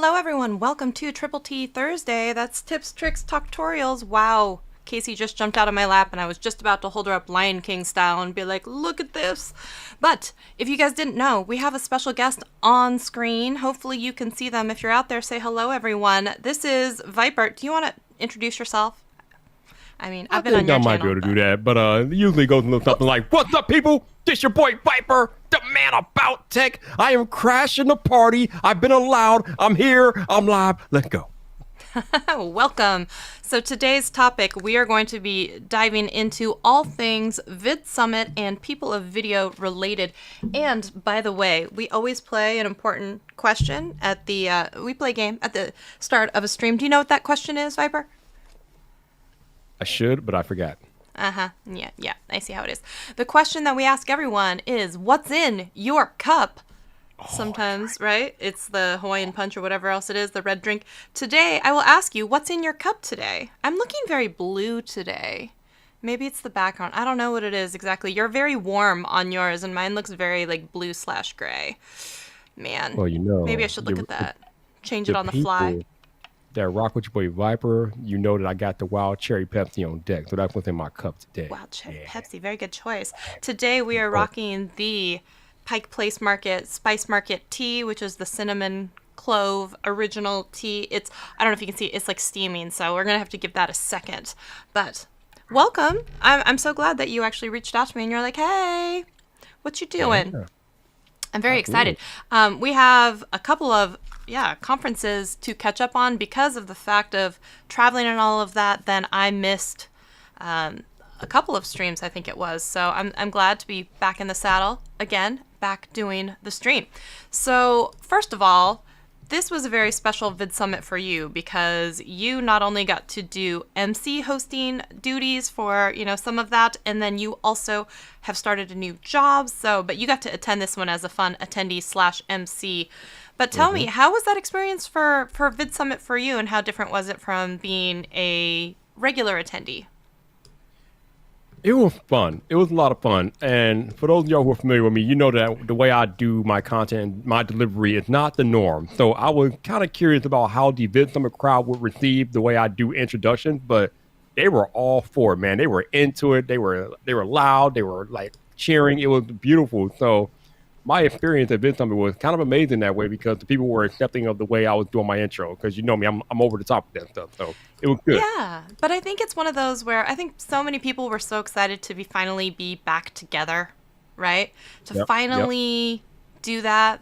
Hello everyone, welcome to Triple T Thursday. That's tips, tricks, tutorials. Wow, Casey just jumped out of my lap and I was just about to hold her up Lion King style and be like, look at this. But if you guys didn't know, we have a special guest on screen. Hopefully you can see them. If you're out there, say hello everyone. This is Viper. Do you want to introduce yourself? I mean, I've been on your channel. I might be able to do that, but it usually goes a little something like, what's up, people? This your boy Viper, the man about tech. I am crashing the party. I've been allowed. I'm here. I'm live. Let's go. Welcome. So today's topic, we are going to be diving into all things Vid Summit and people of video related. And by the way, we always play an important question at the, we play a game at the start of a stream. Do you know what that question is, Viper? I should, but I forgot. Yeah, I see how it is. The question that we ask everyone is, what's in your cup? Sometimes, right? It's the Hawaiian punch or whatever else it is, the red drink. Today, I will ask you, what's in your cup today? I'm looking very blue today. Maybe it's the background. I don't know what it is exactly. You're very warm on yours, and mine looks very like blue/gray. Man, well, you know, maybe I should look at that. Change it on the fly. That rock with your boy Viper, you know that I got the wild cherry Pepsi on deck, so that's what's in my cup today. Wild cherry Pepsi, very good choice. Today we are rocking the Pike Place Market Spice Market tea, which is the cinnamon clove original tea. It's, I don't know if you can see, it's like steaming, so we're gonna have to give that a second. But welcome. I'm so glad that you actually reached out to me and you're like, hey, what you doing? Yeah. I'm very excited. We have a couple of conferences to catch up on because of the fact of traveling and all of that. Then I missed a couple of streams, I think it was. So I'm glad to be back in the saddle again, back doing the stream. So first of all, this was a very special Vid Summit for you because you not only got to do MC hosting duties for, some of that, and then you also have started a new job. But you got to attend this one as a fun attendee/MC. But tell me, how was that experience for Vid Summit for you, and how different was it from being a regular attendee? It was fun. It was a lot of fun. And for those of y'all who are familiar with me, you know that the way I do my content, my delivery is not the norm. So I was kind of curious about how the Vid Summit crowd would receive the way I do introductions, but they were all for it, man. They were into it. They were loud. They were like cheering. It was beautiful. So my experience at Vid Summit was kind of amazing that way because the people were accepting of the way I was doing my intro. Because you know me, I'm over the top with that stuff. So it was good. Yeah, but I think it's one of those where I think so many people were so excited to finally be back together, right? To finally do that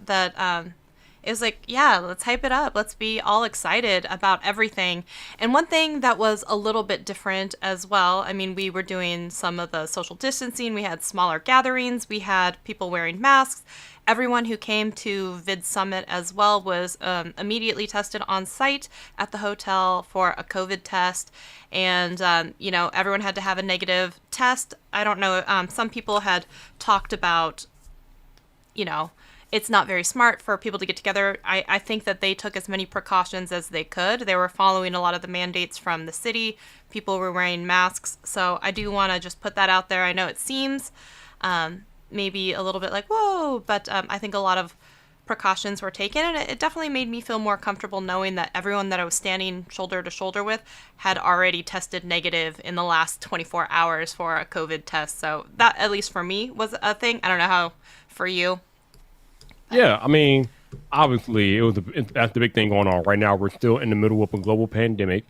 it was like, yeah, let's hype it up. Let's be all excited about everything. And one thing that was a little bit different as well, I mean, we were doing some of the social distancing. We had smaller gatherings. We had people wearing masks. Everyone who came to Vid Summit as well was immediately tested on site at the hotel for a COVID test. And, everyone had to have a negative test. I don't know. Some people had talked about, it's not very smart for people to get together. I think that they took as many precautions as they could. They were following a lot of the mandates from the city. People were wearing masks. So I do want to just put that out there. I know it seems maybe a little bit like, whoa, but I think a lot of precautions were taken. And it definitely made me feel more comfortable knowing that everyone that I was standing shoulder to shoulder with had already tested negative in the last 24 hours for a COVID test. So that, at least for me, was a thing. I don't know how for you. Yeah, I mean, obviously, that's the big thing going on right now. We're still in the middle of a global pandemic,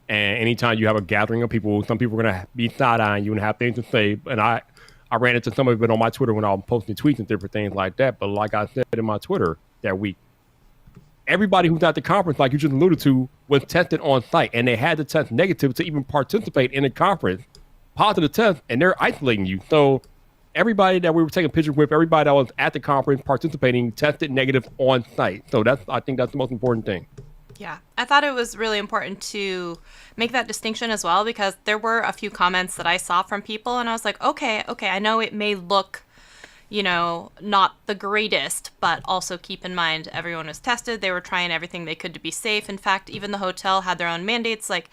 and anytime you have a gathering of people, some people are going to be side-eyeing you and have things to say. And I ran into some of it on my Twitter when I was posting tweets and different things like that. But like I said in my Twitter that week, everybody who's at the conference, like you just alluded to, was tested on site, and they had to test negative to even participate in the conference. Positive test, and they're isolating you. So everybody that we were taking pictures with, everybody that was at the conference participating, tested negative on site. So I think that's the most important thing. Yeah, I thought it was really important to make that distinction as well, because there were a few comments that I saw from people, and I was like, okay, I know it may look, not the greatest, but also keep in mind everyone was tested. They were trying everything they could to be safe. In fact, even the hotel had their own mandates, like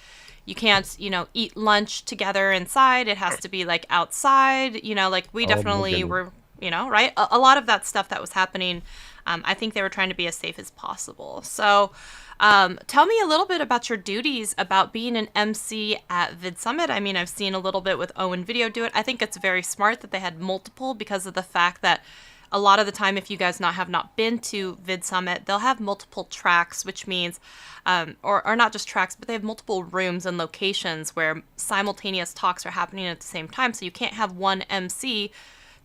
you can't, eat lunch together inside. It has to be like outside, like we definitely were right? A lot of that stuff that was happening, I think they were trying to be as safe as possible. So tell me a little bit about your duties about being an MC at Vid Summit. I mean, I've seen a little bit with Owen Video do it. I think it's very smart that they had multiple, because of the fact that a lot of the time, if you guys have not been to Vid Summit, they'll have multiple tracks, which means, or not just tracks, but they have multiple rooms and locations where simultaneous talks are happening at the same time. So you can't have one MC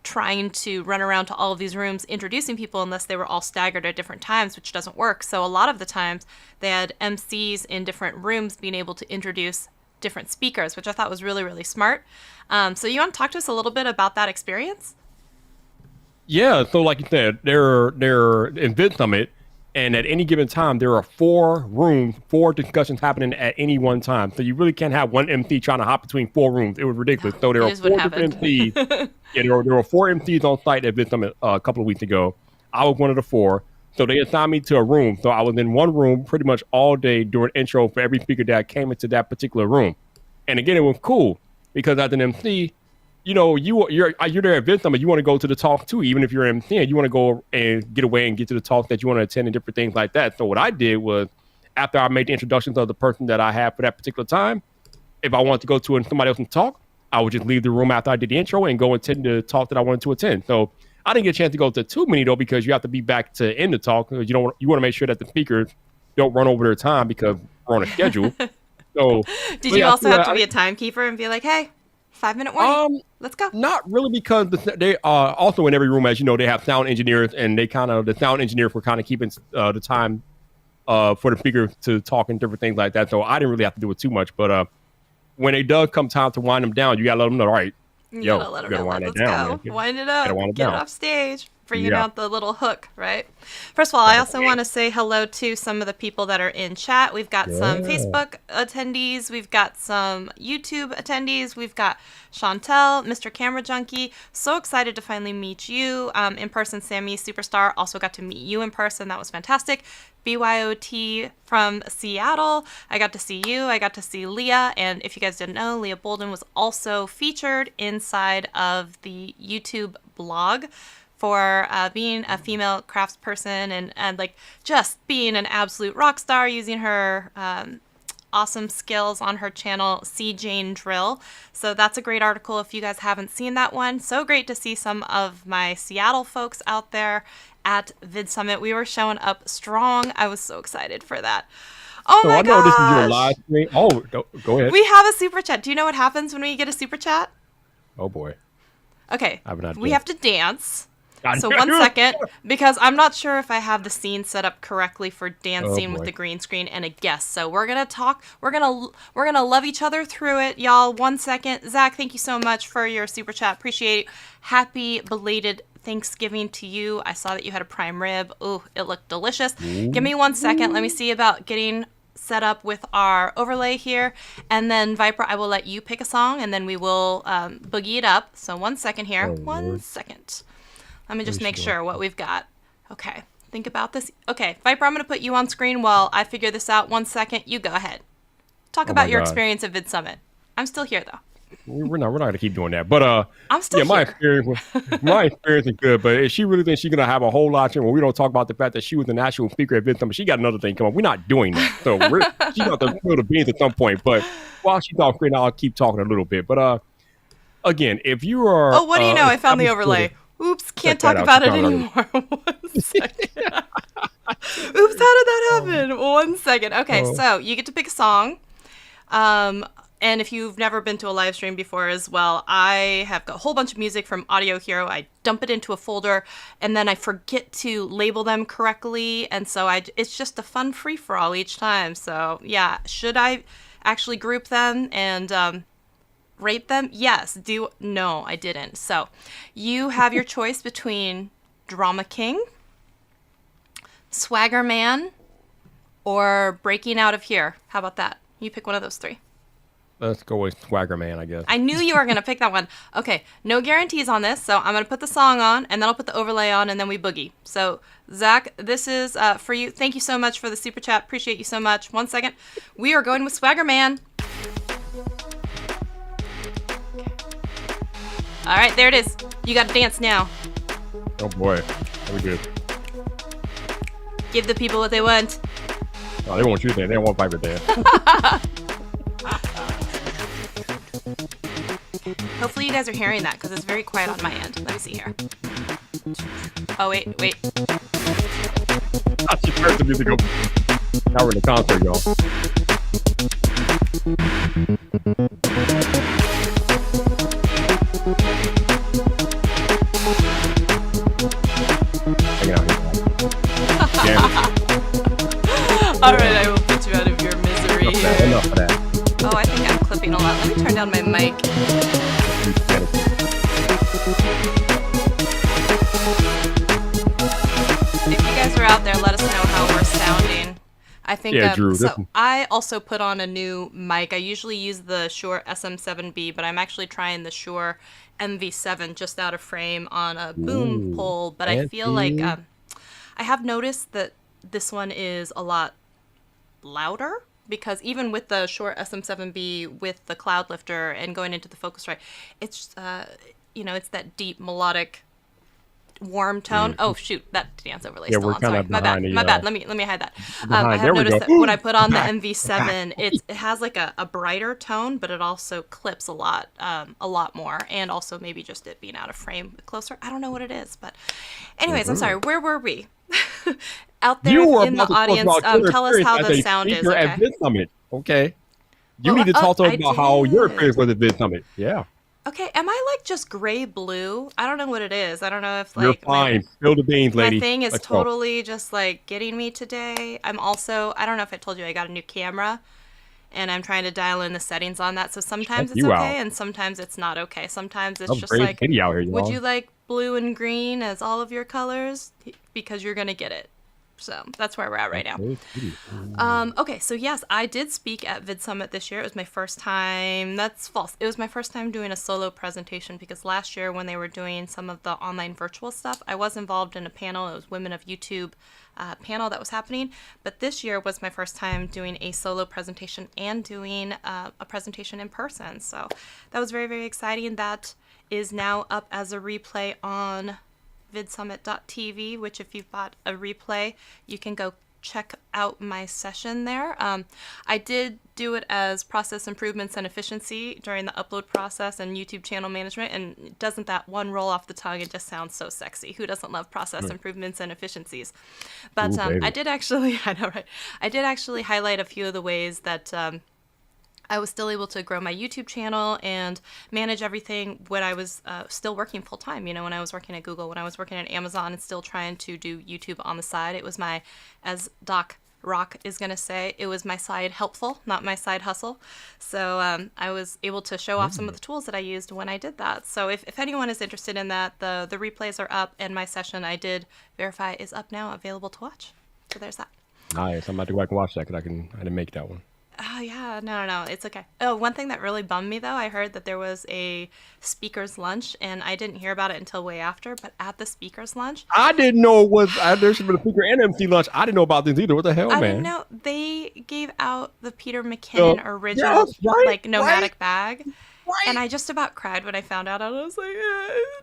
trying to run around to all of these rooms introducing people unless they were all staggered at different times, which doesn't work. So a lot of the times they had MCs in different rooms being able to introduce different speakers, which I thought was really, really smart. So you want to talk to us a little bit about that experience? Yeah, so like you said, they're in Vid Summit, and at any given time, there are 4 rooms, 4 discussions happening at any one time. So you really can't have one MC trying to hop between 4 rooms. It was ridiculous. So there are 4 different MCs. Yeah, there were 4 MCs on site at Vid Summit a couple of weeks ago. I was one of the 4. So they assigned me to a room. So I was in one room pretty much all day doing intro for every speaker that came into that particular room. And again, it was cool because as an MC, you're there at Vid Summit, you want to go to the talk too, even if you're an MC, you want to go and get away and get to the talk that you want to attend and different things like that. So what I did was, after I made the introductions of the person that I had for that particular time, if I wanted to go to somebody else's talk, I would just leave the room after I did the intro and go attend the talk that I wanted to attend. So I didn't get a chance to go to too many though, because you have to be back to end the talk. You want to make sure that the speakers don't run over their time because we're on a schedule. So did you also have to be a timekeeper and be like, hey, 5-minute warning, let's go? Not really, because they also in every room, as you know, they have sound engineers, and the sound engineers were kind of keeping the time for the speaker to talk and different things like that. So I didn't really have to do it too much. But when it does come time to wind them down, you gotta let them know, all right, you gotta wind it down. Wind it up. Get it off stage. Bringing out the little hook, right? First of all, I also want to say hello to some of the people that are in chat. We've got some Facebook attendees. We've got some YouTube attendees. We've got Chantel, Mr. Camera Junkie. So excited to finally meet you in person. Sammy Superstar also got to meet you in person. That was fantastic. BYOT from Seattle. I got to see you. I got to see Leah. And if you guys didn't know, Leah Bolden was also featured inside of the YouTube blog for being a female craftsperson and like just being an absolute rock star, using her awesome skills on her channel, C Jane Drill. So that's a great article if you guys haven't seen that one. So great to see some of my Seattle folks out there at Vid Summit. We were showing up strong. I was so excited for that. Oh my gosh. I know this is your live stream. Oh, go ahead. We have a super chat. Do you know what happens when we get a super chat? Oh boy. Okay. We have to dance. So 1 second, because I'm not sure if I have the scene set up correctly for dancing with the green screen and a guest. So we're gonna talk. We're gonna love each other through it, y'all. 1 second, Zach. Thank you so much for your super chat. Appreciate it. Happy belated Thanksgiving to you. I saw that you had a prime rib. Ooh, it looked delicious. Give me 1 second. Let me see about getting set up with our overlay here, and then Viper, I will let you pick a song, and then we will boogie it up. So 1 second here. 1 second. Let me just make sure what we've got. Okay, think about this. Okay, Viper, I'm going to put you on screen while I figure this out. 1 second, you go ahead. Talk about your experience at Vid Summit. I'm still here, though. We're not going to keep doing that. But I'm still here. My experience is good. But if she really thinks she's going to have a whole lot, when we don't talk about the fact that she was an actual speaker at Vid Summit, she got another thing coming. We're not doing that. So she's got to spill the beans at some point. But while she's on screen, I'll keep talking a little bit. But again, if you are... Oh, what do you know? I found the overlay. Oops, can't talk about it anymore. 1 second. Oops, how did that happen? 1 second. Okay, so you get to pick a song. And if you've never been to a live stream before as well, I have got a whole bunch of music from Audio Hero. I dump it into a folder, and then I forget to label them correctly. And so it's just a fun free-for-all each time. So, yeah, should I actually group them and... rate them? Yes. No, I didn't. So you have your choice between Drama King, Swagger Man, or Breaking Out of Here. How about that? You pick one of those 3. Let's go with Swagger Man, I guess. I knew you were going to pick that one. Okay, no guarantees on this, so I'm going to put the song on, and then I'll put the overlay on, and then we boogie. So, Zach, this is for you. Thank you so much for the super chat. Appreciate you so much. 1 second. We are going with Swagger Man. All right, there it is. You got to dance now. Oh boy, that was good. Give the people what they want. Oh, they want you there. They don't want Piper there. Hopefully you guys are hearing that because it's very quiet on my end. Let me see here. Oh, wait. I should turn the music up. Now we're in the concert, y'all. Hang out here. Damn it. All right, I will put you out of your misery here. Enough of that. Oh, I think I'm clipping a lot. Let me turn down my mic. If you guys are out there, let us know how we're sounding. I think Drew. so. I also put on a new mic. I usually use the Shure SM7B, but I'm actually trying the Shure MV7 just out of frame on a boom pole. But I feel like I have noticed that this one is a lot louder, because even with the Shure SM7B with the cloud lifter and going into the Focusrite, it's it's that deep melodic warm tone. Oh shoot, that dance overlay still on. Sorry, my bad. Let me hide that. I have noticed that when I put on the MV7, it has like a brighter tone, but it also clips a lot more, and also maybe just it being out of frame closer. I don't know what it is, but anyways, I'm sorry. Where were we? Out there in the audience, tell us how the sound is. Okay. At Vid Summit. Okay. You need to talk to us about how your experience was at Vid Summit. Yeah. Okay, am I like just gray blue? I don't know what it is. I don't know if like you're fine. Spill the beans, lady. My thing is totally just like getting me today. I'm also, I don't know if I told you, I got a new camera, and I'm trying to dial in the settings on that. So sometimes it's okay, and sometimes it's not okay. Sometimes it's just like, would you like blue and green as all of your colors? Because you're gonna get it. So that's where we're at right now. Okay, so yes, I did speak at Vid Summit this year. It was my first time. That's false. It was my first time doing a solo presentation, because last year when they were doing some of the online virtual stuff, I was involved in a panel. It was Women of YouTube panel that was happening. But this year was my first time doing a solo presentation and doing a presentation in person. So that was very, very exciting. That is now up as a replay on vidsummit.tv, which if you've bought a replay, you can go check out my session there. I did do it as process improvements and efficiency during the upload process and YouTube channel management, and doesn't that one roll off the tongue? It just sounds so sexy. Who doesn't love process improvements and efficiencies? But I did actually, I know, right? I did actually highlight a few of the ways that I was still able to grow my YouTube channel and manage everything when I was still working full time. You know, when I was working at Google, when I was working at Amazon, and still trying to do YouTube on the side. It was my, as Doc Rock is going to say, it was my side helpful, not my side hustle. So I was able to show off some of the tools that I used when I did that. So if anyone is interested in that, the replays are up, and my session, I did verify, is up now, available to watch. So there's that. Nice. I'm about to go back and watch that because I didn't make that one. Oh, yeah. No. It's okay. Oh, one thing that really bummed me, though, I heard that there was a speaker's lunch, and I didn't hear about it until way after, but at the speaker's lunch... I didn't know it was... there should have been a speaker and MC lunch. I didn't know about this either. What the hell, man? I didn't know. They gave out the Peter McKinnon original, nomadic bag. Right. And I just about cried when I found out. I was like,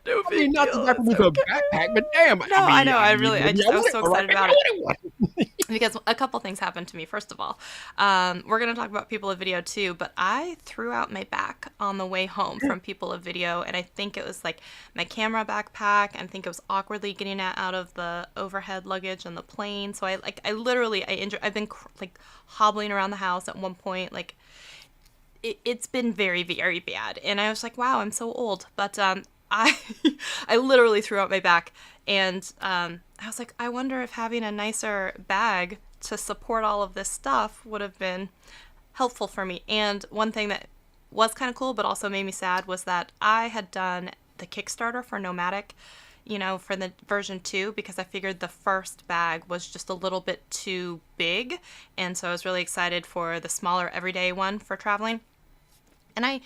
no big deal. Not exactly with a backpack, but damn. I know. I was so excited about it. Because a couple things happened to me. First of all, we're going to talk about People of Video too, but I threw out my back on the way home from People of Video, and I think it was like my camera backpack, and I think it was awkwardly getting it out of the overhead luggage on the plane. So I've been like hobbling around the house at one point, like, it's been very, very bad. And I was like, wow, I'm so old. But I literally threw out my back. And I was like, I wonder if having a nicer bag to support all of this stuff would have been helpful for me. And one thing that was kind of cool, but also made me sad, was that I had done the Kickstarter for Nomadic, for the version 2, because I figured the first bag was just a little bit too big. And so I was really excited for the smaller everyday one for traveling. And I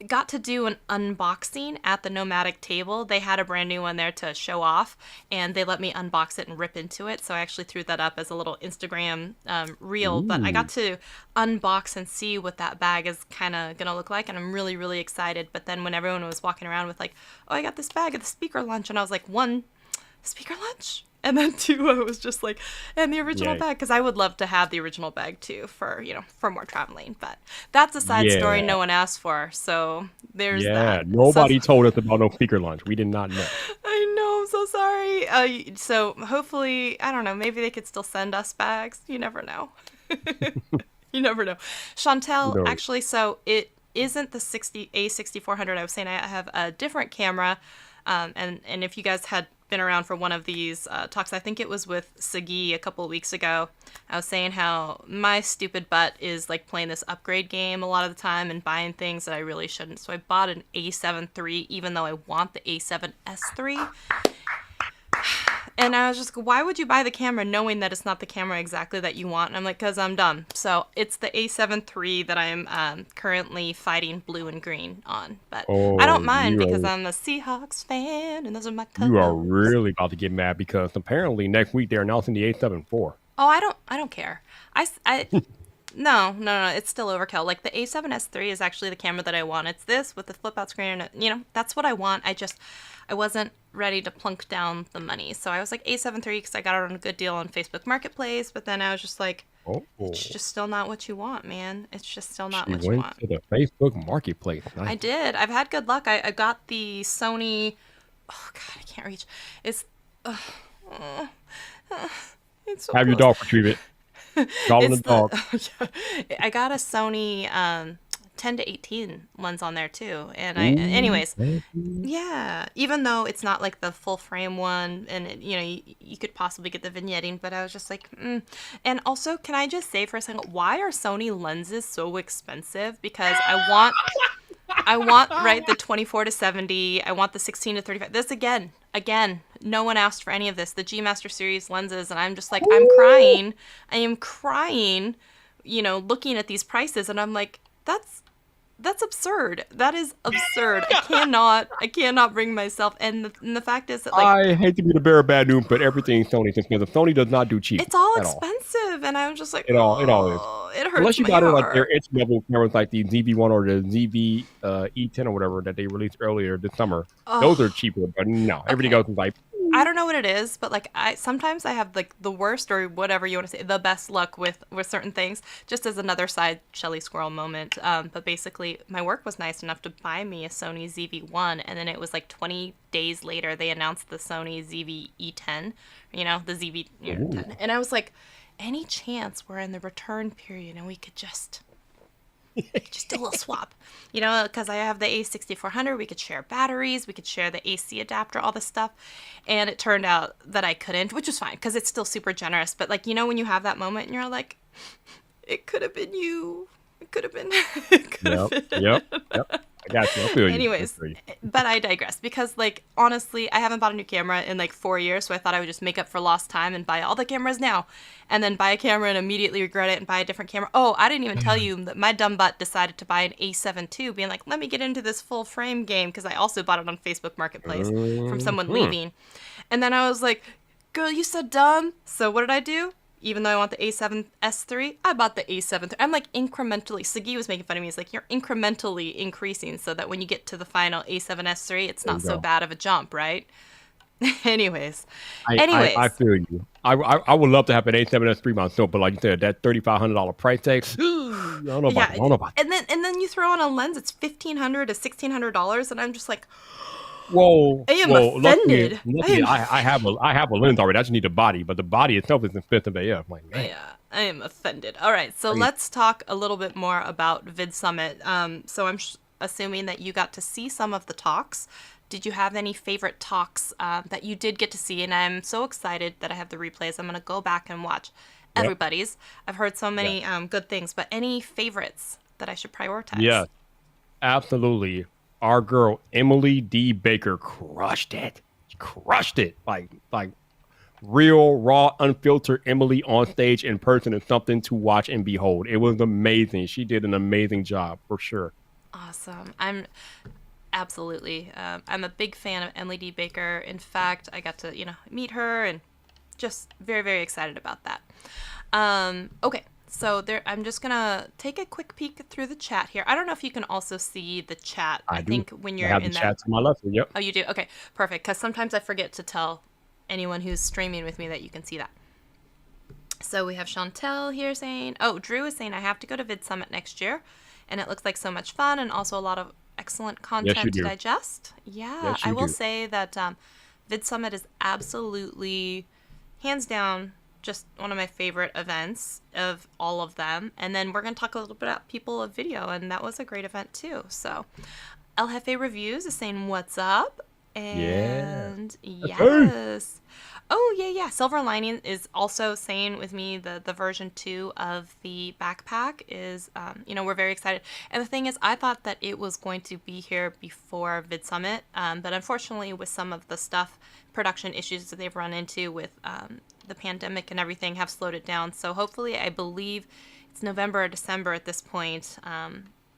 got to do an unboxing at the Nomadic table. They had a brand new one there to show off, and they let me unbox it and rip into it. So I actually threw that up as a little Instagram reel. Ooh. But I got to unbox and see what that bag is kind of going to look like, and I'm really, really excited. But then when everyone was walking around with like, oh, I got this bag at the speaker lunch, and I was like, one, speaker lunch. And then two, I was just like, and the original Yeah. bag, because I would love to have the original bag too for, for more traveling. But that's a side story Yeah. no one asked for. So there's Yeah. that. So Nobody told us about no speaker lunch. We did not know. I know, I'm so sorry. So hopefully, I don't know, maybe they could still send us bags. You never know. You never know. Who Chantel, knows? actually, so it isn't the A6400. I was saying I have a different camera. And if you guys had been around for one of these talks, I think it was with Sagi a couple of weeks ago, I was saying how my stupid butt is like playing this upgrade game a lot of the time and buying things that I really shouldn't. So I bought an A7 III, even though I want the A7S III. And I was just, why would you buy the camera knowing that it's not the camera exactly that you want? And I'm like, because I'm dumb. So it's the A7 III that I'm currently fighting blue and green on. But I don't Oh, mind because I'm a Seahawks fan and those are my you are colors. really about to get mad because apparently next week they're announcing the A7 IV. Oh, I don't care. No, it's still overkill. Like the A7S III is actually the camera that I want. It's this with the flip out screen, and that's what I want. I wasn't ready to plunk down the money. So I was like A7 III because I got it on a good deal on Facebook Marketplace, but then I was just like, Oh, it's just still not what you want, man. It's just still not she what you went want. to the Facebook Marketplace. I Nice. did. I've had good luck. I got the Sony. Oh God, I can't reach. It's. Uh, uh, it's so Have your close. dog retrieve it. Calling the It's dog. I got a Sony 10 to 18 lens on there too. And Ooh, anyways, baby. yeah, even though it's not like the full frame one, and you could possibly get the vignetting, but I was just like, And also, can I just say for a second, why are Sony lenses so expensive? Because I want right the 24 to 70. I want the 16 to 35. This again, no one asked for any of this. The G Master Series lenses, and I'm just like, I'm crying. I am crying, looking at these prices, and I'm like, that's absurd. That is absurd. I cannot bring myself. And the fact is that like I hate to be the bearer of bad news, but everything Sony's expensive. Sony does not do cheap it's all at all. expensive, and I was just like, It all is. oh, it hurts Unless you my got it like their heart. entry level cameras like the ZV1 or the ZV E10 or whatever that they released earlier this summer. Those are Oh, cheaper, but no, everything okay. else is like, I don't know what it is, but like I sometimes I have like the worst or whatever you want to say, the best luck with certain things. Just as another side Shelly Squirrel moment. But basically, my work was nice enough to buy me a Sony ZV-1, and then it was like 20 days later they announced the Sony ZV-E10, the ZV ooh. 10, and I was like, any chance we're in the return period and we could just do a little swap, because I have the A6400. We could share batteries, we could share the AC adapter, all this stuff. And it turned out that I couldn't, which is fine because it's still super generous. But like, when you have that moment and you're like, it could have been you. It could have been, it could have Yep, been. yep, yep. I got you. I feel you. I Anyways, feel you. but I digress because, like, honestly, I haven't bought a new camera in like 4 years, so I thought I would just make up for lost time and buy all the cameras now, and then buy a camera and immediately regret it and buy a different camera. Oh, I didn't even tell you that my dumb butt decided to buy an A7 II, being like, let me get into this full frame game because I also bought it on Facebook Marketplace from someone Hmm. leaving, and then I was like, girl, you so dumb. So what did I do? Even though I want the A7S III, I bought the A7 III. I'm like incrementally. Sagi was making fun of me. He's like, you're incrementally increasing so that when you get to the final A7S III, it's There not you so go. bad of a jump, right? anyways, I anyways, feel you. I would love to have an A7S III myself, but like you said, that $3,500 price tag, I don't know about yeah. that. I don't know about that. And then you throw on a lens, it's $1,500 to $1,600, and I'm just like, Whoa, I am whoa! Luckily, offended. I luckily, am. I have a lens already. I just need the body, but the body itself is expensive. Yeah, I'm like, man, Yeah, I am offended. All right, so crazy. let's talk a little bit more about Vid Summit. So I'm assuming that you got to see some of the talks. Did you have any favorite talks that you did get to see? And I'm so excited that I have the replays. I'm going to go back and watch Yep. everybody's. I've heard so Yeah. many good things, but any favorites that I should prioritize? Yes, absolutely. Our girl Emily D. Baker crushed it. She crushed it. Like real, raw, unfiltered Emily on stage in person is something to watch and behold. It was amazing. She did an amazing job for sure. Awesome. I'm absolutely. I'm a big fan of Emily D. Baker. In fact, I got to meet her and just very very excited about that. Okay, so there. I'm just gonna take a quick peek through the chat here. I don't know if you can also see the chat. I I do. think when I you're have the in that. chat to my left. Yep. Oh, you do. Okay, perfect. Because sometimes I forget to tell anyone who's streaming with me that you can see that. So we have Chantel here saying, Drew is saying, I have to go to Vid Summit next year. And it looks like so much fun and also a lot of excellent Yes, you content to do. digest. Yeah, Yes, I you will do. say that Vid Summit is absolutely, hands down, just one of my favorite events of all of them. And then we're going to talk a little bit about People of Video, and that was a great event too. So El Jefe Reviews is saying, what's up? Yeah. And Hey. yes. Oh, yeah. Silver Lining is also saying with me the version 2 of the backpack is, we're very excited. And the thing is, I thought that it was going to be here before Vid Summit, but unfortunately with some of the production issues that they've run into with the pandemic and everything have slowed it down. So hopefully, I believe it's November or December at this point,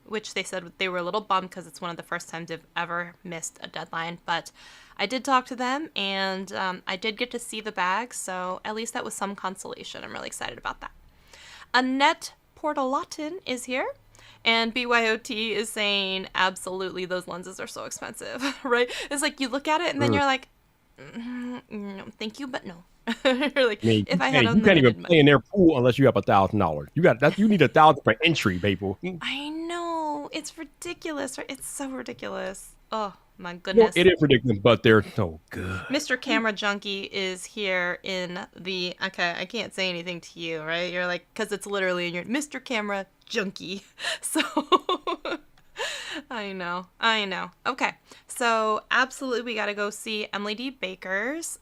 which they said they were a little bummed because it's one of the first times they've ever missed a deadline. But I did talk to them, and I did get to see the bag, so at least that was some consolation. I'm really excited about that. Annette Portalatin is here, and BYOT is saying, absolutely, those lenses are so expensive, right? It's like you look at it, and then you're like, no, thank you, but no. You're like, I mean, if I had you can't even unlimited play money. in their pool unless you have $1,000. You got that. You need $1,000 for entry, people. I know. It's ridiculous, right? It's so ridiculous. Oh, my No, goodness. it is ridiculous, but they're so good. Mr. Camera Junkie is here in the. Okay, I can't say anything to you, right? You're like, because it's literally in your Mr. Camera Junkie. So. I know. Okay, so absolutely we got to go see Emily D. Baker's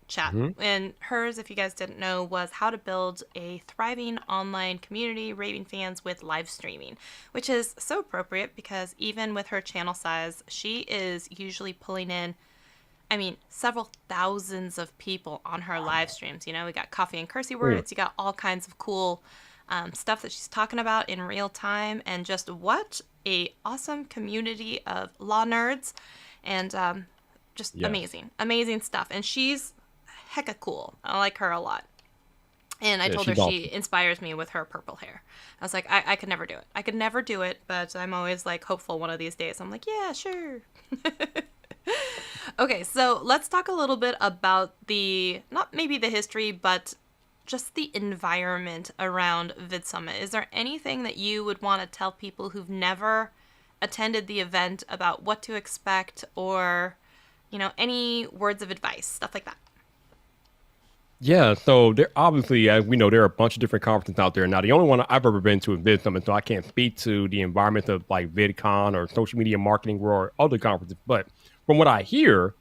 chat. And hers, if you guys didn't know, was how to build a thriving online community, raving fans with live streaming, which is so appropriate because even with her channel size, she is usually pulling in, several thousands of people on her live streams. We got Coffee and Cursey Words, you got all kinds of cool stuff that she's talking about in real time, and just what a awesome community of law nerds, and just amazing stuff. And she's hecka cool. I like her a lot. And I told her she inspires me with her purple hair. I was like, I could never do it. I could never do it, but I'm always like hopeful one of these days. I'm like, yeah, sure. Okay, so let's talk a little bit about not maybe the history, but just the environment around VidSummit. Is there anything that you would want to tell people who've never attended the event about what to expect, or, any words of advice, stuff like that? Yeah, so there obviously, as we know, there are a bunch of different conferences out there. Now, the only one I've ever been to is VidSummit, so I can't speak to the environment of like VidCon or Social Media Marketing World or other conferences. But from what I hear,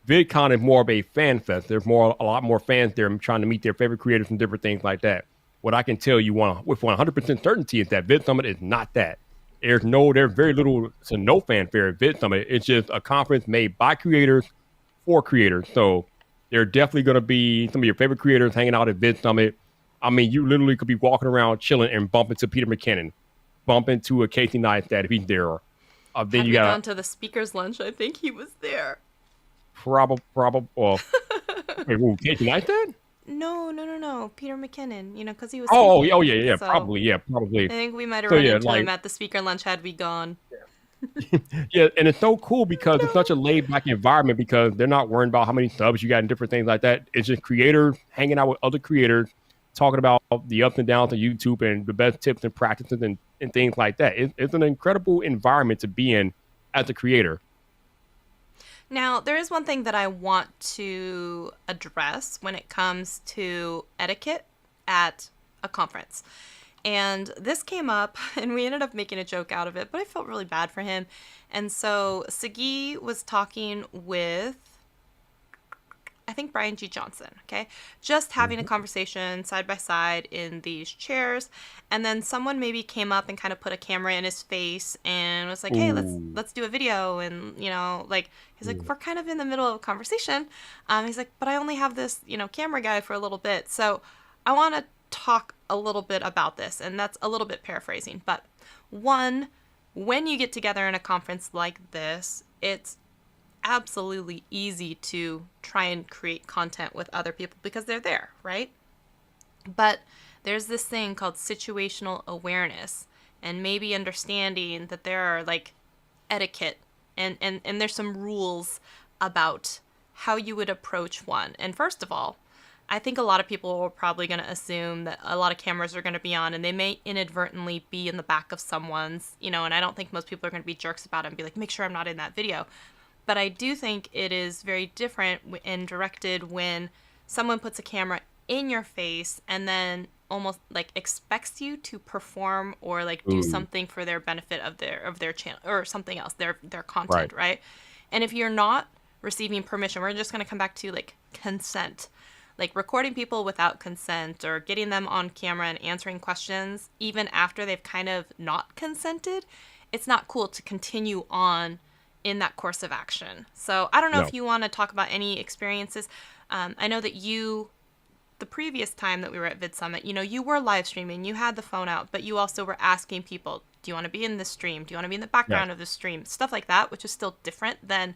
VidCon is more of a fan fest. There's a lot more fans there trying to meet their favorite creators and different things like that. What I can tell you with 100% certainty is that VidSummit is not that. There's very little to no fanfare at VidSummit. It's just a conference made by creators for creators. So there are definitely going to be some of your favorite creators hanging out at VidSummit. You literally could be walking around chilling and bump into Peter McKinnon, bump into a Casey Neistat if he's there. Then Have you you gone to the speaker's lunch? I think he was there. Probably. Well, wait, Casey Neistat? No. Peter McKinnon, because he was speaking. Oh, yeah, so probably. I think we might have run into him at the speaker lunch had we gone. Yeah, and it's so cool because it's such a laid-back environment because they're not worrying about how many subs you got and different things like that. It's just creators hanging out with other creators, talking about the ups and downs of YouTube and the best tips and practices and things like that. It's an incredible environment to be in as a creator. Now, there is one thing that I want to address when it comes to etiquette at a conference. And this came up, and we ended up making a joke out of it, but I felt really bad for him. And so Sagi was talking with, I think, Brian G. Johnson, okay? Just having a conversation side by side in these chairs. And then someone maybe came up and kind of put a camera in his face and was like, hey, let's do a video. And, he's like, we're kind of in the middle of a conversation. He's like, but I only have this, camera guy for a little bit. So I want to talk a little bit about this, and that's a little bit paraphrasing, but one, when you get together in a conference like this, it's absolutely easy to try and create content with other people because they're there, right? But there's this thing called situational awareness, and maybe understanding that there are etiquette and there's some rules about how you would approach one. And first of all, I think a lot of people are probably going to assume that a lot of cameras are going to be on and they may inadvertently be in the back of someone's, and I don't think most people are going to be jerks about it and be like, make sure I'm not in that video. But I do think it is very different and directed when someone puts a camera in your face and then almost like expects you to perform or like do something for their benefit of their channel or something else, their content, right? And if you're not receiving permission, we're just going to come back to like consent. Like recording people without consent or getting them on camera and answering questions even after they've kind of not consented, it's not cool to continue on in that course of action. So I don't know if you want to talk about any experiences. I know that the previous time that we were at Vid Summit, you were live streaming, you had the phone out, but you also were asking people, do you want to be in the stream? Do you want to be in the background of the stream? Stuff like that, which is still different than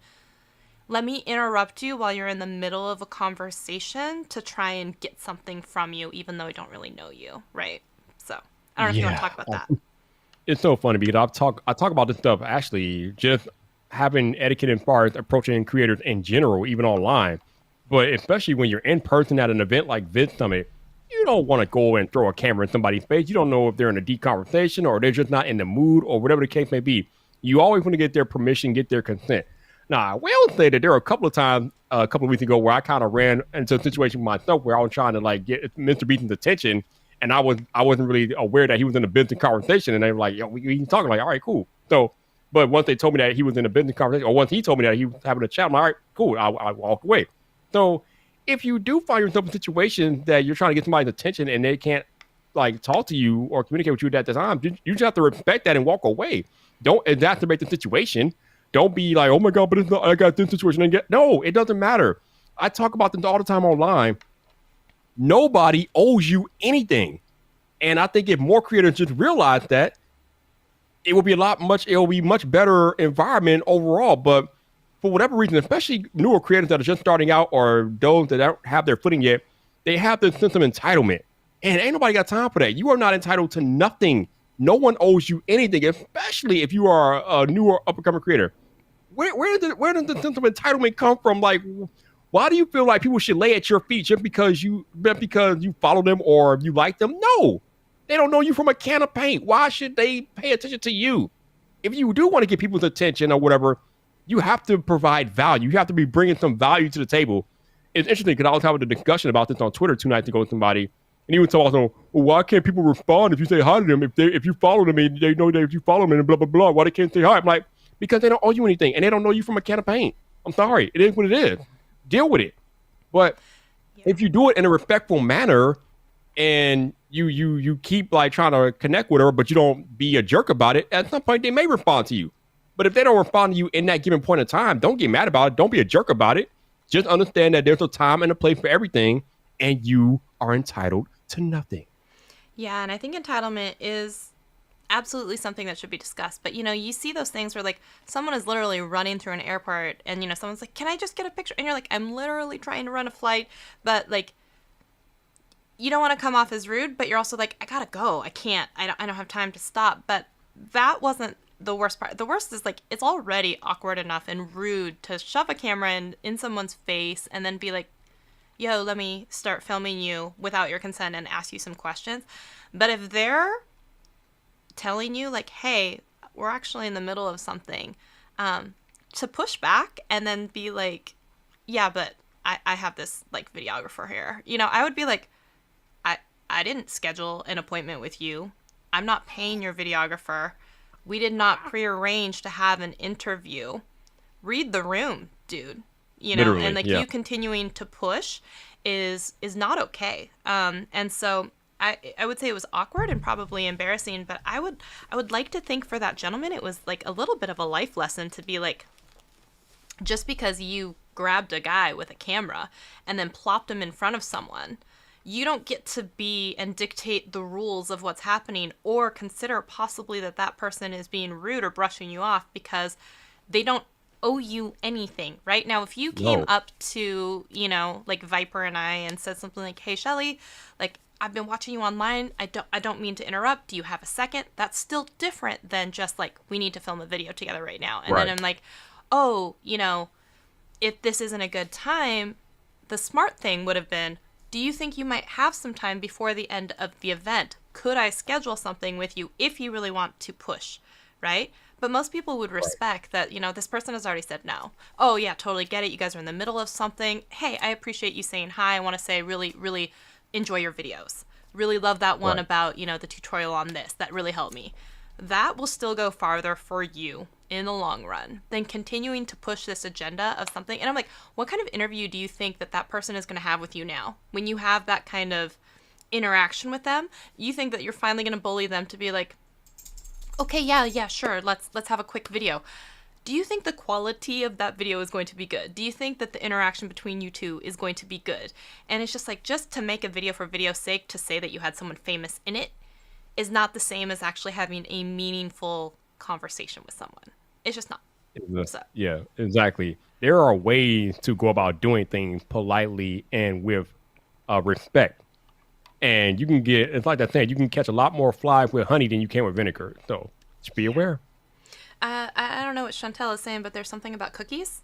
let me interrupt you while you're in the middle of a conversation to try and get something from you, even though I don't really know you, right? So I don't know if you want to talk about that. It's so funny because I talk about this stuff actually just having etiquette as far as approaching creators in general, even online. But especially when you're in person at an event like Vid Summit, you don't want to go and throw a camera in somebody's face. You don't know if they're in a deep conversation or they're just not in the mood or whatever the case may be. You always want to get their permission, get their consent. Now, I will say that there were a couple of times, a couple of weeks ago, where I kind of ran into a situation myself where I was trying to like get Mr. Beaton's attention, and I wasn't really aware that he was in a business conversation, and they were like, "Yo, we talking?" Like, all right, cool. So, but once they told me that he was in a business conversation, or once he told me that he was having a chat, I'm like, all right, cool. I walk away. So, if you do find yourself in a situation that you're trying to get somebody's attention and they can't like talk to you or communicate with you at that time, you just have to respect that and walk away. Don't exacerbate the situation. Don't be like, oh my God, but I got this situation. No, it doesn't matter. I talk about this all the time online. Nobody owes you anything. And I think if more creators just realize that, it will be much better environment overall. But for whatever reason, especially newer creators that are just starting out or those that don't have their footing yet, they have this sense of entitlement. And ain't nobody got time for that. You are not entitled to nothing. No one owes you anything, especially if you are a newer up-and-coming creator. Where does the sense of entitlement come from? Like, why do you feel like people should lay at your feet just because you follow them or you like them? No, they don't know you from a can of paint. Why should they pay attention to you? If you do want to get people's attention or whatever, you have to provide value. You have to be bringing some value to the table. It's interesting because I was having a discussion about this on Twitter 2 nights ago with somebody, and he was talking about, well, why can't people respond if you say hi to them? If you follow them and they know that if you follow them and blah, blah, blah, why they can't say hi? I'm like, because they don't owe you anything and they don't know you from a can of paint. I'm sorry. It is what it is. Deal with it. But if you do it in a respectful manner and you keep like trying to connect with her, but you don't be a jerk about it, at some point they may respond to you. But if they don't respond to you in that given point in time, don't get mad about it. Don't be a jerk about it. Just understand that there's a time and a place for everything and you are entitled to nothing. Yeah, and I think entitlement is absolutely something that should be discussed. But, you see those things where, like, someone is literally running through an airport and, someone's like, can I just get a picture? And you're like, I'm literally trying to run a flight. But, like, you don't want to come off as rude, but you're also like, I gotta go. I can't. I don't have time to stop. But that wasn't the worst part. The worst is, like, it's already awkward enough and rude to shove a camera in someone's face and then be like, yo, let me start filming you without your consent and ask you some questions. But if they're telling you like, hey, we're actually in the middle of something, to push back and then be like, yeah, but I have this like videographer here, I would be like, I didn't schedule an appointment with you. I'm not paying your videographer. We did not prearrange to have an interview. Read the room, dude. Literally, and like you continuing to push is not okay. And so I would say it was awkward and probably embarrassing, but I would like to think for that gentleman it was like a little bit of a life lesson to be like, just because you grabbed a guy with a camera and then plopped him in front of someone, you don't get to be and dictate the rules of what's happening or consider possibly that person is being rude or brushing you off because they don't owe you anything. Right now, if you came up to, like Viper and I and said something like, hey, Shelly, like, I've been watching you online. I don't mean to interrupt. Do you have a second? That's still different than just like, we need to film a video together right now. And then I'm like, oh, if this isn't a good time, the smart thing would have been, do you think you might have some time before the end of the event? Could I schedule something with you if you really want to push, right? But most people would Right. respect that, this person has already said no. Oh, yeah, totally get it. You guys are in the middle of something. Hey, I appreciate you saying hi. I want to say really, really enjoy your videos. Really love that one Right. about, the tutorial on this. That really helped me. That will still go farther for you in the long run than continuing to push this agenda of something. And I'm like, what kind of interview do you think that that person is going to have with you now? When you have that kind of interaction with them, you think that you're finally going to bully them to be like, okay, yeah, sure, let's have a quick video. Do you think the quality of that video is going to be good? Do you think that the interaction between you two is going to be good? And it's just like, just to make a video for video's sake, to say that you had someone famous in it, is not the same as actually having a meaningful conversation with someone. It's just not. So, Yeah, exactly. There are ways to go about doing things politely and with respect. And you can get, it's like that saying, you can catch a lot more flies with honey than you can with vinegar. So just be yeah. aware. I don't know what Chantel is saying, but there's something about cookies.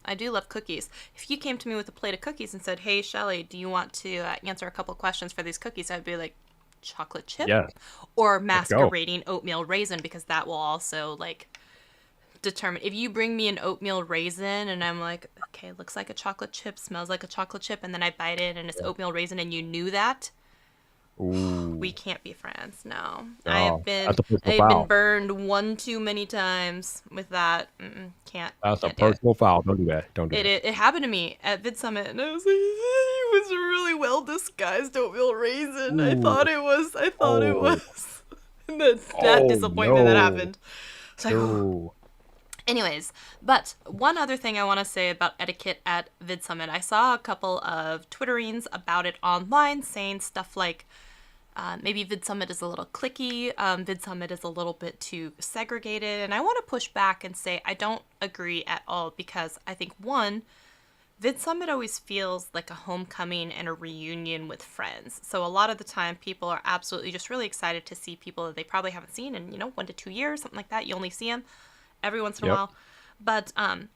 I do love cookies. If you came to me with a plate of cookies and said, hey, Shelly, do you want to answer a couple questions for these cookies? I'd be like, chocolate chip Yes, or let's go. masquerading oatmeal raisin, because that will also like determine if you bring me an oatmeal raisin and I'm like, okay, looks like a chocolate chip, smells like a chocolate chip, and then I bite it and it's Yeah. oatmeal raisin and you knew that, we Ooh, can't be friends. No, I have no, been that's a personal I've been foul. burned one too many times with that. Can't That's a can't do it. personal foul. Don't do that. Don't do It, that. it it happened to me at Vid Summit, and I was like, it was a really well disguised oatmeal raisin. I Ooh, thought it was. I thought it oh, was. And that oh disappointment that no, happened. It's like, whew. no. Anyways, but one other thing I want to say about etiquette at VidSummit, I saw a couple of Twitterings about it online saying stuff like, maybe VidSummit is a little clicky, VidSummit is a little bit too segregated, and I want to push back and say I don't agree at all, because I think, one, VidSummit always feels like a homecoming and a reunion with friends. So a lot of the time, people are absolutely just really excited to see people that they probably haven't seen in, 1 to 2 years, something like that. You only see them every once in a Yep. while. But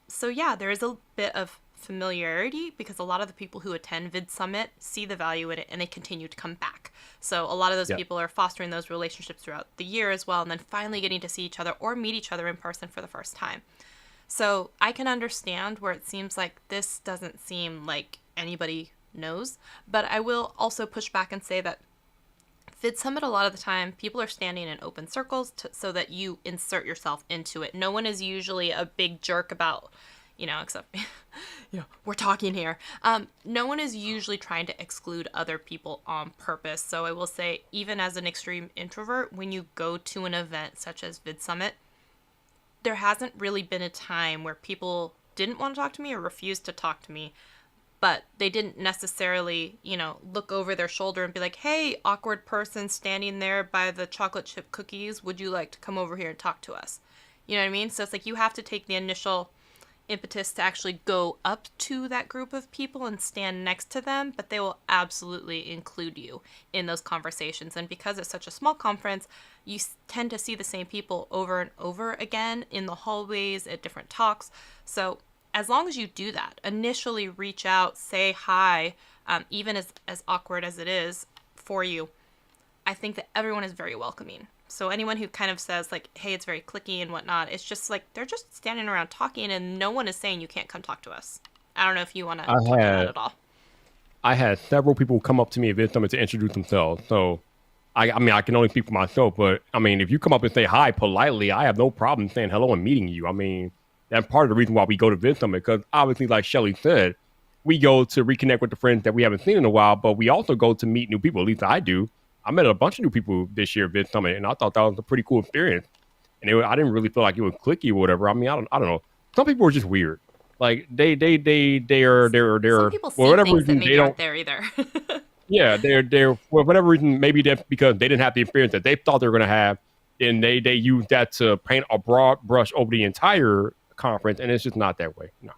so yeah, there is a bit of familiarity because a lot of the people who attend Vid Summit see the value in it and they continue to come back. So a lot of those Yep. people are fostering those relationships throughout the year as well, and then finally getting to see each other or meet each other in person for the first time. So I can understand where it seems like this doesn't seem like anybody knows, but I will also push back and say that Vid Summit, a lot of the time, people are standing in open circles so that you insert yourself into it. No one is usually a big jerk about, except, we're talking here. No one is usually trying to exclude other people on purpose. So I will say, even as an extreme introvert, when you go to an event such as Vid Summit, there hasn't really been a time where people didn't want to talk to me or refused to talk to me, but they didn't necessarily, look over their shoulder and be like, hey, awkward person standing there by the chocolate chip cookies, would you like to come over here and talk to us? You know what I mean? So it's like you have to take the initial impetus to actually go up to that group of people and stand next to them, but they will absolutely include you in those conversations. And because it's such a small conference, you tend to see the same people over and over again in the hallways at different talks. So as long as you do that, initially reach out, say hi, even as awkward as it is for you, I think that everyone is very welcoming. So anyone who kind of says like, hey, it's very clicky and whatnot, it's just like they're just standing around talking and no one is saying you can't come talk to us. I don't know if you want to I touch on that had at all. I had several people come up to me at Vid Summit to introduce themselves. So I mean, I can only speak for myself, but I mean, if you come up and say hi politely, I have no problem saying hello and meeting you. I mean, that's part of the reason why we go to Vid Summit, because obviously, like Shelly said, we go to reconnect with the friends that we haven't seen in a while, but we also go to meet new people. At least I do. I met a bunch of new people this year at Vid Summit, and I thought that was a pretty cool experience. And I didn't really feel like it was clicky or whatever. I mean, I don't know. Some people are just weird. Like they're Some people for see whatever things that reason they maybe aren't don't. there either. Yeah, they're for whatever reason, maybe that's because they didn't have the experience that they thought they were going to have, and they use that to paint a broad brush over the entire conference, and it's just not that way. No.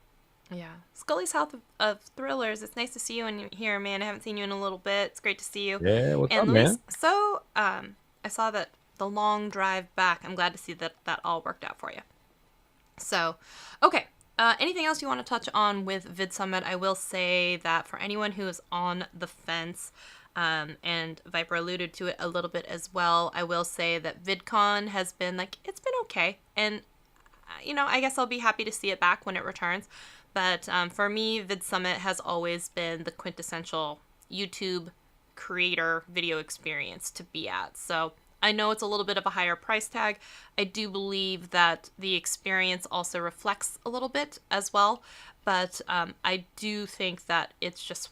Yeah. Scully's House of Thrillers. It's nice to see you in here, man. I haven't seen you in a little bit. It's great to see you. Yeah, what's up, And Luis, man? so I saw that the long drive back. I'm glad to see that that all worked out for you. So, okay. Anything else you want to touch on with Vid Summit? I will say that for anyone who is on the fence, and Viper alluded to it a little bit as well, I will say that VidCon has been like, it's been okay. And, I guess I'll be happy to see it back when it returns. But for me, Vid Summit has always been the quintessential YouTube creator video experience to be at. So I know it's a little bit of a higher price tag. I do believe that the experience also reflects a little bit as well. But I do think that it's just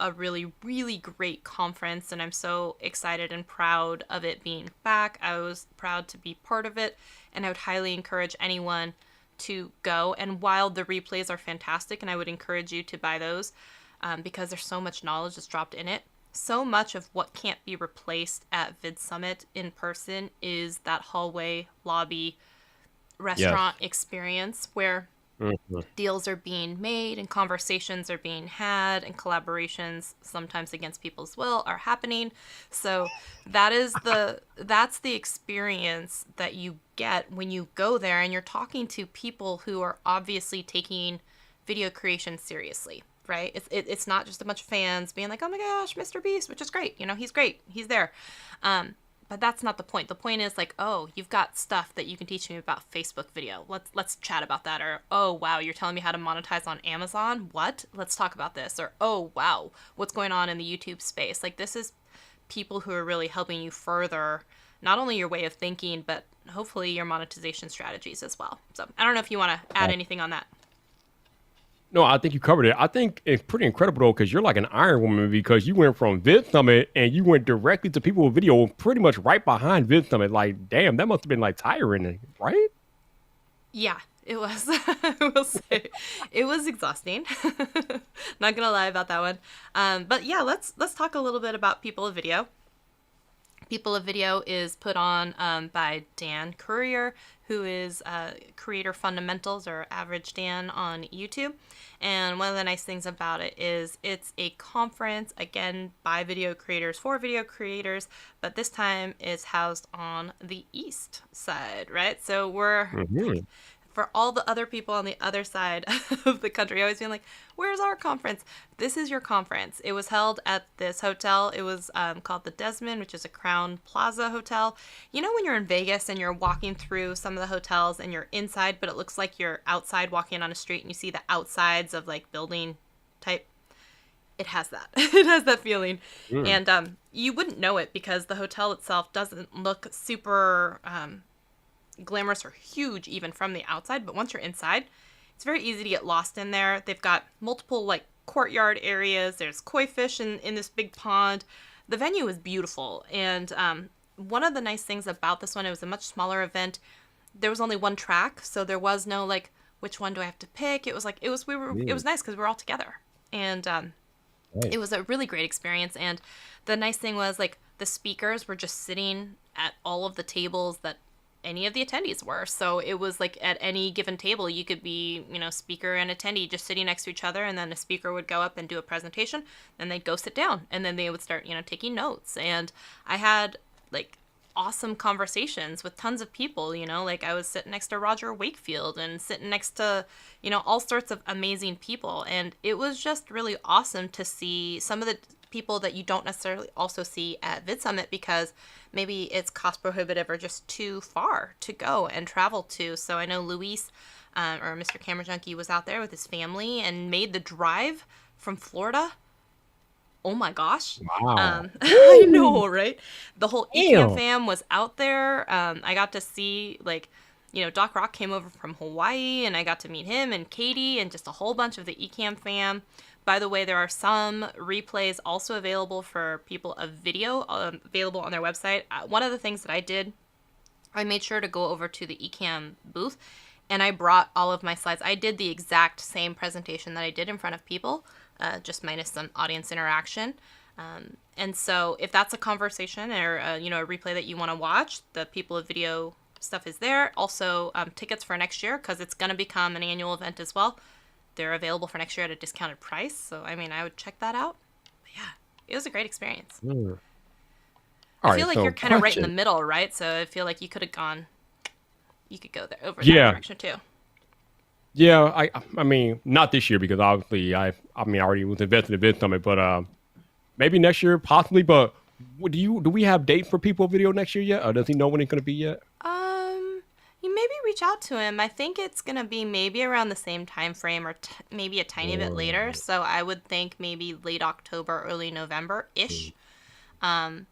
a really, really great conference, and I'm so excited and proud of it being back. I was proud to be part of it, and I would highly encourage anyone to go. And while the replays are fantastic, and I would encourage you to buy those, because there's so much knowledge that's dropped in it, so much of what can't be replaced at Vid Summit in person is that hallway, lobby, restaurant experience where deals are being made and conversations are being had and collaborations, sometimes against people's will, are happening. So that's the experience that you get when you go there and you're talking to people who are obviously taking video creation seriously. Right? It's not just a bunch of fans being like, oh my gosh, Mr. Beast, which is great. He's great. He's there. But that's not the point. The point is like, oh, you've got stuff that you can teach me about Facebook video. Let's chat about that. Or, oh, wow, you're telling me how to monetize on Amazon? What? Let's talk about this. Or, oh, wow, what's going on in the YouTube space? Like, this is people who are really helping you further not only your way of thinking, but hopefully your monetization strategies as well. So I don't know if you want to add anything on that. No, I think you covered it. I think it's pretty incredible, though, because you're like an Iron Woman, because you went from Vid Summit and you went directly to people with video pretty much right behind Vid Summit. Like, damn, that must have been like tiring, right? Yeah, it was. I will say it was exhausting. Not gonna lie about that one. But yeah, let's talk a little bit about People of Video. People of Video is put on by Dan Courier, who is Creator Fundamentals, or Average Dan, on YouTube. And one of the nice things about it is it's a conference, again, by video creators for video creators, but this time is housed on the east side, right? So we're... For all the other people on the other side of the country always being like, where's our conference? This is your conference. It was held at this hotel. It was called the Desmond, which is a Crown Plaza hotel. You know when you're in Vegas and you're walking through some of the hotels and you're inside, but it looks like you're outside walking on a street and you see the outsides of like building type? It has that. It has that feeling. And you wouldn't know it because the hotel itself doesn't look super... glamorous or huge even from the outside, but once you're inside, it's very easy to get lost in there. They've got multiple like courtyard areas. There's koi fish in this big pond. The venue is beautiful, and one of the nice things about this one, it was a much smaller event. There was only one track, so there was no like, which one do I have to pick? It was like it was nice because we were all together, and it was a really great experience. And the nice thing was like the speakers were just sitting at all of the tables that any of the attendees were. So it was like at any given table, you could be, speaker and attendee just sitting next to each other. And then the speaker would go up and do a presentation. Then they'd go sit down and then they would start, taking notes. And I had like awesome conversations with tons of people, like I was sitting next to Roger Wakefield and sitting next to, all sorts of amazing people. And it was just really awesome to see some of the people that you don't necessarily also see at Vid Summit because maybe it's cost prohibitive or just too far to go and travel to. So I know Luis, or Mr. Camera Junkie, was out there with his family and made the drive from Florida. Oh my gosh. Wow. I know, right? The whole Ecamm fam was out there. I got to see Doc Rock came over from Hawaii and I got to meet him and Katie and just a whole bunch of the Ecamm fam. By the way, there are some replays also available for People of Video, available on their website. One of the things that I did, I made sure to go over to the Ecamm booth, and I brought all of my slides. I did the exact same presentation that I did in front of people, just minus some audience interaction. And so if that's a conversation or, a replay that you want to watch, the People of Video stuff is there. Also, tickets for next year, because it's going to become an annual event as well. They're available for next year at a discounted price. So, I would check that out. But yeah, it was a great experience. I feel like you're kind of right in the middle, right? So I feel like you could have gone, you could go there over that direction too. Yeah, I mean, not this year because obviously I already was invested in Vid Summit, but maybe next year possibly. But do we have dates for people video next year yet, or does he know when it's going to be yet? Um, you maybe reach out to him. I think it's gonna be maybe around the same time frame, or maybe a tiny bit later. Oh. So I would think maybe late October, early November ish. Um,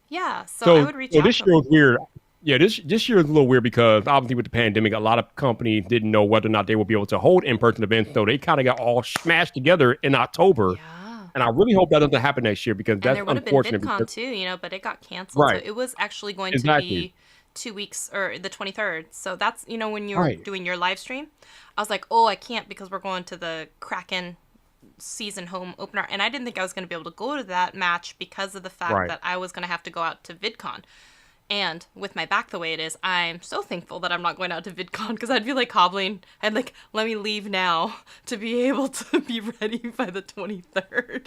yeah. So I would reach So out this to year him. was weird. Yeah, this year is a little weird because obviously with the pandemic, a lot of companies didn't know whether or not they would be able to hold in-person events, so they kind of got all smashed together in October. Yeah. And I really hope that doesn't happen next year because And that's there would have been unfortunate. VidCon Because too, but it got canceled. So right, it was actually going to exactly, be 2 weeks or the 23rd. So that's, when you were right, doing your live stream, I was like, oh, I can't because we're going to the Kraken season home opener. And I didn't think I was going to be able to go to that match because of the fact right. that I was going to have to go out to VidCon. And with my back the way it is, I'm so thankful that I'm not going out to VidCon because I'd be like hobbling. I'd like, let me leave now to be able to be ready by the 23rd.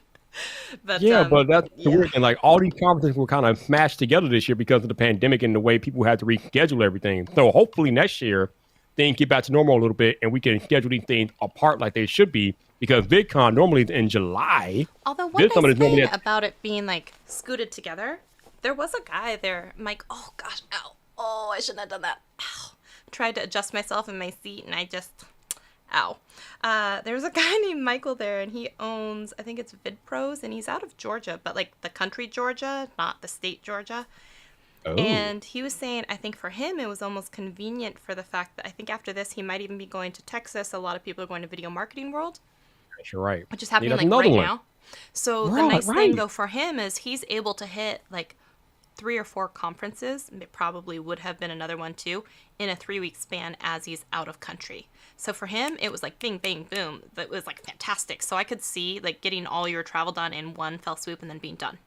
But Yeah, but that's the yeah. weird thing. Like all these conferences were kind of smashed together this year because of the pandemic and the way people had to reschedule everything. So hopefully next year things get back to normal a little bit and we can schedule these things apart like they should be. Because VidCon normally is in July. Although one nice VidSummit is normally thing at about it being like scooted together, there was a guy there, Mike. Oh gosh, ow! Oh, I shouldn't have done that. Ow! Tried to adjust myself in my seat, and I just, ow. There's a guy named Michael there, and he owns, I think it's VidPros, and he's out of Georgia, but like the country Georgia, not the state Georgia. oh, And he was saying, I think for him, it was almost convenient for the fact that I think after this, he might even be going to Texas. A lot of people are going to Video Marketing World, you're right. which is Yeah, happening that's like another right one. now. So the Right, nice thing right. though for him is he's able to hit like 3 or 4 conferences. It probably would have been another one too in a 3 week span as he's out of country. So for him, it was like bing, bang, boom. That was like fantastic. So I could see like getting all your travel done in one fell swoop and then being done.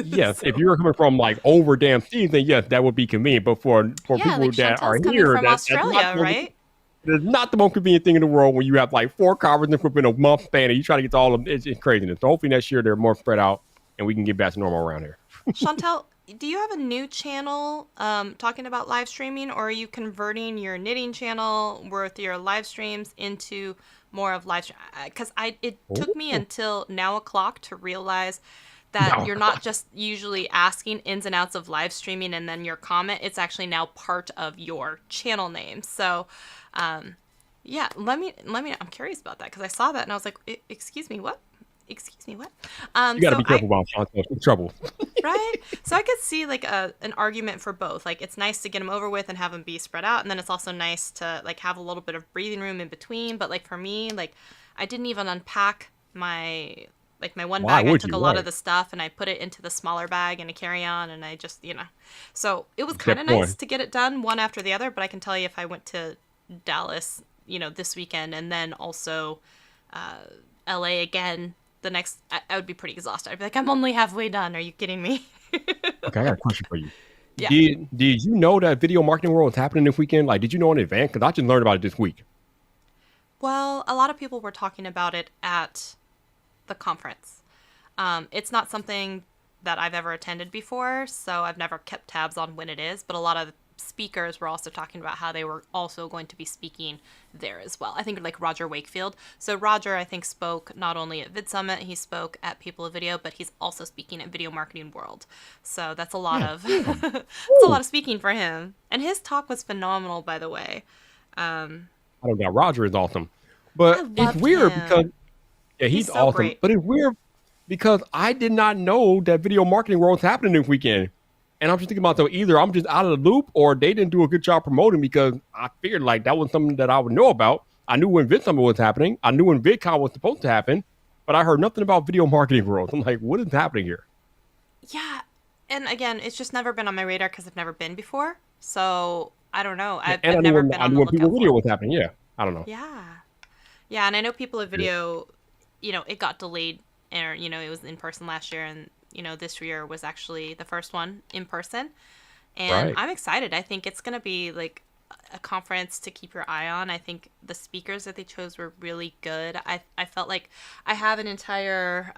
Yes, if So you're coming from like over damn seas, then yes, that would be convenient. But for yeah, people like that are Chantel's coming here, from Australia, right? that's not the most convenient thing in the world when you have like 4 conferences within a month span and you try to get to all of them. It's craziness. So hopefully next year they're more spread out and we can get back to normal around here. Chantel, do you have a new channel talking about live streaming, or are you converting your knitting channel with your live streams into more of live stream? Because it took me Oh, until now o'clock to realize that no. you're not just usually asking ins and outs of live streaming and then your comment. It's actually now part of your channel name. So, yeah, let me. I'm curious about that because I saw that and I was like, Excuse me, what? Excuse me, what?" You got to So be careful about Chantel. It's trouble. right? So I could see like an argument for both. Like it's nice to get them over with and have them be spread out, and then it's also nice to like have a little bit of breathing room in between. But like for me, like I didn't even unpack my one Why bag. I would took you? a lot of Right. the stuff and I put it into the smaller bag and a carry on, and I just So it was kind Kept of nice going. to get it done one after the other. But I can tell you, if I went to Dallas, this weekend, and then also LA again the next, I would be pretty exhausted. I'd be like, I'm only halfway done. Are you kidding me? Okay, I got a question for you. Yeah. Did you know that Video Marketing World is happening this weekend? Like, did you know in advance? Because I just learned about it this week. Well, a lot of people were talking about it at the conference. It's not something that I've ever attended before, so I've never kept tabs on when it is, but a lot of speakers were also talking about how they were also going to be speaking there as well. I think like Roger Wakefield. So Roger, I think, spoke not only at Vid Summit, he spoke at People of Video, but he's also speaking at Video Marketing World. So that's a lot of that's a lot Woo. of speaking for him. And his talk was phenomenal, by the way. I don't know. Roger is awesome. I But it's loved weird because, him. yeah, He's he's so awesome. great. But it's weird because I did not know that Video Marketing World is happening this weekend. And I'm just thinking about, so either I'm just out of the loop or they didn't do a good job promoting because I figured like that was something that I would know about. I knew when VidSummit was happening. I knew when VidCon was supposed to happen, but I heard nothing about Video Marketing World. I'm like, what is happening here? Yeah, and again, it's just never been on my radar because I've never been before. So I don't know. Yeah, I've never been I on knew the when People lookout for Video it. was happening. Yeah, I don't know. Yeah, yeah, and I know People of Yeah. Video, it got delayed, or it was in person last year, and this year was actually the first one in person, and Right. I'm excited. I think it's gonna be like a conference to keep your eye on. I think the speakers that they chose were really good. I felt like I have an entire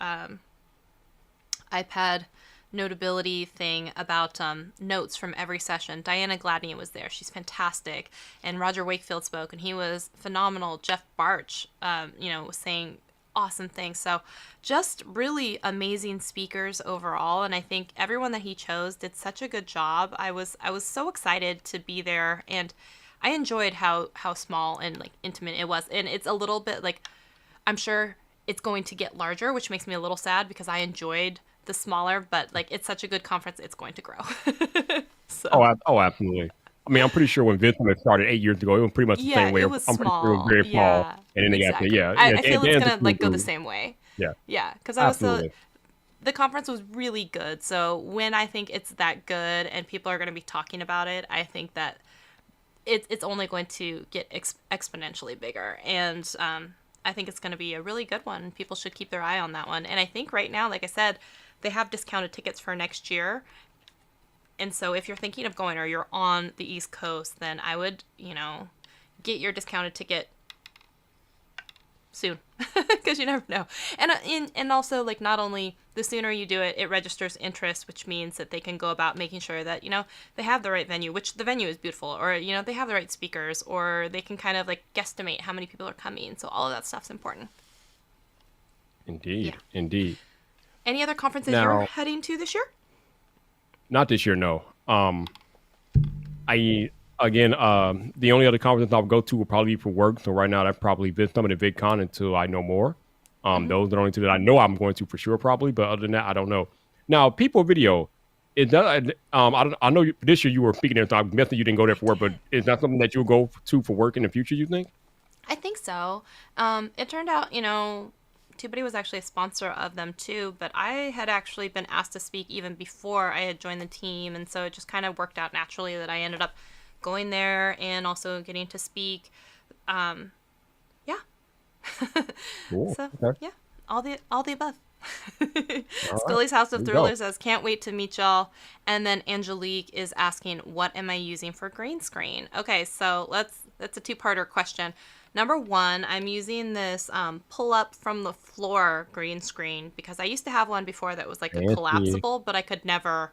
iPad notability thing about notes from every session. Diana Gladney was there. She's fantastic. And Roger Wakefield spoke, and he was phenomenal. Jeff Barch, was saying awesome things. So just really amazing speakers overall. And I think everyone that he chose did such a good job. I was so excited to be there, and I enjoyed how small and like intimate it was. And it's a little bit like, I'm sure it's going to get larger, which makes me a little sad because I enjoyed the smaller, but like it's such a good conference, it's going to grow. So. Oh, absolutely. I mean, I'm pretty sure when Vidsummit started 8 years ago, it was pretty much the same way. It was I'm pretty sure it was small. very small, and then they Exactly. got I feel and it's gonna like go the same way. Yeah, Because absolutely. the conference was really good. So when I think it's that good and people are going to be talking about it, I think that it's only going to get exponentially bigger. And I think it's going to be a really good one. People should keep their eye on that one. And I think right now, like I said, they have discounted tickets for next year. And so if you're thinking of going or you're on the East Coast, then I would, get your discounted ticket soon, because you never know. And also, like, not only the sooner you do it, it registers interest, which means that they can go about making sure that, they have the right venue, which the venue is beautiful, or, they have the right speakers, or they can kind of like guesstimate how many people are coming. So all of that stuff's important. Indeed. Any other conferences Now, you're heading to this year? not this year, no. I again, the only other conference I'll go to will probably be for work. So right now, that's probably VidSummit and VidCon until I know more. Those are the only two that I know I'm going to for sure, probably. But other than that, I don't know. Now, People Video, it does. I know this year you were speaking there, so I'm guessing you didn't go there for work. But is that something that you'll go to for work in the future? You think? I think so. It turned out, TubeBuddy was actually a sponsor of them too, but I had actually been asked to speak even before I had joined the team, and so it just kind of worked out naturally that I ended up going there and also getting to speak. Yeah. Cool. So Okay. yeah, all the above. All right. Scully's House There of you go. Thrillers says, can't wait to meet y'all. And then Angelique is asking, what am I using for green screen? Okay, so that's a two-parter question. Number one, I'm using this pull up from the floor green screen because I used to have one before that was like a Fancy. collapsible, but I could never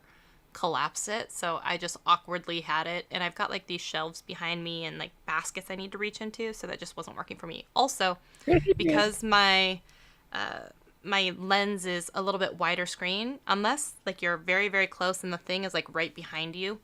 collapse it. So I just awkwardly had it. And I've got like these shelves behind me and like baskets I need to reach into. So that just wasn't working for me. Also, because my lens is a little bit wider screen, unless like you're very, very close and the thing is like right behind you,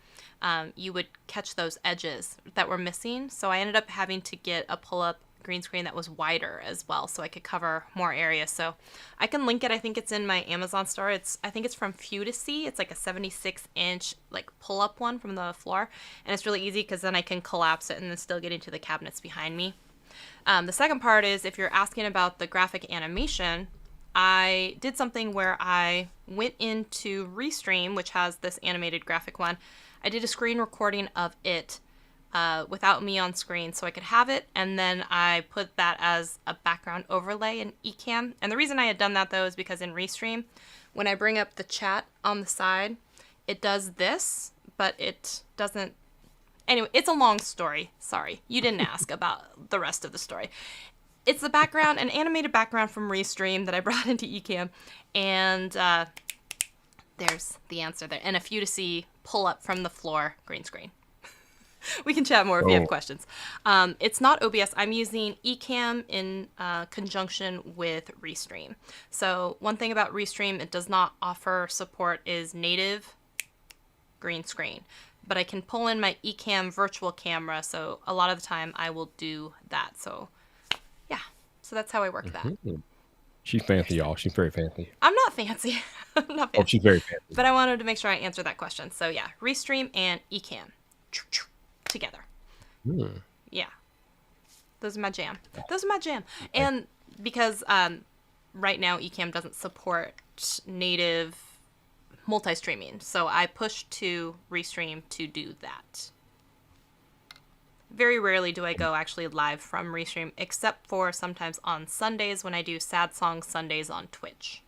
you would catch those edges that were missing. So I ended up having to get a pull-up green screen that was wider as well, so I could cover more area. So I can link it. I think it's in my Amazon store. I think it's from Futasy. It's like a 76-inch like pull-up one from the floor, and it's really easy because then I can collapse it and then still get into the cabinets behind me. The second part is if you're asking about the graphic animation, I did something where I went into Restream, which has this animated graphic one. I did a screen recording of it without me on screen so I could have it, and then I put that as a background overlay in Ecamm. And the reason I had done that, though, is because in Restream, when I bring up the chat on the side, it does this, but it doesn't. Anyway, it's a long story. Sorry, you didn't ask about the rest of the story. It's the background, an animated background from Restream that I brought into Ecamm, and there's the answer there. And a Futasy pull up from the floor green screen. We can chat more if you have questions. It's not OBS. I'm using Ecamm in conjunction with Restream. So one thing about Restream, it does not offer support is native green screen. But I can pull in my Ecamm virtual camera, so a lot of the time I will do that. So yeah, so that's how I work that. She's fancy, y'all. She's very fancy. I'm not fancy. I'm not fancy. Oh, she's very fancy. But I wanted to make sure I answered that question. So yeah, Restream and Ecamm together. Yeah, those are my jam. And because right now Ecamm doesn't support native multi-streaming, so I pushed to Restream to do that. Very rarely do I go actually live from Restream, except for sometimes on Sundays when I do Sad Song Sundays on Twitch.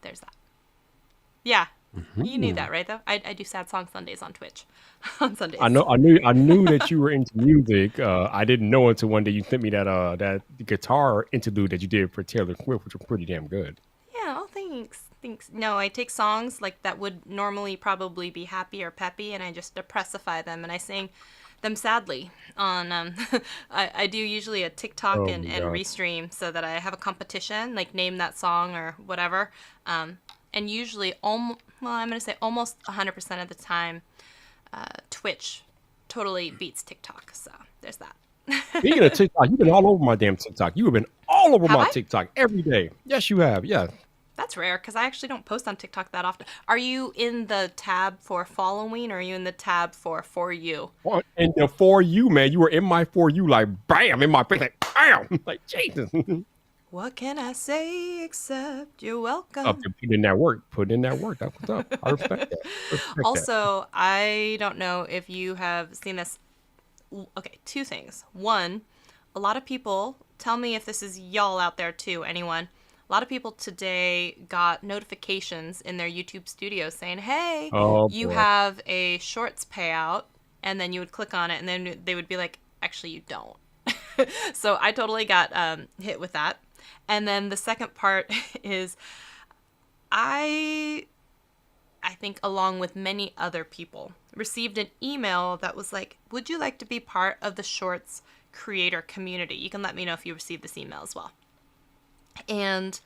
There's that. Yeah, you knew that, right? Though I do Sad Song Sundays on Twitch on Sundays. I knew that you were into music. I didn't know until one day you sent me that guitar interlude that you did for Taylor Swift, which was pretty damn good. Yeah. Oh, thanks. think no. I take songs like that would normally probably be happy or peppy, and I just depressify them, and I sing them sadly on. I do usually a TikTok Oh and my god. restream so that I have a competition, like name that song or whatever. And usually, well, I'm gonna say almost 100% of the time, Twitch totally beats TikTok. So there's that. Speaking of TikTok, you've been all over my damn TikTok. You have been all over Have my I? TikTok every day. Yes, you have. Yeah. That's rare because I actually don't post on TikTok that often. Are you in the tab for following or are you in the tab for you? Well, and the For You, man, you were in my For You, like, bam, in my face, like, bam. Like, Jesus. What can I say except you're welcome? Up to putting in that work. Putting in that work. That's what's up. I respect that. I respect that. Also, I don't know if you have seen this. Okay, two things. One, a lot of people, tell me if this is y'all out there too, anyone. A lot of people today got notifications in their YouTube studio saying, hey, Oh, you boy. have a shorts payout. And then you would click on it, and then they would be like, actually, you don't. So I totally got hit with that. And then the second part is I think along with many other people received an email that was like, would you like to be part of the shorts creator community? You can let me know if you received this email as well. And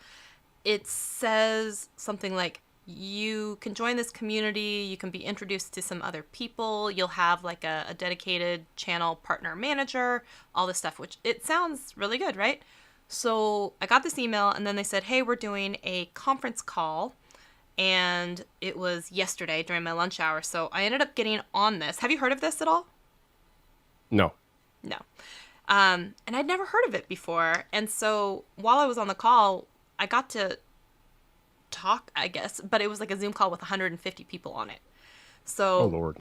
it says something like, you can join this community, you can be introduced to some other people, you'll have like a dedicated channel partner manager, all this stuff, which it sounds really good, right? So I got this email and then they said, hey, we're doing a conference call. And it was yesterday during my lunch hour. So I ended up getting on this. Have you heard of this at all? No. No. And I'd never heard of it before. And so while I was on the call, I got to talk, I guess, but it was like a Zoom call with 150 people on it. So, Oh, Lord.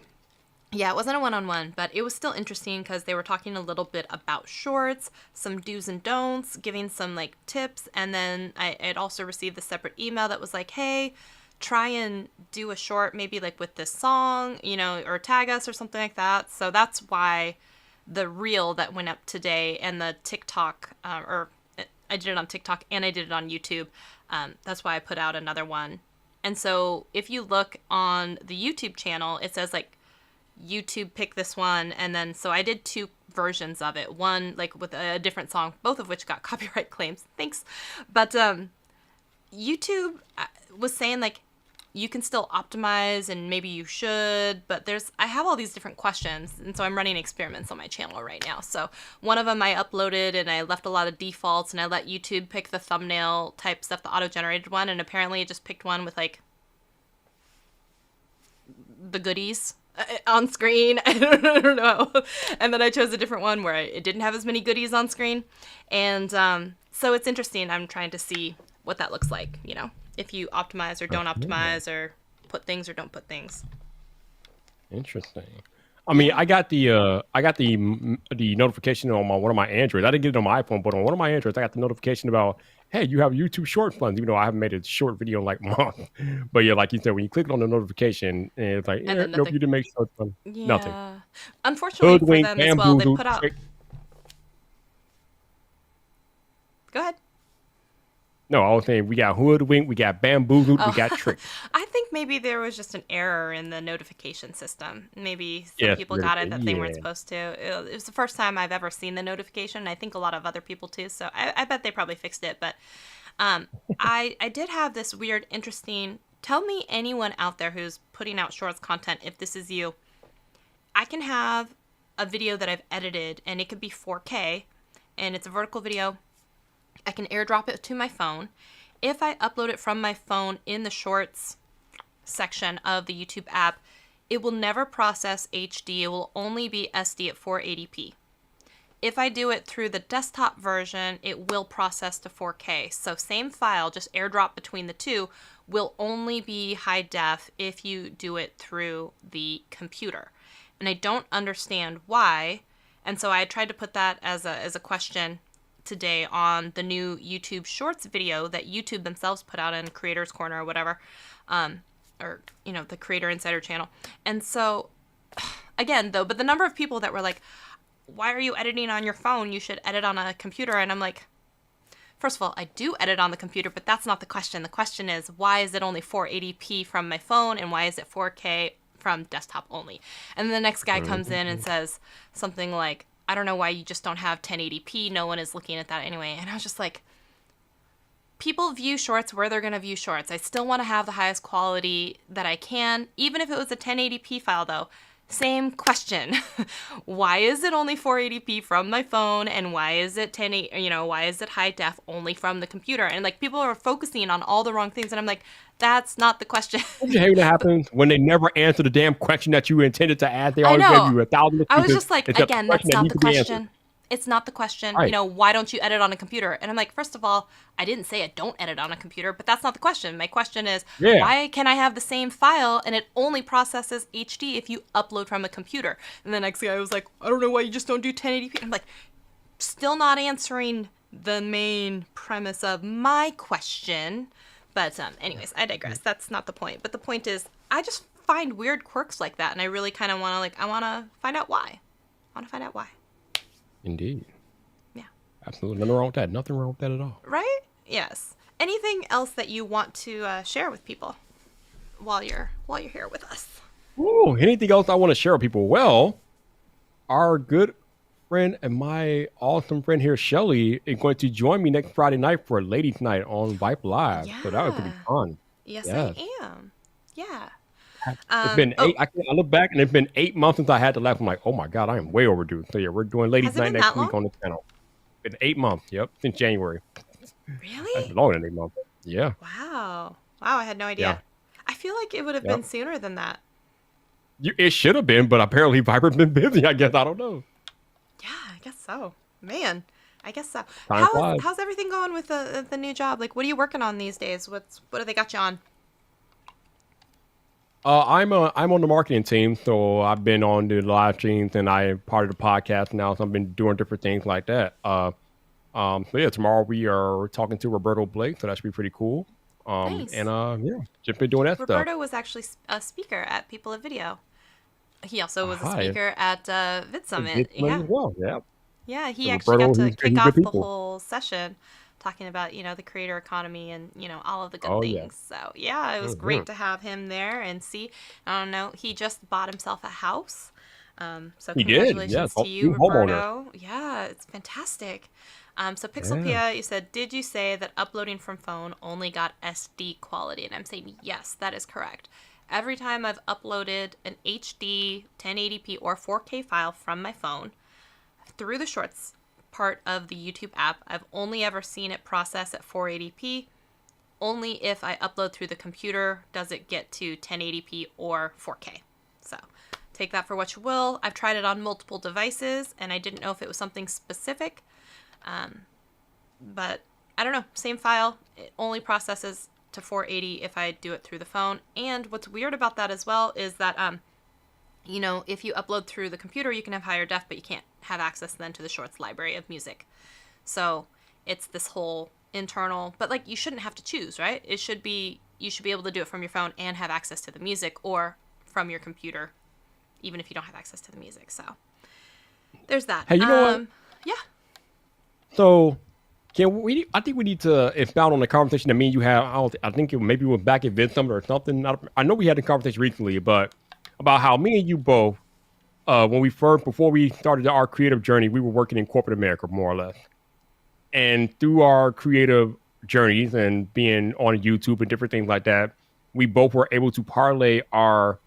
yeah, it wasn't a one-on-one, but it was still interesting because they were talking a little bit about shorts, some do's and don'ts, giving some like tips. And then I had also received a separate email that was like, hey, try and do a short maybe like with this song, or tag us or something like that. So that's why the reel that went up today and the TikTok, or I did it on TikTok and I did it on YouTube. That's why I put out another one. And so if you look on the YouTube channel, it says like YouTube pick this one. And then, so I did two versions of it. One like with a different song, both of which got copyright claims. Thanks. But YouTube was saying like, you can still optimize and maybe you should, but I have all these different questions. And so I'm running experiments on my channel right now. So one of them I uploaded and I left a lot of defaults and I let YouTube pick the thumbnail type stuff, the auto-generated one. And apparently it just picked one with like the goodies on screen. I don't know. And then I chose a different one where it didn't have as many goodies on screen. And so it's interesting. I'm trying to see what that looks like, if you optimize or don't optimize or put things or don't put things. Interesting. I mean, I got the notification on one of my Androids. I didn't get it on my iPhone, but on one of my Androids, I got the notification about, hey, you have YouTube short funds, even though I haven't made a short video in like a month. But yeah, like you said, when you click on the notification, and it's like, nope, you didn't make short fund. Yeah. Nothing. Unfortunately for Hoodwink, them as well, they bamboozled, put out. trick. Go ahead. No, I was saying we got hoodwink, we got bamboozled, Oh. we got tricked. I think maybe there was just an error in the notification system. Maybe some people got it that they weren't supposed to. It was the first time I've ever seen the notification. I think a lot of other people too. So I bet they probably fixed it. But I did have this weird, interesting. Tell me anyone out there who's putting out shorts content, if this is you. I can have a video that I've edited and it could be 4K and it's a vertical video. I can airdrop it to my phone. If I upload it from my phone in the shorts section of the YouTube app, it will never process HD. It will only be SD at 480p. If I do it through the desktop version, it will process to 4K. So same file, just airdrop between the two, will only be high def if you do it through the computer. And I don't understand why. And so I tried to put that as a question today on the new YouTube Shorts video that YouTube themselves put out in Creators Corner or whatever, or the Creator Insider channel. And so, again, though, but the number of people that were like, "Why are you editing on your phone? You should edit on a computer." And I'm like, first of all, I do edit on the computer, but that's not the question. The question is, why is it only 480p from my phone, and why is it 4K from desktop only? And then the next guy comes in and says something like, I don't know why you just don't have 1080p. No one is looking at that anyway. And I was just like, people view shorts where they're going to view shorts. I still want to have the highest quality that I can, even if it was a 1080p file though. Same question. Why is it only 480p from my phone, and why is it why is it high def only from the computer? And like, people are focusing on all the wrong things, and I'm like, that's not the question. Don't you hate when that happens when they never answer the damn question that you intended to ask? They always give you 1,000 excuses. I was just like, again, that's not the question. It's not the question. Right. Why don't you edit on a computer? And I'm like, first of all, I didn't say I don't edit on a computer, but that's not the question. My question is, why can I have the same file and it only processes HD if you upload from a computer? And the next guy was like, I don't know why you just don't do 1080p. I'm like, still not answering the main premise of my question. But anyways, I digress. That's not the point. But the point is, I just find weird quirks like that, and I really kind of want to I want to find out why. Indeed. Yeah. Absolutely. Nothing wrong with that. Nothing wrong with that at all. Right? Yes. Anything else that you want to share with people while you're here with us? Ooh, anything else I want to share with people? Well, our good friend and my awesome friend here, Shelly, is going to join me next Friday night for Ladies Night on Vipe Live. Yeah. So that would be fun. Yes, I am. Yeah. It's been eight. I look back, and it's been 8 months since I had to laugh. I'm like, oh my god, I am way overdue. So yeah, we're doing Ladies Night next week on the channel. It's been 8 months. Yep, since January. Really? That's longer than 8 months. Yeah. Wow. I had no idea. Yeah. I feel like it would have been sooner than that. It should have been, but apparently Viper's been busy. I guess I don't know. Yeah, I guess so. Man, I guess so. Time flies. How's everything going with the new job? Like, what are you working on these days? What do they got you on? I'm on the marketing team, so I've been on the live streams, and I'm part of the podcast now. So I've been doing different things like that. So yeah, tomorrow we are talking to Roberto Blake, so that should be pretty cool. Nice. And yeah, just been doing that stuff. Roberto was actually a speaker at People of Video. He also was a speaker at Vid Summit. Yeah. Well, yeah. Yeah, he So actually got Roberto, to he's kick good off the people. whole session talking about, the creator economy and, all of the good Oh, things. yeah. So, yeah, it was great to have him there and see. I don't know, he just bought himself a house. So He did, congratulations yeah, to you, new homeowner. Roberto. Yeah, it's fantastic. So Pixelpia, you said, did you say that uploading from phone only got SD quality? And I'm saying, yes, that is correct. Every time I've uploaded an HD, 1080p, or 4K file from my phone through the Shorts part of the YouTube app, I've only ever seen it process at 480p. Only if I upload through the computer does it get to 1080p or 4K. So take that for what you will. I've tried it on multiple devices, and I didn't know if it was something specific. But I don't know. Same file. It only processes to 480 if I do it through the phone. And what's weird about that as well is that, if you upload through the computer, you can have higher def, but you can't have access then to the Shorts library of music. So it's this whole internal, but like, you shouldn't have to choose, right? You should be able to do it from your phone and have access to the music, or from your computer, even if you don't have access to the music. So there's that. Hey, you know what? Yeah. So, I think we need to expound on the conversation that me and you had. I think maybe we were back at Vid Summit or something. I know we had a conversation recently, but about how me and you both, before we started our creative journey, we were working in corporate America, more or less. And through our creative journeys and being on YouTube and different things like that, we both were able to parlay our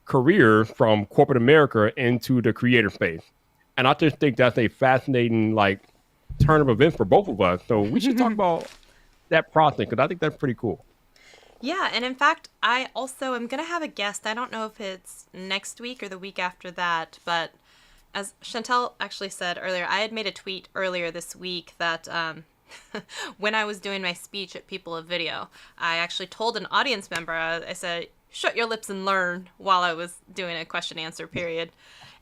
career from corporate America into the creator space. And I just think that's a fascinating, turn of events for both of us. So we should talk about that process, because I think that's pretty cool. Yeah, and in fact, I also am going to have a guest. I don't know if it's next week or the week after that, but as Chantel actually said earlier, I had made a tweet earlier this week that when I was doing my speech at People of Video, I actually told an audience member, I said, shut your lips and learn, while I was doing a question answer period.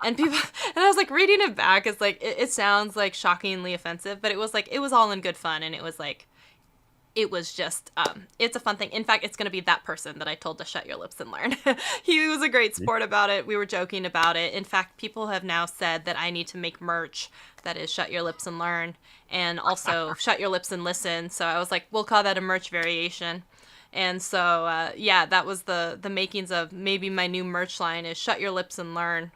And I was reading it back. It's it sounds shockingly offensive, but it was all in good fun. And it was it was just, it's a fun thing. In fact, it's going to be that person that I told to shut your lips and learn. He was a great sport about it. We were joking about it. In fact, people have now said that I need to make merch that is shut your lips and learn, and also shut your lips and listen. So I was like, we'll call that a merch variation. And so, yeah, that was the makings of maybe my new merch line is shut your lips and learn.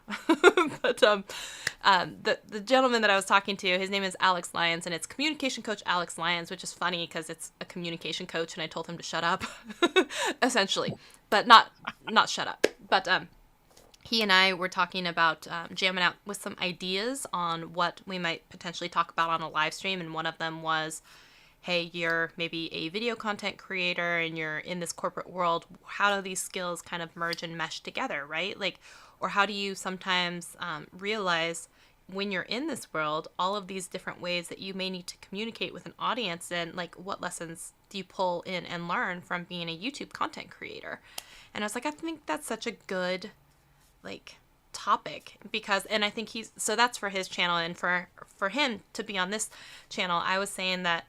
But the gentleman that I was talking to, his name is Alex Lyons, and it's communication coach Alex Lyons, which is funny because it's a communication coach, and I told him to shut up, essentially, but not shut up. But he and I were talking about jamming out with some ideas on what we might potentially talk about on a live stream, and one of them was, hey, you're maybe a video content creator and you're in this corporate world. How do these skills kind of merge and mesh together, right? Like, or how do you sometimes realize when you're in this world, all of these different ways that you may need to communicate with an audience, and like what lessons do you pull in and learn from being a YouTube content creator? And I was like, I think that's such a good, like, topic, because, and I think so that's for his channel, and for him to be on this channel, I was saying that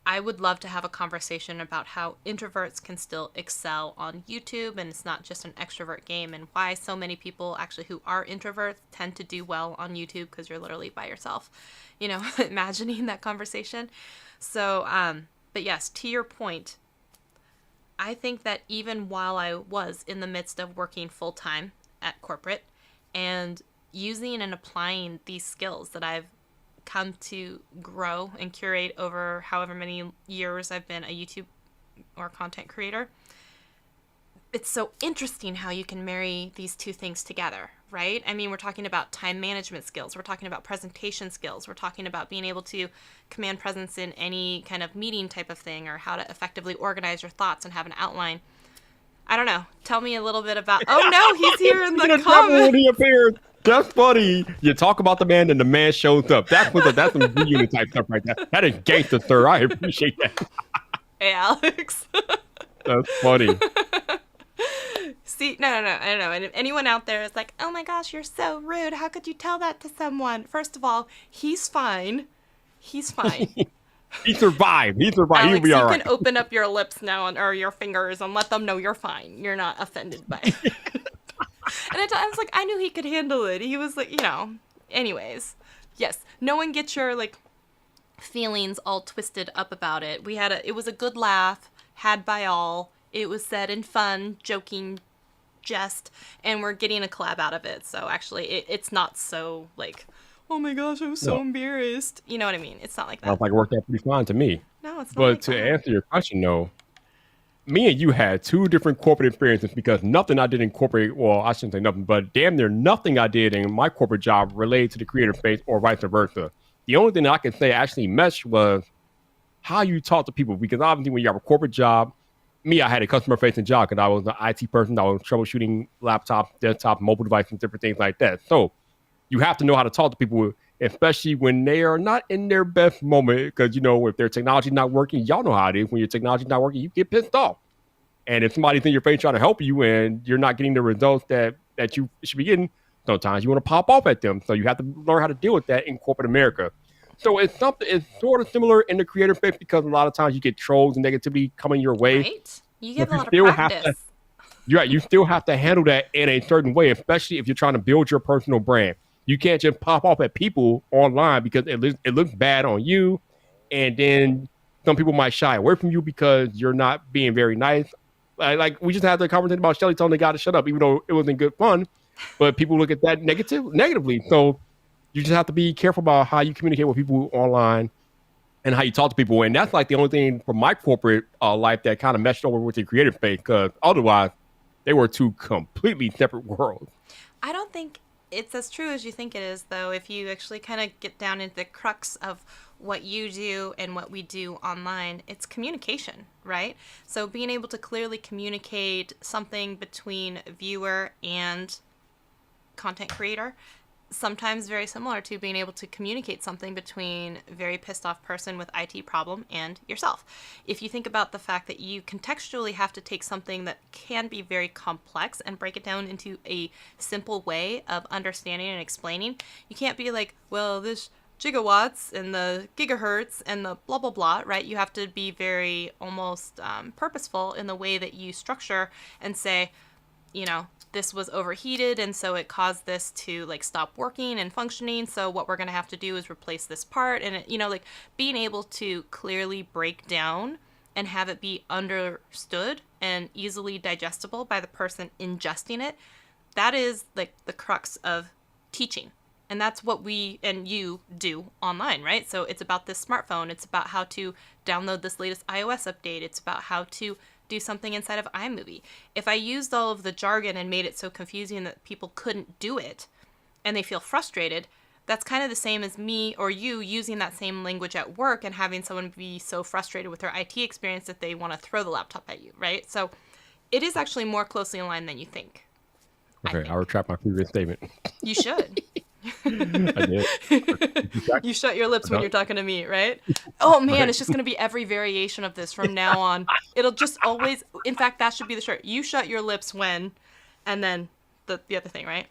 I would love to have a conversation about how introverts can still excel on YouTube, and it's not just an extrovert game, and why so many people actually who are introverts tend to do well on YouTube, because you're literally by yourself, you know, imagining that conversation. So, but yes, to your point, I think that even while I was in the midst of working full-time at corporate and using and applying these skills that I've come to grow and curate over however many years I've been a YouTube or content creator, it's so interesting how you can marry these two things together, right? I mean, we're talking about time management skills, we're talking about presentation skills, we're talking about being able to command presence in any kind of meeting type of thing, or how to effectively organize your thoughts and have an outline. I don't know. Tell me a little bit about. Oh no, he's here in the comments. He appeared. That's funny. You talk about the man and the man shows up. That's some reunion type stuff right there. That is gangster, sir. I appreciate that. Hey, Alex. That's funny. See, no. I don't know. And if anyone out there is like, oh my gosh, you're so rude. How could you tell that to someone? First of all, he's fine. He's fine. He survived. Alex, he'll be all right. You can open up your lips now or your fingers and let them know you're fine. You're not offended by it. And I was like, I knew he could handle it. He was like, you know, anyways. Yes, no one gets your, like, feelings all twisted up about it. It was a good laugh, had by all. It was said in fun, joking jest, and we're getting a collab out of it. So actually, it's not so, like, oh my gosh, I was so embarrassed. You know what I mean? It's not like that. Sounds like it worked out pretty fine to me. No, it's not. But like to that. answer your question, though, me and you had two different corporate experiences, because nothing I did in corporate, well, I shouldn't say nothing, but damn near nothing I did in my corporate job related to the creative space or vice versa. The only thing that I can say actually meshed was how you talk to people, because obviously when you have a corporate job, me, I had a customer-facing job because I was an IT person. I was troubleshooting laptop, desktop, mobile devices, different things like that. So you have to know how to talk to people, especially when they are not in their best moment, because, you know, if their technology not working, y'all know how it is. When your technology not working, you get pissed off. And if somebody's in your face trying to help you and you're not getting the results that you should be getting, sometimes you want to pop off at them. So you have to learn how to deal with that in corporate America. So it's sort of similar in the creator space, because a lot of times you get trolls and negativity coming your way. Right. You get a lot of practice. You're right. You still have to handle that in a certain way, especially if you're trying to build your personal brand. You can't just pop off at people online because it looks bad on you. And then some people might shy away from you because you're not being very nice. Like we just had the conversation about Shelly telling the guy to shut up, even though it wasn't good fun. But people look at that negatively. So you just have to be careful about how you communicate with people online and how you talk to people. And that's like the only thing from my corporate life that kind of meshed over with the creative space, because otherwise they were two completely separate worlds. I don't think it's as true as you think it is, though, if you actually kind of get down into the crux of what you do and what we do online. It's communication, right? So being able to clearly communicate something between viewer and content creator, sometimes very similar to being able to communicate something between a very pissed off person with IT problem and yourself. If you think about the fact that you contextually have to take something that can be very complex and break it down into a simple way of understanding and explaining, you can't be like, well, this gigawatts and the gigahertz and the blah, blah, blah, right? You have to be very almost purposeful in the way that you structure and say, you know, this was overheated and so it caused this to like stop working and functioning. So what we're going to have to do is replace this part. And, it, you know, like being able to clearly break down and have it be understood and easily digestible by the person ingesting it. That is like the crux of teaching. And that's what we and you do online, right? So it's about this smartphone. It's about how to download this latest iOS update. It's about how to do something inside of iMovie. If I used all of the jargon and made it so confusing that people couldn't do it and they feel frustrated, that's kind of the same as me or you using that same language at work and having someone be so frustrated with their IT experience that they want to throw the laptop at you, right? So it is actually more closely aligned than you think. Okay, I retract my previous statement. You should. I did. You shut your lips when you're talking to me, right? Oh man, right. It's just going to be every variation of this from now on. It'll just always, in fact, that should be the shirt. You shut your lips when, and then the other thing, right?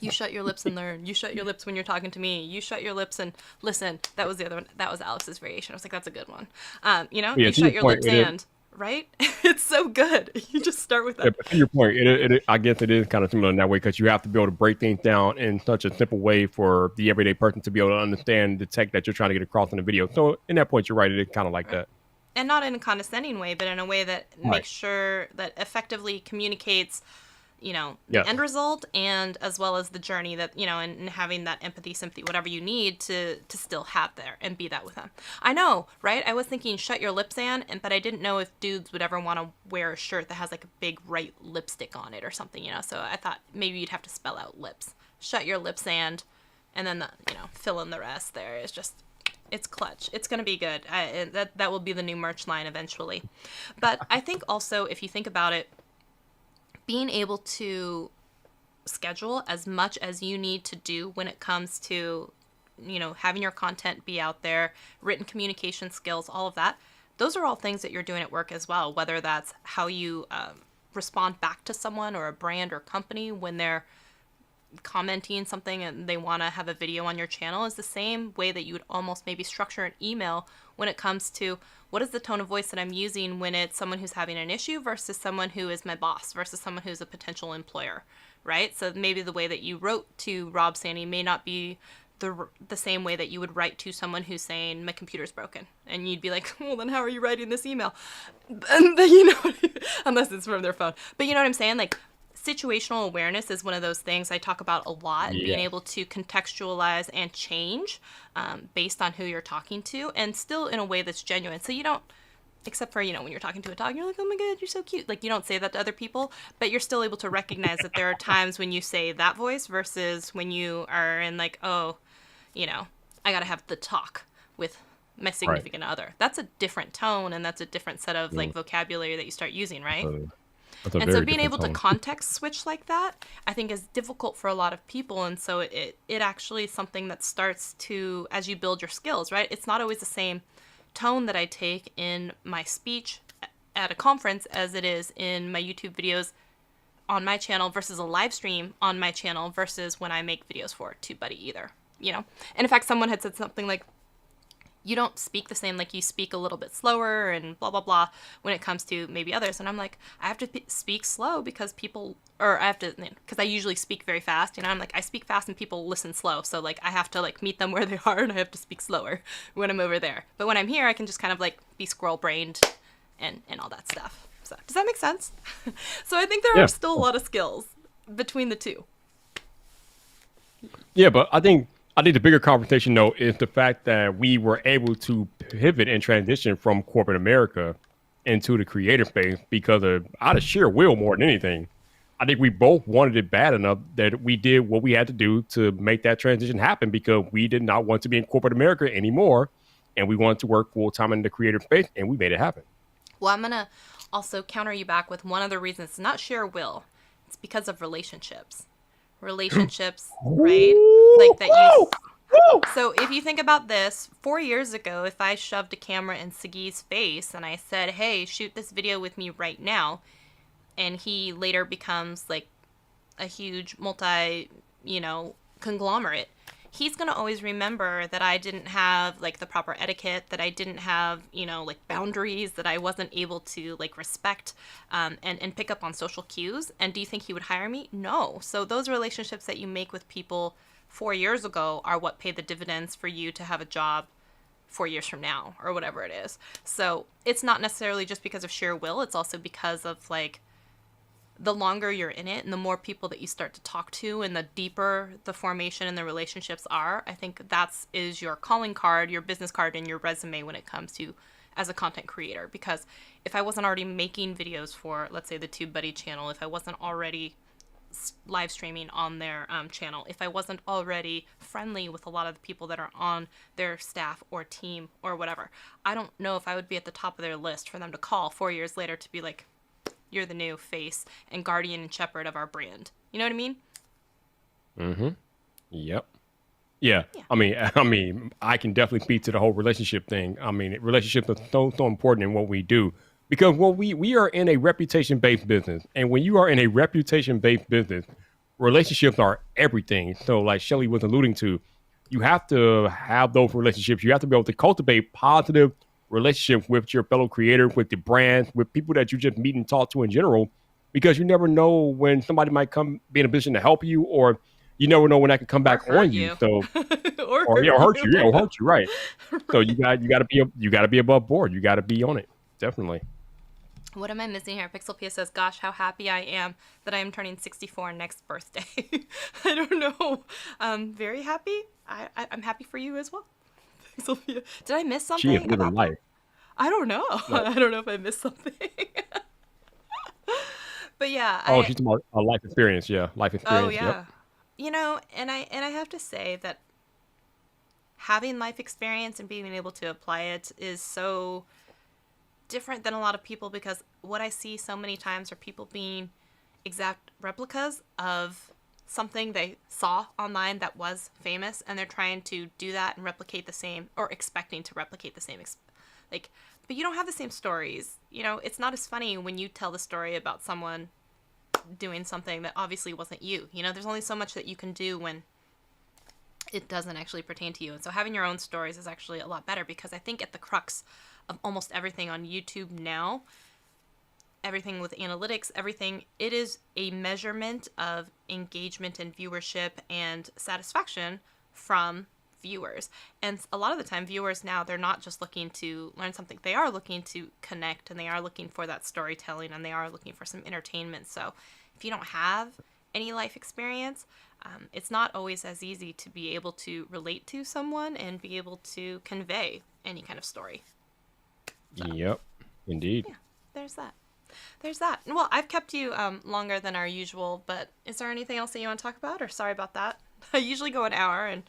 You shut your lips and learn. You shut your lips when you're talking to me. You shut your lips and listen. That was the other one. That was Alex's variation. I was like, that's a good one. You know, you shut your lips and, right? It's so good. You just start with that. Yeah, but to your point, I guess it is kind of similar in that way because you have to be able to break things down in such a simple way for the everyday person to be able to understand the tech that you're trying to get across in the video. So in that point, you're right. It is kind of like that. And not in a condescending way, but in a way that makes sure that effectively communicates, you know, the end result and as well as the journey that, you know, and having that empathy, sympathy, whatever you need to still have there and be that with them. I know, right? I was thinking shut your lips, but I didn't know if dudes would ever want to wear a shirt that has like a big right lipstick on it or something, you know? So I thought maybe you'd have to spell out lips. Shut your lips, and then, fill in the rest there. It's just, it's clutch. It's going to be good. That will be the new merch line eventually. But I think also, if you think about it, being able to schedule as much as you need to do when it comes to, you know, having your content be out there, written communication skills, all of that, those are all things that you're doing at work as well, whether that's how you respond back to someone or a brand or company when they're commenting something and they want to have a video on your channel is the same way that you would almost maybe structure an email when it comes to what is the tone of voice that I'm using when it's someone who's having an issue versus someone who is my boss versus someone who's a potential employer, right? So maybe the way that you wrote to Rob Sandy may not be the same way that you would write to someone who's saying my computer's broken, and you'd be like, well, then how are you writing this email? And then, you know, unless it's from their phone. But you know what I'm saying? Like, situational awareness is one of those things I talk about a lot, being able to contextualize and change based on who you're talking to, and still in a way that's genuine. So you don't, except for, you know, when you're talking to a dog, you're like, oh my God, you're so cute. Like, you don't say that to other people, but you're still able to recognize that there are times when you say that voice versus when you are in like, oh, you know, I got to have the talk with my significant other. That's a different tone, and that's a different set of like vocabulary that you start using, right? And so being able to context switch like that, I think is difficult for a lot of people. And so it actually is something that starts to, as you build your skills, right? It's not always the same tone that I take in my speech at a conference as it is in my YouTube videos on my channel versus a live stream on my channel versus when I make videos for TubeBuddy either, you know? And in fact, someone had said something like, you don't speak the same, like you speak a little bit slower and blah, blah, blah when it comes to maybe others. And I'm like, I have to speak slow because because I usually speak very fast. You know, I'm like, I speak fast and people listen slow. So like, I have to like meet them where they are and I have to speak slower when I'm over there. But when I'm here, I can just kind of like be squirrel brained and all that stuff. So does that make sense? So I think there are still a lot of skills between the two. Yeah, but I think the bigger conversation, though, is the fact that we were able to pivot and transition from corporate America into the creator space because out of sheer will more than anything. I think we both wanted it bad enough that we did what we had to do to make that transition happen because we did not want to be in corporate America anymore, and we wanted to work full-time in the creative space, and we made it happen. Well, I'm going to also counter you back with one other reason. It's not sheer will. It's because of relationships. Relationships, right? Like that you. So if you think about this, 4 years ago, if I shoved a camera in Sagi's face and I said, hey, shoot this video with me right now, and he later becomes like a huge conglomerate, he's going to always remember that I didn't have like the proper etiquette, that I didn't have, you know, like boundaries, that I wasn't able to like respect and pick up on social cues. And do you think he would hire me? No. So those relationships that you make with people 4 years ago are what pay the dividends for you to have a job 4 years from now or whatever it is. So it's not necessarily just because of sheer will. It's also because of like the longer you're in it and the more people that you start to talk to and the deeper the formation and the relationships are, I think that's is your calling card, your business card, and your resume when it comes to as a content creator. Because if I wasn't already making videos for, let's say, the TubeBuddy channel, if I wasn't already live streaming on their channel, if I wasn't already friendly with a lot of the people that are on their staff or team or whatever, I don't know if I would be at the top of their list for them to call 4 years later to be like, you're the new face and guardian and shepherd of our brand. You know what I mean? Mm-hmm. Yep. Yeah. I mean, I can definitely speak to the whole relationship thing. I mean, relationships are so important in what we do because we are in a reputation-based business, and when you are in a reputation-based business, relationships are everything. So, like Shelly was alluding to, you have to have those relationships. You have to be able to cultivate positive relationships with your fellow creators, with the brands, with people that you just meet and talk to in general, because you never know when somebody might come be in a position to help you, or you never know when that can come Or back hurt on you. you. So, Or or hurt hurt you. you, or hurt you, right? So Right. you got to be above board. You got to be on it, definitely. What am I missing here? Pixel Pia says, gosh, how happy I am that I am turning 64 next birthday. I don't know. Very happy. I'm happy for you as well. Pixel Pia. Did I miss She is something living about? life. I don't know. Like, I don't know if I missed something. But yeah, oh, she's talking about a life experience. Yeah, life oh experience. Yep. yeah. You know, and I have to say that having life experience and being able to apply it is so different than a lot of people, because what I see so many times are people being exact replicas of something they saw online that was famous, and they're trying to do that and replicate the same, or expecting to replicate the same like, but you don't have the same stories. You know, it's not as funny when you tell the story about someone doing something that obviously wasn't you. You know, there's only so much that you can do when it doesn't actually pertain to you. And so having your own stories is actually a lot better, because I think at the crux of almost everything on YouTube now, everything with analytics, everything, it is a measurement of engagement and viewership and satisfaction from viewers. And a lot of the time viewers now, they're not just looking to learn something, they are looking to connect, and they are looking for that storytelling, and they are looking for some entertainment. So if you don't have any life experience, it's not always as easy to be able to relate to someone and be able to convey any kind of story. So Yep. Indeed. yeah, there's that. There's that. Well, I've kept you longer than our usual, but is there anything else that you want to talk about? Or sorry about that. I usually go an hour, and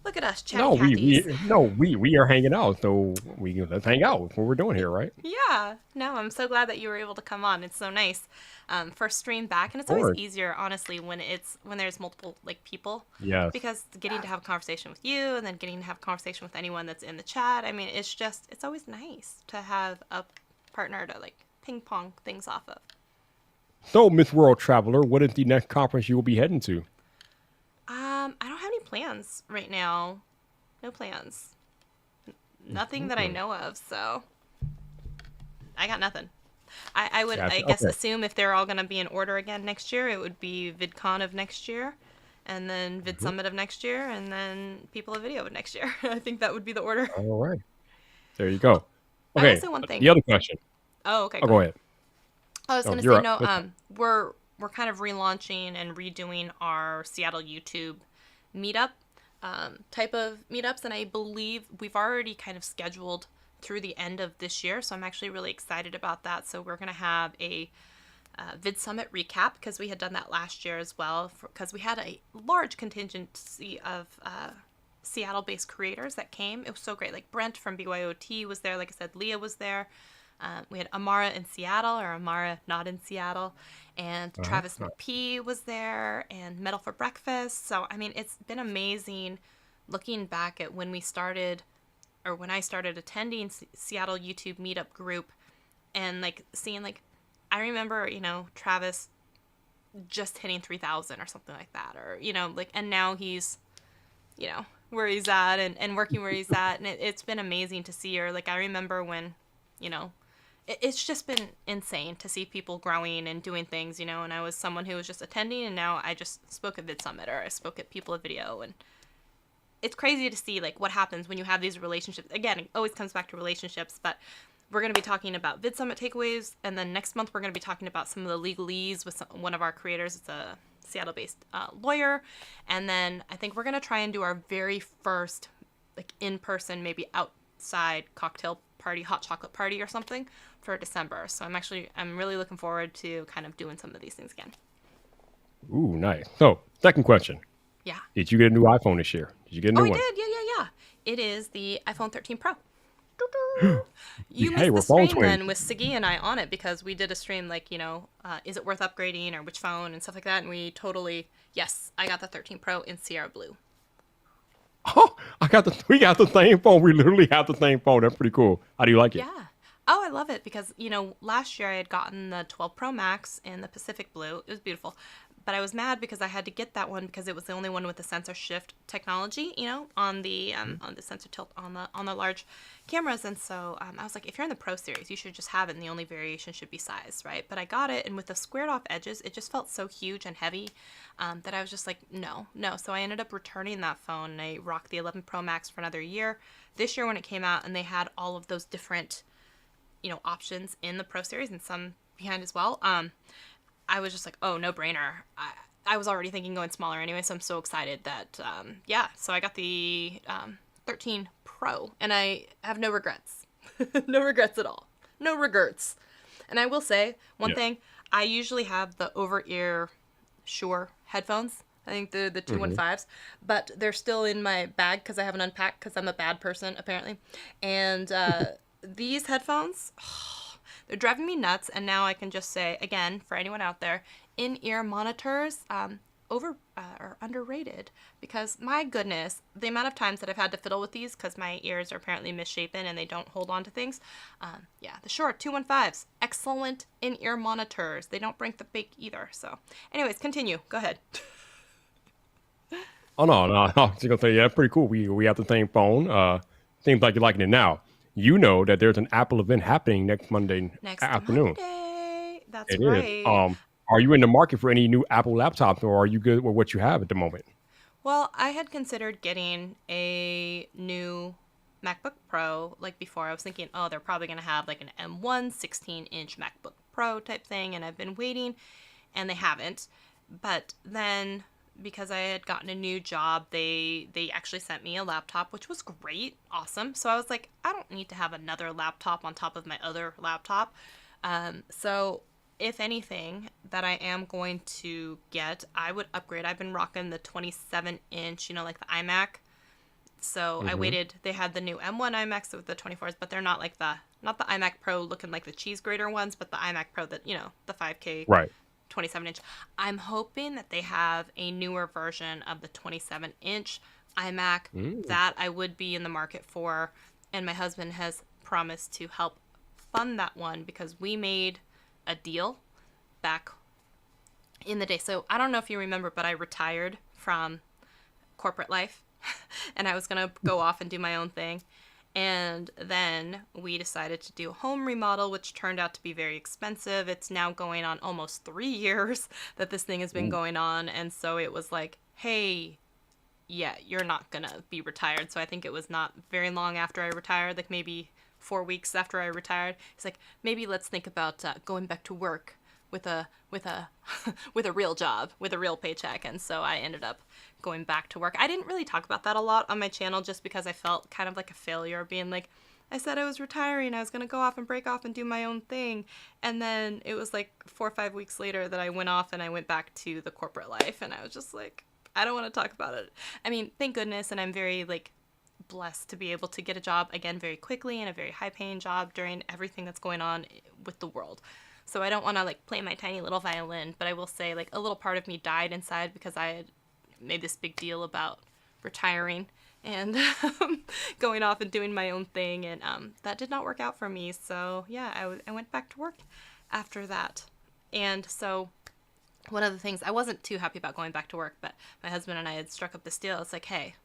look at us, chatty No, we Cathy's. no we are hanging out, so we let's hang out. That's what we're doing here, right? Yeah, no, I'm so glad that you were able to come on. It's so nice. First stream back, and Of it's always course. easier, honestly, when there's multiple like people, Yes. because getting to have a conversation with you and then getting to have a conversation with anyone that's in the chat. I mean, it's always nice to have a partner to like ping pong things off of. So, Miss World Traveler, what is the next conference you will be heading to? I don't have any plans right now. No plans. Nothing that I Hmm. know of, so I got nothing. I would, I Gotcha. guess, Okay. assume if they're all going to be in order again next year, it would be VidCon of next year, and then Mhm. VidSummit of next year, and then People of Video of next year. I think that would be the order. All right. There you Oh, go. I Okay. also one The thing. other question. Oh, okay, Oh, go go ahead. ahead. I was Oh, gonna you're say up. no. What's up? We're kind of relaunching and redoing our Seattle YouTube meetup type of meetups, and I believe we've already kind of scheduled through the end of this year. So I'm actually really excited about that. So we're gonna have a Vid Summit Recap, because we had done that last year as well, because we had a large contingency of Seattle-based creators that came. It was so great. Like Brent from BYOT was there. Like I said, Leah was there. We had Amara in Seattle, or Amara not in Seattle, and Travis Uh-huh. McPee was there, and Metal for Breakfast. So I mean, it's been amazing looking back at when we started, or when I started attending Seattle YouTube meetup group, and like seeing like, I remember, you know, Travis just hitting 3,000 or something like that, or you know, like, and now he's where he's at and working where he's at. And it's been amazing to see her. Like, I remember when, it's just been insane to see people growing and doing things, and I was someone who was just attending, and now I just spoke at Vid Summit, or I spoke at People of Video, and it's crazy to see, like, what happens when you have these relationships. Again, it always comes back to relationships, but we're going to be talking about Vidsummit Takeaways, and then next month we're going to be talking about some of the legalese with one of our creators. It's a Seattle-based lawyer, and then I think we're going to try and do our very first, like, in-person, maybe outside cocktail party, hot chocolate party or something for December. So I'm really looking forward to kind of doing some of these things again. Ooh, nice. So, second question. Yeah. Did you get a new iPhone this year? Did you get a new one? Oh, I did. Yeah. It is the iPhone 13 Pro. You Hey, missed we're the phone stream then twins. with Siggy and I on it, because we did a stream like, is it worth upgrading or which phone and stuff like that. And we totally, yes, I got the 13 Pro in Sierra Blue. Oh, we got the same phone. We literally have the same phone. That's pretty cool. How do you like it? Yeah. Oh, I love it because, last year I had gotten the 12 Pro Max in the Pacific Blue. It was beautiful. But I was mad because I had to get that one because it was the only one with the sensor shift technology, on the sensor tilt on the large cameras. And so I was like, if you're in the Pro series, you should just have it, and the only variation should be size, right? But I got it, and with the squared off edges, it just felt so huge and heavy that I was just like, no. So I ended up returning that phone, and I rocked the 11 Pro Max for another year. This year when it came out, and they had all of those different options in the Pro series and some behind as well. I was just like, oh, no brainer. I was already thinking going smaller anyway, so I'm so excited that, so I got the 13 Pro, and I have no regrets. No regrets at all. No regrets. And I will say, one thing, I usually have the over-ear Shure headphones. I think the 215s, but they're still in my bag because I haven't unpacked because I'm a bad person, apparently. And these headphones... they're driving me nuts, and now I can just say, again, for anyone out there, in-ear monitors, are underrated, because my goodness, the amount of times that I've had to fiddle with these because my ears are apparently misshapen and they don't hold on to things. The Shure 215s, excellent in-ear monitors. They don't break the bank either. So, anyways, continue. Go ahead. Oh, no. I was just going to say, yeah, pretty cool. We have the same phone. Seems like you're liking it now. You know that there's an Apple event happening next Monday afternoon. Monday. That's It right. is. Are you in the market for any new Apple laptops, or are you good with what you have at the moment? Well, I had considered getting a new MacBook Pro. Like before, I was thinking, oh, they're probably going to have like an M1 16-inch MacBook Pro type thing, and I've been waiting, and they haven't. But then, because I had gotten a new job, they actually sent me a laptop, which was great, awesome. So I was like, I don't need to have another laptop on top of my other laptop. So if anything that I am going to get, I would upgrade. I've been rocking the 27-inch, like the iMac. So I waited. They had the new M1 iMacs with the 24s, but they're not like not the iMac Pro looking like the cheese grater ones, but the iMac Pro that, the 5K. Right. 27-inch. I'm hoping that they have a newer version of the 27-inch iMac that I would be in the market for, and my husband has promised to help fund that one because we made a deal back in the day. So I don't know if you remember, but I retired from corporate life and I was going to go off and do my own thing. And then we decided to do a home remodel, which turned out to be very expensive. It's now going on almost 3 years that this thing has been going on. And so it was like, hey, yeah, you're not going to be retired. So I think it was not very long after I retired, like maybe 4 weeks after I retired. It's like, maybe let's think about going back to work with a with a real job, with a real paycheck. And so I ended up going back to work. I didn't really talk about that a lot on my channel just because I felt kind of like a failure, being like, I said I was retiring, I was going to go off and break off and do my own thing. And then it was like 4 or 5 weeks later that I went off and I went back to the corporate life, and I was just like, I don't want to talk about it. I mean, thank goodness, and I'm very like blessed to be able to get a job again very quickly, and a very high paying job during everything that's going on with the world. So I don't want to like play my tiny little violin, but I will say like a little part of me died inside because I had made this big deal about retiring and going off and doing my own thing, and that did not work out for me. So yeah, I went back to work after that. And so one of the things, I wasn't too happy about going back to work, but my husband and I had struck up this deal. It's like, hey,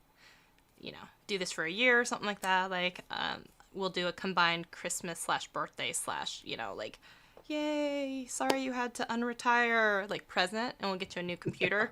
do this for a year or something like that. Like, we'll do a combined Christmas / birthday / like, yay, sorry you had to unretire, like, present, and we'll get you a new computer.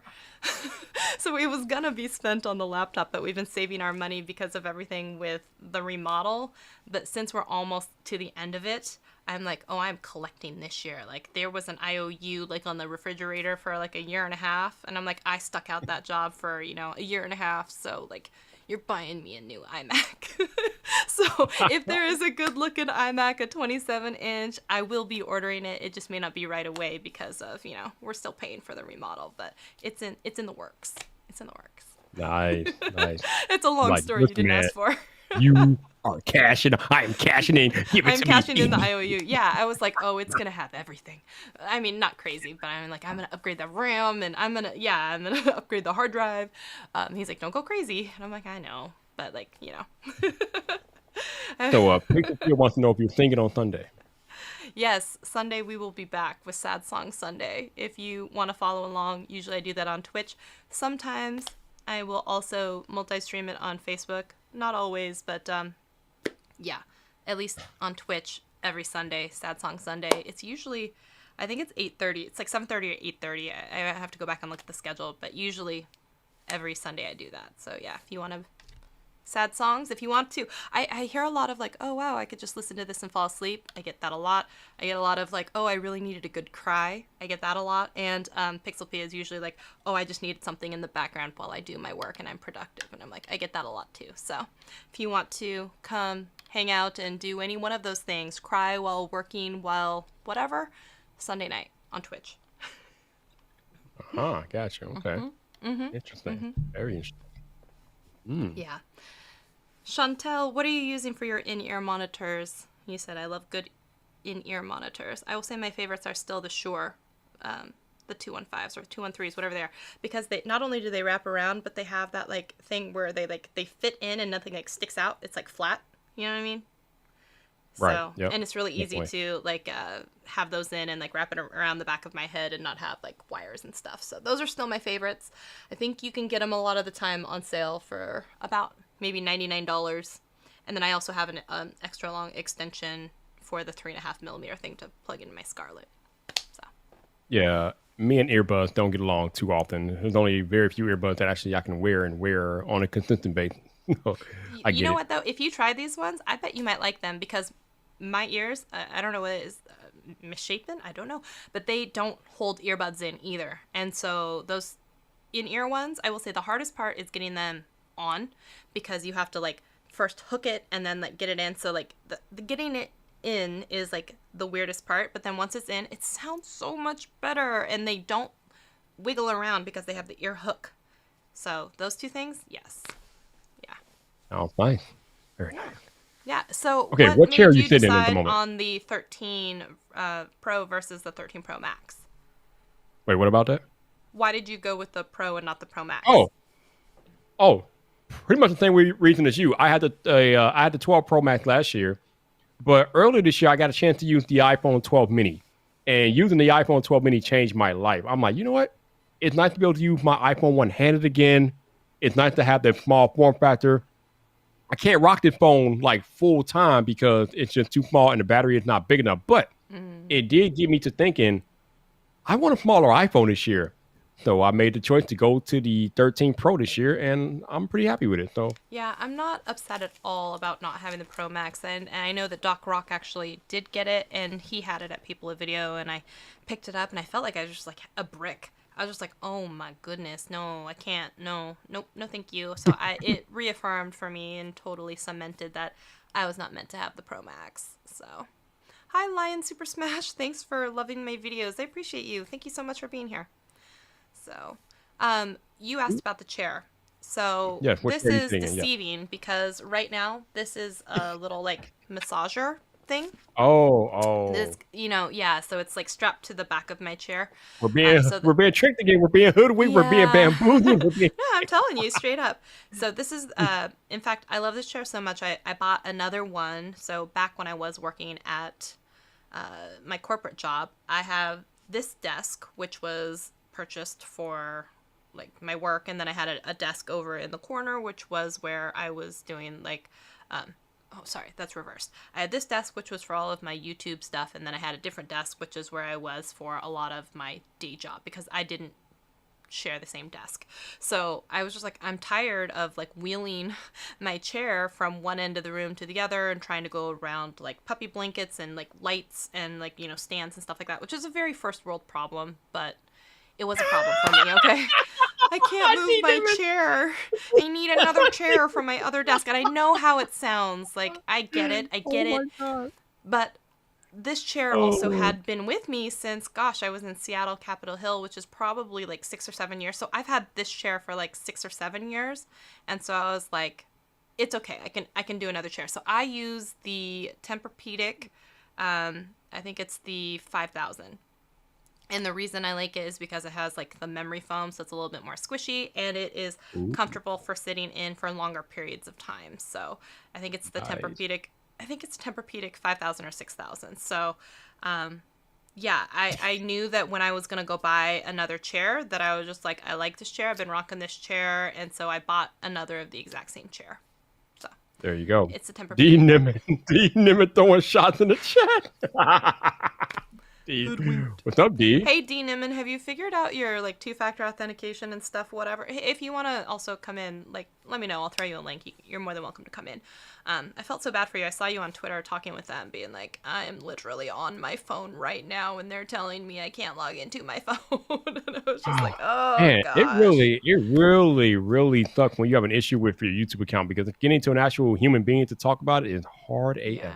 So it was gonna be spent on the laptop, but we've been saving our money because of everything with the remodel. But since we're almost to the end of it, I'm like, oh, I'm collecting this year. Like, there was an IOU, like, on the refrigerator for, like, a year and a half. And I'm like, I stuck out that job for, a year and a half. So, like, you're buying me a new iMac. So if there is a good looking iMac, a 27-inch, I will be ordering it. It just may not be right away because of, we're still paying for the remodel, but it's in the works. It's in the works. Nice. It's a long story you didn't ask for. You are cashing. I am cashing in. Give it I'm to cashing me. in the IOU. Yeah, I was like, oh, it's gonna have everything. I mean, not crazy, but I'm like, I'm gonna upgrade the RAM, and I'm gonna upgrade the hard drive. He's like, don't go crazy, and I'm like, I know, but like, So, Pixel wants to know if you're singing on Sunday. Yes, Sunday we will be back with Sad Song Sunday. If you want to follow along, usually I do that on Twitch. Sometimes I will also multi-stream it on Facebook. Not always, but yeah, at least on Twitch every Sunday, Sad Song Sunday. It's usually, I think it's 8:30. It's like 7:30 or 8:30. I have to go back and look at the schedule, but usually every Sunday I do that. So yeah, if you want to sad songs, if you want to. I hear a lot of like, oh wow, I could just listen to this and fall asleep. I get that a lot. I get a lot of like, oh, I really needed a good cry. I get that a lot. And Pixel P is usually like, oh, I just needed something in the background while I do my work and I'm productive. And I'm like, I get that a lot too. So if you want to come hang out and do any one of those things, cry while working, while whatever, Sunday night on Twitch. Gotcha. Okay. Interesting. Very interesting. Yeah. Chantel, what are you using for your in-ear monitors? You said, I love good in-ear monitors. I will say my favorites are still the Shure, the 215s or 213s, whatever they are, because they not only do they wrap around, but they have that like thing where they fit in and nothing like sticks out. It's like flat. You know what I mean? Right. So, yep. And it's really easy to like have those in and like wrap it around the back of my head and not have like wires and stuff. So those are still my favorites. I think you can get them a lot of the time on sale for about maybe $99. And then I also have an extra long extension for the 3.5mm thing to plug into my Scarlett. So. Yeah, me and earbuds don't get along too often. There's only very few earbuds that actually I can wear on a consistent basis. You know what though? If you try these ones, I bet you might like them because my ears, I don't know what it is, misshapen? I don't know. But they don't hold earbuds in either. And so those in-ear ones, I will say the hardest part is getting them on because you have to like first hook it and then like get it in. So like the getting it in is like the weirdest part. But then once it's in, it sounds so much better. And they don't wiggle around because they have the ear hook. So those two things, yes. Yeah. Oh, nice. Very nice. Yeah. So okay, what chair are you sitting in at the moment? On the 13 Pro versus the 13 Pro Max. Wait, what about that? Why did you go with the Pro and not the Pro Max? Oh, pretty much the same reason as you. I had the 12 Pro Max last year, but earlier this year I got a chance to use the iPhone 12 mini, and using the iPhone 12 mini changed my life. I'm like, you know what? It's nice to be able to use my iPhone one-handed again. It's nice to have that small form factor. I can't rock this phone like full time because it's just too small and the battery is not big enough. But it did get me to thinking, I want a smaller iPhone this year. So I made the choice to go to the 13 Pro this year, and I'm pretty happy with it. So yeah, I'm not upset at all about not having the Pro Max, and I know that Doc Rock actually did get it, and he had it at People of Video, and I picked it up, and I felt like I was just like a brick. I was just like, oh my goodness, no, I can't, no, thank you. So it reaffirmed for me and totally cemented that I was not meant to have the Pro Max. So, hi Lion Super Smash, thanks for loving my videos. I appreciate you. Thank you so much for being here. So, you asked about the chair. So yes, this is deceiving because right now this is a little like massager thing. Oh. This, yeah. So it's like strapped to the back of my chair. We're being tricked again. We're being hoodwinked. Yeah. We're being bamboozled. No, I'm telling you straight up. So this is, in fact, I love this chair so much. I bought another one. So back when I was working at my corporate job, I have this desk, which was purchased for like my work, and then I had a desk over in the corner, which was where I was doing like, oh, sorry, that's reversed. I had this desk, which was for all of my YouTube stuff, and then I had a different desk, which is where I was for a lot of my day job, because I didn't share the same desk. So I was just like, I'm tired of like wheeling my chair from one end of the room to the other and trying to go around like puppy blankets and like lights and like, you know, stands and stuff like that, which is a very first world problem, but it was a problem for me, okay? I can't move my chair. I need another chair from my other desk. And I know how it sounds. Like, I get it. I get it. God. But this chair also had been with me since, gosh, I was in Seattle, Capitol Hill, which is probably like 6 or 7 years. So I've had this chair for like 6 or 7 years. And so I was like, it's okay. I can do another chair. So I use the Tempur-Pedic. I think it's the 5000. And the reason I like it is because it has like the memory foam, so it's a little bit more squishy, and it is comfortable for sitting in for longer periods of time. So I think it's the Tempur-Pedic. I think it's Tempur-Pedic 5000 or 6000. So, yeah, I knew that when I was going to go buy another chair that I was just like, I like this chair. I've been rocking this chair. And so I bought another of the exact same chair. So there you go. It's a Tempur-Pedic. D Nimitz throwing shots in the chat. What's up, D? Hey, D Nimin, have you figured out your like 2-factor authentication and stuff, whatever? If you want to also come in, like, let me know. I'll throw you a link. You're more than welcome to come in. I felt so bad for you. I saw you on Twitter talking with them, being like, I am literally on my phone right now, and they're telling me I can't log into my phone. And I was just like, oh, man, gosh. It really sucks when you have an issue with your YouTube account, because getting to an actual human being to talk about it is hard AF. Yeah.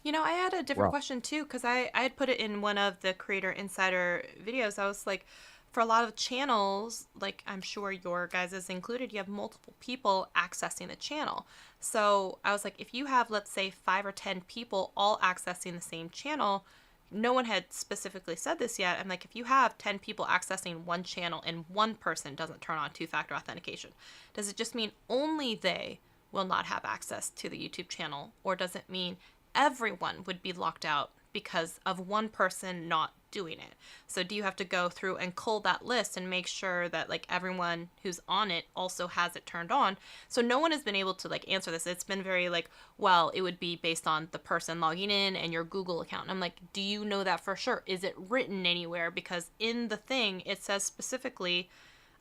You know, I had a different question too, because I had put it in one of the Creator Insider videos. I was like, for a lot of channels, like I'm sure your guys is included, you have multiple people accessing the channel. So I was like, if you have, let's say, 5 or 10 people all accessing the same channel, no one had specifically said this yet. I'm like, if you have 10 people accessing one channel and one person doesn't turn on 2-factor authentication, does it just mean only they will not have access to the YouTube channel, or does it mean everyone would be locked out because of one person not doing it? So do you have to go through and cull that list and make sure that like everyone who's on it also has it turned on? So no one has been able to like answer this. It's been very like, well, it would be based on the person logging in and your Google account. And I'm like, do you know that for sure? Is it written anywhere? Because in the thing, it says specifically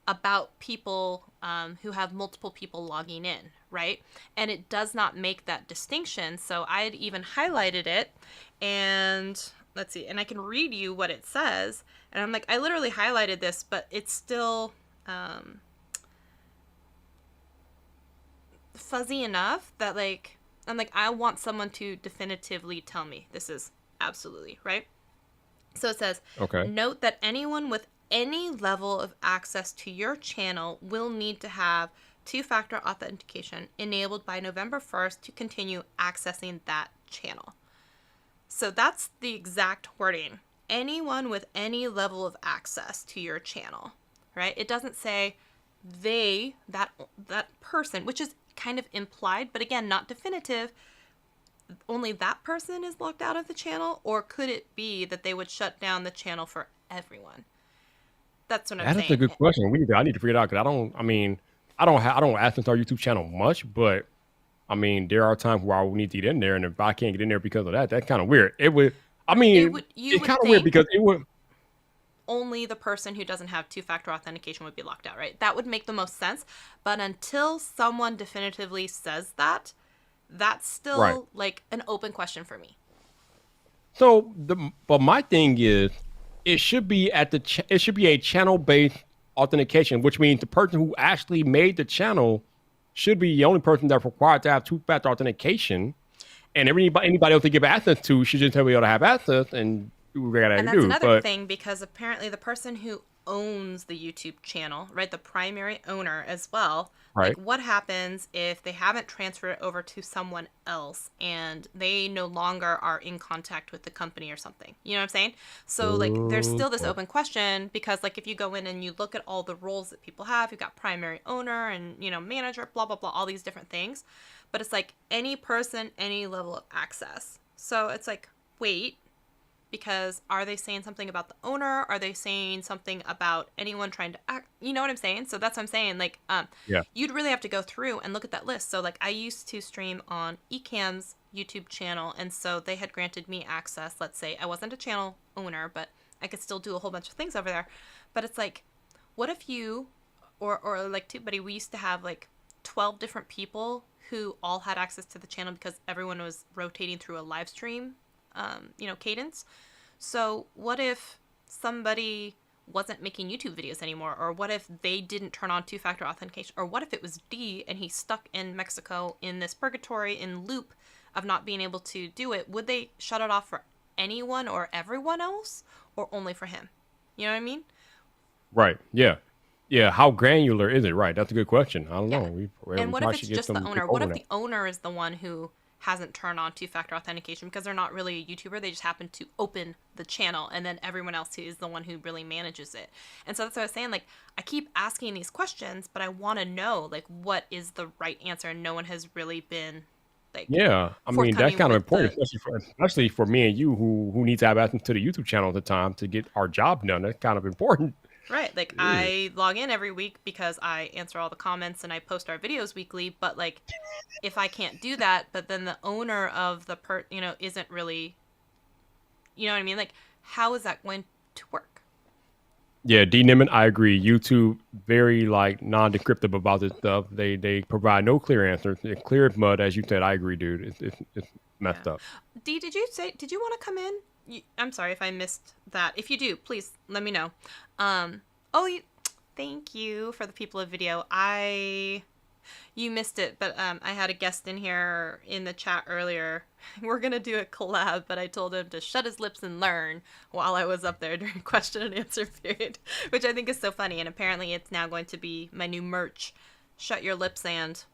about people who have multiple people logging in, right? And it does not make that distinction. So I had even highlighted it, and let's see, and I can read you what it says. And I'm like, I literally highlighted this, but it's still fuzzy enough that like, I'm like, I want someone to definitively tell me this is absolutely, right? So it says, okay. Note that anyone with any level of access to your channel will need to have 2-factor authentication enabled by November 1st to continue accessing that channel. So that's the exact wording. Anyone with any level of access to your channel, right? It doesn't say that person, which is kind of implied, but again, not definitive. Only that person is locked out of the channel, or could it be that they would shut down the channel for everyone? That's what I'm saying. That's a good question. I need to figure it out, because I don't access our YouTube channel much, but I mean, there are times where I will need to get in there, and if I can't get in there because of that, that's kind of weird. It's kind of weird because it would only the person who doesn't have 2-factor authentication would be locked out, right? That would make the most sense. But until someone definitively says that, that's still like an open question for me. So but my thing is, it should be it should be a channel-based authentication, which means the person who actually made the channel should be the only person that's required to have 2-factor authentication, and anybody else to give access to should just be able to have access and do what they gotta do. And that's another thing, because apparently the person who owns the YouTube channel, right, the primary owner as well, right, like what happens if they haven't transferred it over to someone else and they no longer are in contact with the company or something? You know what I'm saying? So like there's still this open question, because like if you go in and you look at all the roles that people have, you've got primary owner and, you know, manager, blah, blah, blah, all these different things. But it's like any person, any level of access. So it's like, wait, because are they saying something about the owner? Are they saying something about anyone trying to act? You know what I'm saying? So that's what I'm saying. Like, Yeah. you'd really have to go through and look at that list. So like I used to stream on Ecamm's YouTube channel, and so they had granted me access. Let's say I wasn't a channel owner, but I could still do a whole bunch of things over there. But it's like, what if you, or like TubeBuddy, we used to have like 12 different people who all had access to the channel because everyone was rotating through a live stream, cadence. So what if somebody wasn't making YouTube videos anymore? Or what if they didn't turn on two-factor authentication? Or what if it was D and he's stuck in Mexico in this purgatory in loop of not being able to do it? Would they shut it off for anyone or everyone else, or only for him? You know what I mean? Right. Yeah. Yeah. How granular is it? Right. That's a good question. I don't know. And what if probably it's should get just the some owner? info What on if that. the owner is the one who hasn't turned on two-factor authentication because they're not really a YouTuber? They just happen to open the channel, and then everyone else is the one who really manages it. And so that's what I was saying. Like, I keep asking these questions, but I want to know, like, what is the right answer? And no one has really been, like, Yeah, I mean that's forthcoming kind of with important, the. especially for me and you who need to have access to the YouTube channel at the time to get our job done. That's kind of important. Right, like Yeah. I log in every week because I answer all the comments and I post our videos weekly, but like if I can't do that, but then the owner of the isn't really, you know what I mean? Like, how is that going to work? Yeah, D Niman, I agree. YouTube very like non-descriptive about this stuff. They provide no clear answers. They're clear as mud, as you said. I agree, dude. It's Yeah. messed up. Dee, did you want to come in? I'm sorry if I missed that. If you do, please let me know. Oh, thank you for the people of video. You missed it, but I had a guest in here in the chat earlier. We're gonna do a collab, but I told him to shut his lips and learn while I was up there during question and answer period, which I think is so funny. And apparently, it's now going to be my new merch: shut your lips and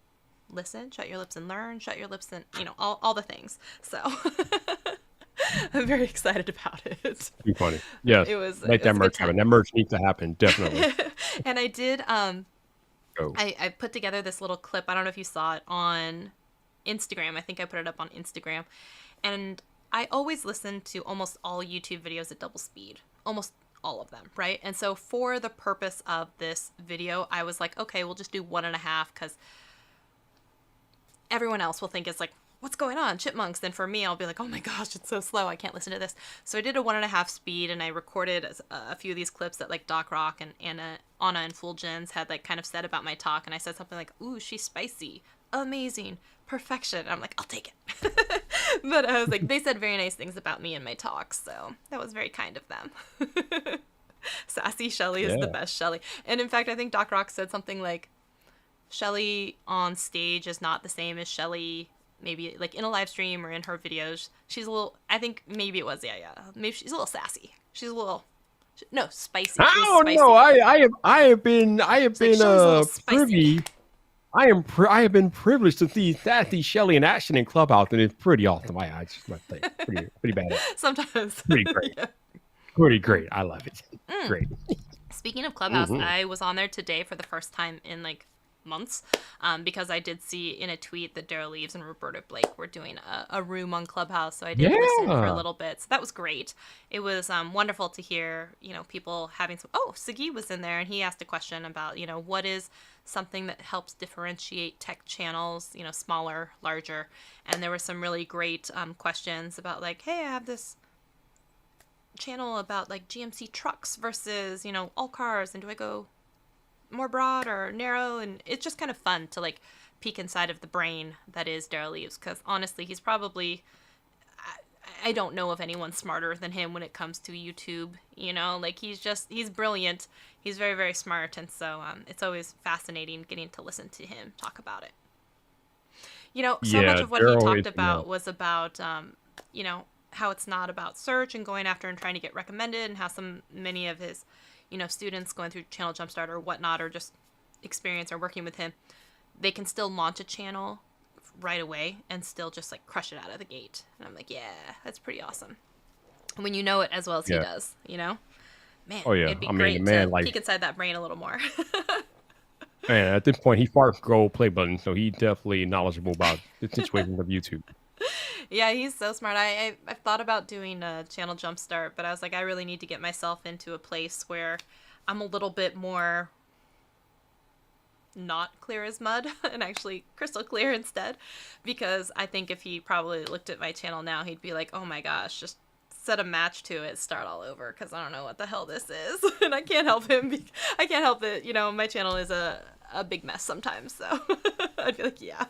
listen, shut your lips and learn, shut your lips and all the things. So I'm very excited about it. Too funny. Yes, It make that was a good merch time. happen. That merch needs to happen definitely. And I did Go. I put together this little clip. I don't know if you saw it on Instagram. I think I put it up on Instagram. And I always listen to almost all YouTube videos at double speed. Almost all of them, right? And so for the purpose of this video, I was like, okay, we'll just do 1.5 because everyone else will think it's like, what's going on, chipmunks? Then for me, I'll be like, oh my gosh, it's so slow, I can't listen to this. So I did a 1.5 speed, and I recorded a few of these clips that like Doc Rock and Anna and Fulgens had like kind of said about my talk, and I said something like, ooh, she's spicy, amazing, perfection. And I'm like, I'll take it. But I was like, they said very nice things about me in my talk, so that was very kind of them. Sassy Shelly is the Yeah. best Shelly. And in fact, I think Doc Rock said something like, Shelly on stage is not the same as Shelly maybe like in a live stream or in her videos. She's a little, I think maybe it was, yeah. Maybe she's a little sassy. She's a little, no, spicy. I She's don't spicy. know. I have been It's like Shelly's a little spicy. privy. I have been privileged to see Sassy Shelly in action in Clubhouse, and it's pretty awesome. I just must say, pretty bad. Sometimes. Pretty great. Yeah. Pretty great. I love it. Great. Speaking of Clubhouse, Mhm. I was on there today for the first time in like months, because I did see in a tweet that Daryl Leaves and Roberta Blake were doing a room on Clubhouse, so I did listen for a Yeah. little bit. So that was great. It was wonderful to hear, people having some. Oh, Sagi was in there, and he asked a question about, what is something that helps differentiate tech channels, smaller, larger, and there were some really great questions about like, hey, I have this channel about like GMC trucks versus all cars, and do I go more broad or narrow? And it's just kind of fun to like peek inside of the brain that is Daryl Leaves, because honestly he's probably, I don't know of anyone smarter than him when it comes to YouTube. Like he's brilliant, he's very, very smart, and so it's always fascinating getting to listen to him talk about it. So much Yeah. of what he Daryl talked is about was about how it's not about search and going after and trying to get recommended, and how many of his students going through Channel Jumpstart or whatnot, or just experience or working with him, they can still launch a channel right away and still just like crush it out of the gate. And I'm like, yeah, that's pretty awesome. When you know it as well as he Yeah. does, man, Oh yeah. it'd be I mean, great the man, to like, peek inside that brain a little more. man, at this point, he farts gold play button, so he's definitely knowledgeable about the situations of YouTube. Yeah, he's so smart. I've thought about doing a channel jumpstart, but I was like, I really need to get myself into a place where I'm a little bit more not clear as mud and actually crystal clear instead. Because I think if he probably looked at my channel now, he'd be like, oh my gosh, just set a match to it, start all over, because I don't know what the hell this is. And I can't help him. I can't help it. You know, my channel is a big mess sometimes. So I'd be like, yeah.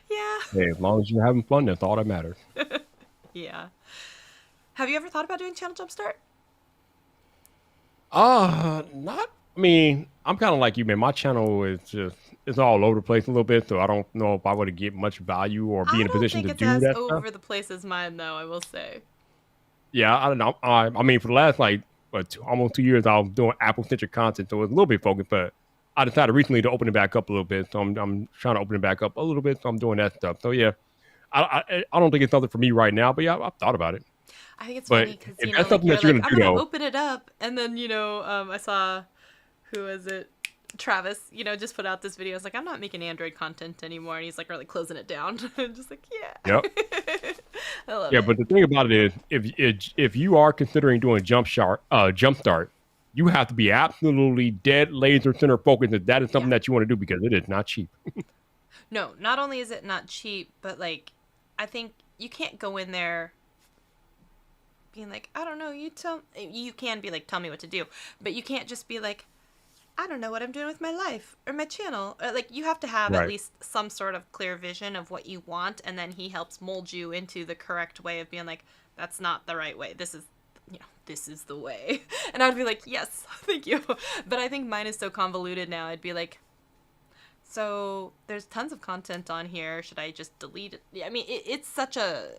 Yeah. Hey, as long as you're having fun, that's all that matters. Yeah. Have you ever thought about doing channel jumpstart? Not. I mean, I'm kind of like you, man. My channel is just it's all over the place a little bit, so I don't know if I would get much value or be I in a don't position think to it's do as that stuff. over the place as mine, though, I will say. Yeah, I don't know. I mean, for the last like almost 2 years, I was doing Apple centric content, so it's a little bit focused. But I decided recently to open it back up a little bit, so I'm trying to open it back up a little bit. So I'm doing that stuff. So yeah, I don't think it's something for me right now, but yeah, I've thought about it. I think it's But funny because, if you know, that's like, something you're that you're like, gonna I'm do going to though, open it up. And then, you know, I saw, who was it? Travis, you know, just put out this video. I was like, I'm not making Android content anymore. And he's like, really closing it down. I'm just like, yeah. yep. I love Yeah, it. but the thing about it is, if you are considering doing jump start, you have to be absolutely dead laser center focused. That is Yeah. something that you want to do because it is not cheap. No, not only is it not cheap, but like, I think you can't go in there being like, I don't know, you can be like, tell me what to do, but you can't just be like, I don't know what I'm doing with my life or my channel. Like, you have to have at Right. least some sort of clear vision of what you want, and then he helps mold you into the correct way of being like, that's not the right way. This is, you know, this is the way. And I'd be like, yes, thank you. But I think mine is so convoluted now. I'd be like, so there's tons of content on here. Should I just delete it? Yeah, I mean, it's such a,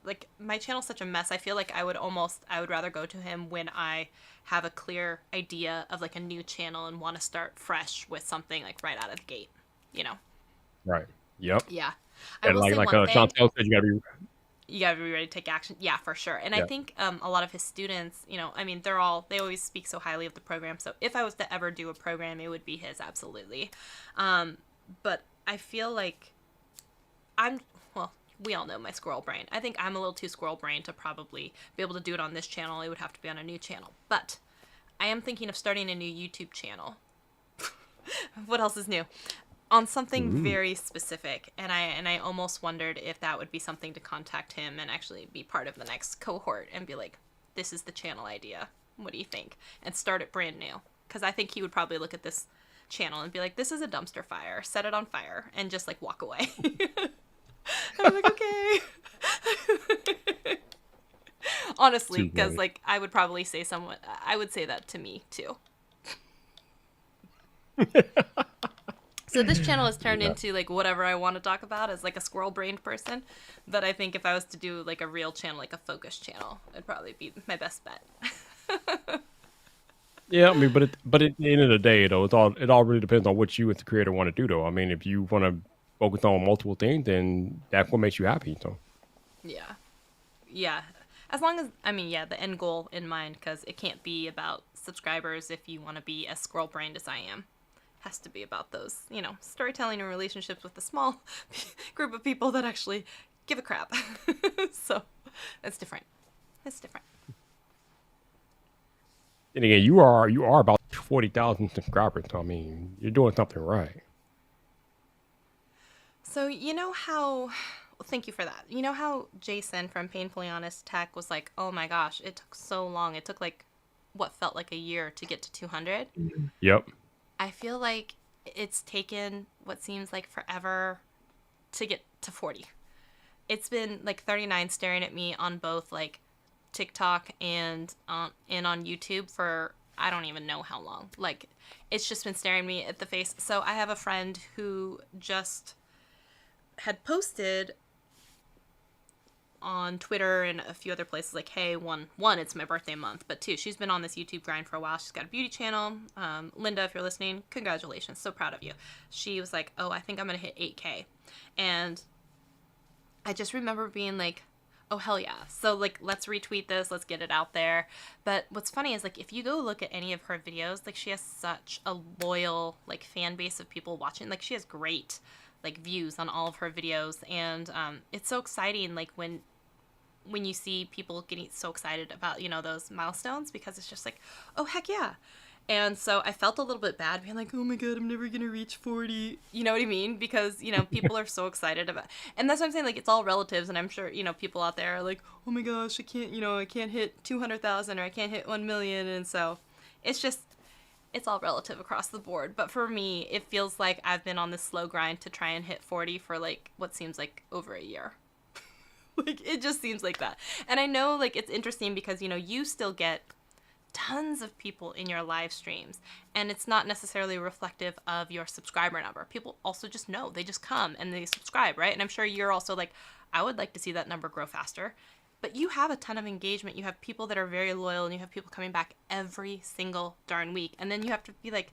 like, my channel's such a mess. I feel like I would rather go to him when I have a clear idea of like a new channel and want to start fresh with something like right out of the gate, you know? Right. Yep. Yeah. I And will say like one thing. Chantel said, you got to be. You gotta be ready to take action. Yeah, for sure. And I Yeah. think a lot of his students, you know, I mean, they always speak so highly of the program. So if I was to ever do a program, it would be his, absolutely. But I feel like well, we all know my squirrel brain. I think I'm a little too squirrel brain to probably be able to do it on this channel. It would have to be on a new channel. But I am thinking of starting a new YouTube channel. What else is new? On something Ooh. very specific, and I almost wondered if that would be something to contact him and actually be part of the next cohort and be like, this is the channel idea, what do you think, and start it brand new, because I think he would probably look at this channel and be like, this is a dumpster fire, set it on fire, and just like walk away. And I'm like, okay. Honestly, Too because funny. like I would probably say I would say that to me too. So this channel has turned Yeah. into like whatever I want to talk about as like a squirrel brained person. But I think if I was to do like a real channel, like a focus channel, it'd probably be my best bet. Yeah, I mean, but at the end of the day, though, it all really depends on what you as the creator want to do, though. I mean, if you want to focus on multiple things, then that's what makes you happy. So Yeah. Yeah. As long as, I mean, yeah, the end goal in mind, because it can't be about subscribers if you want to be as squirrel brained as I am. Has to be about those, you know, storytelling and relationships with a small group of people that actually give a crap. So that's different. That's different. and again, you are about 40,000 subscribers. So I mean, you're doing something right. So, you know how, well, thank you for that. You know how Jason from Painfully Honest Tech was like, oh my gosh, it took so long. It took like what felt like a year to get to 200. Yep. I feel like it's taken what seems like forever to get to 40. It's been like 39 staring at me on both like TikTok and on YouTube for I don't even know how long. Like, it's just been staring me at the face. So I have a friend who just had posted on Twitter and a few other places like, hey, one, it's my birthday month, but two, she's been on this YouTube grind for a while. She's got a beauty channel. Linda, if you're listening, congratulations. So proud of you. She was like, oh, I think I'm going to hit 8K. And I just remember being like, oh, hell yeah. So, like, let's retweet this. Let's get it out there. But what's funny is, like, if you go look at any of her videos, like, she has such a loyal, like, fan base of people watching. Like, she has great, like views on all of her videos, and it's so exciting like when you see people getting so excited about, you know, those milestones, because it's just like, oh heck yeah. And so I felt a little bit bad being like, oh my God, I'm never gonna reach 40. You know what I mean? Because, you know, people are so excited about, and that's what I'm saying, like, it's all relatives, and I'm sure, you know, people out there are like, oh my gosh, I can't hit 200,000, or I can't hit 1 million. And so it's just, it's all relative across the board. But for me, it feels like I've been on this slow grind to try and hit 40 for like what seems like over a year. Like, it just seems like that. And I know, like, it's interesting because, you know, you still get tons of people in your live streams, and it's not necessarily reflective of your subscriber number. People also just know, they just come and they subscribe, right? And I'm sure you're also like, I would like to see that number grow faster. But you have a ton of engagement. You have people that are very loyal, and you have people coming back every single darn week. And then you have to be like,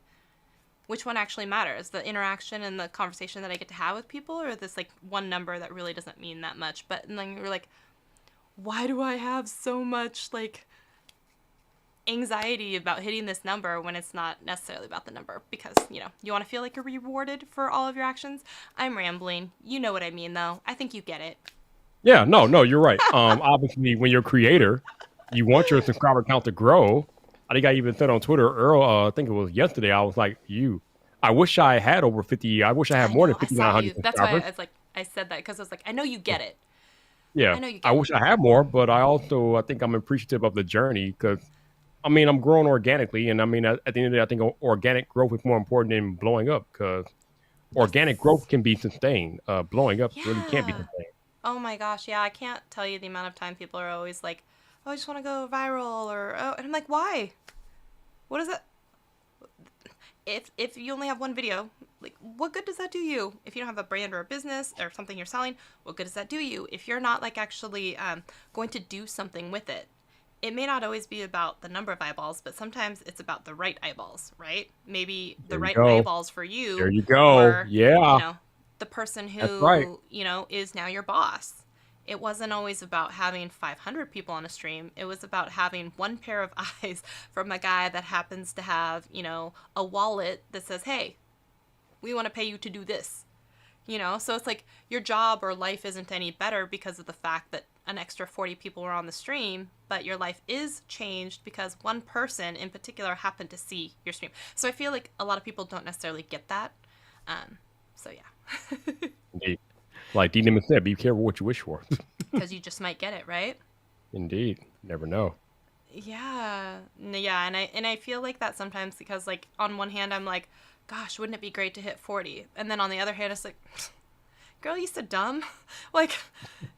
which one actually matters? The interaction and the conversation that I get to have with people, or this like one number that really doesn't mean that much? But and then you're like, why do I have so much like anxiety about hitting this number when it's not necessarily about the number? Because, you know, you want to feel like you're rewarded for all of your actions. I'm rambling. You know what I mean, though. I think you get it. Yeah, no, you're right. Obviously, when you're a creator, you want your subscriber count to grow. I think I even said on Twitter earlier, I think it was yesterday, I was like, I wish I had over 50. I wish I had more than 5,900 subscribers. That's why I was like, I said that because I was like, I know you get it. Yeah, I wish I had more, but I think I'm appreciative of the journey, because, I mean, I'm growing organically, and I mean, at the end of the day, I think organic growth is more important than blowing up, because organic growth can be sustained. Blowing up really can't be sustained. Oh my gosh, yeah, I can't tell you the amount of time people are always like, oh, I just want to go viral, or, oh, and I'm like, why? What is it? If you only have one video, like, what good does that do you? If you don't have a brand or a business or something you're selling, what good does that do you? If you're not like actually going to do something with it, it may not always be about the number of eyeballs, but sometimes it's about the right eyeballs, right? Maybe the right eyeballs for you. There you go. Or, yeah. You know, the person who, you know, is now your boss. It wasn't always about having 500 people on a stream. It was about having one pair of eyes from a guy that happens to have, you know, a wallet that says, hey, we want to pay you to do this. You know, so it's like your job or life isn't any better because of the fact that an extra 40 people were on the stream, but your life is changed because one person in particular happened to see your stream. So I feel like a lot of people don't necessarily get that. So yeah. Indeed. Like D. Nimitz said, be careful what you wish for. Because you just might get it, right? Indeed. Never know. Yeah. Yeah, and I feel like that sometimes because, like, on one hand, I'm like, gosh, wouldn't it be great to hit 40? And then on the other hand, it's like, girl, you so dumb. Like,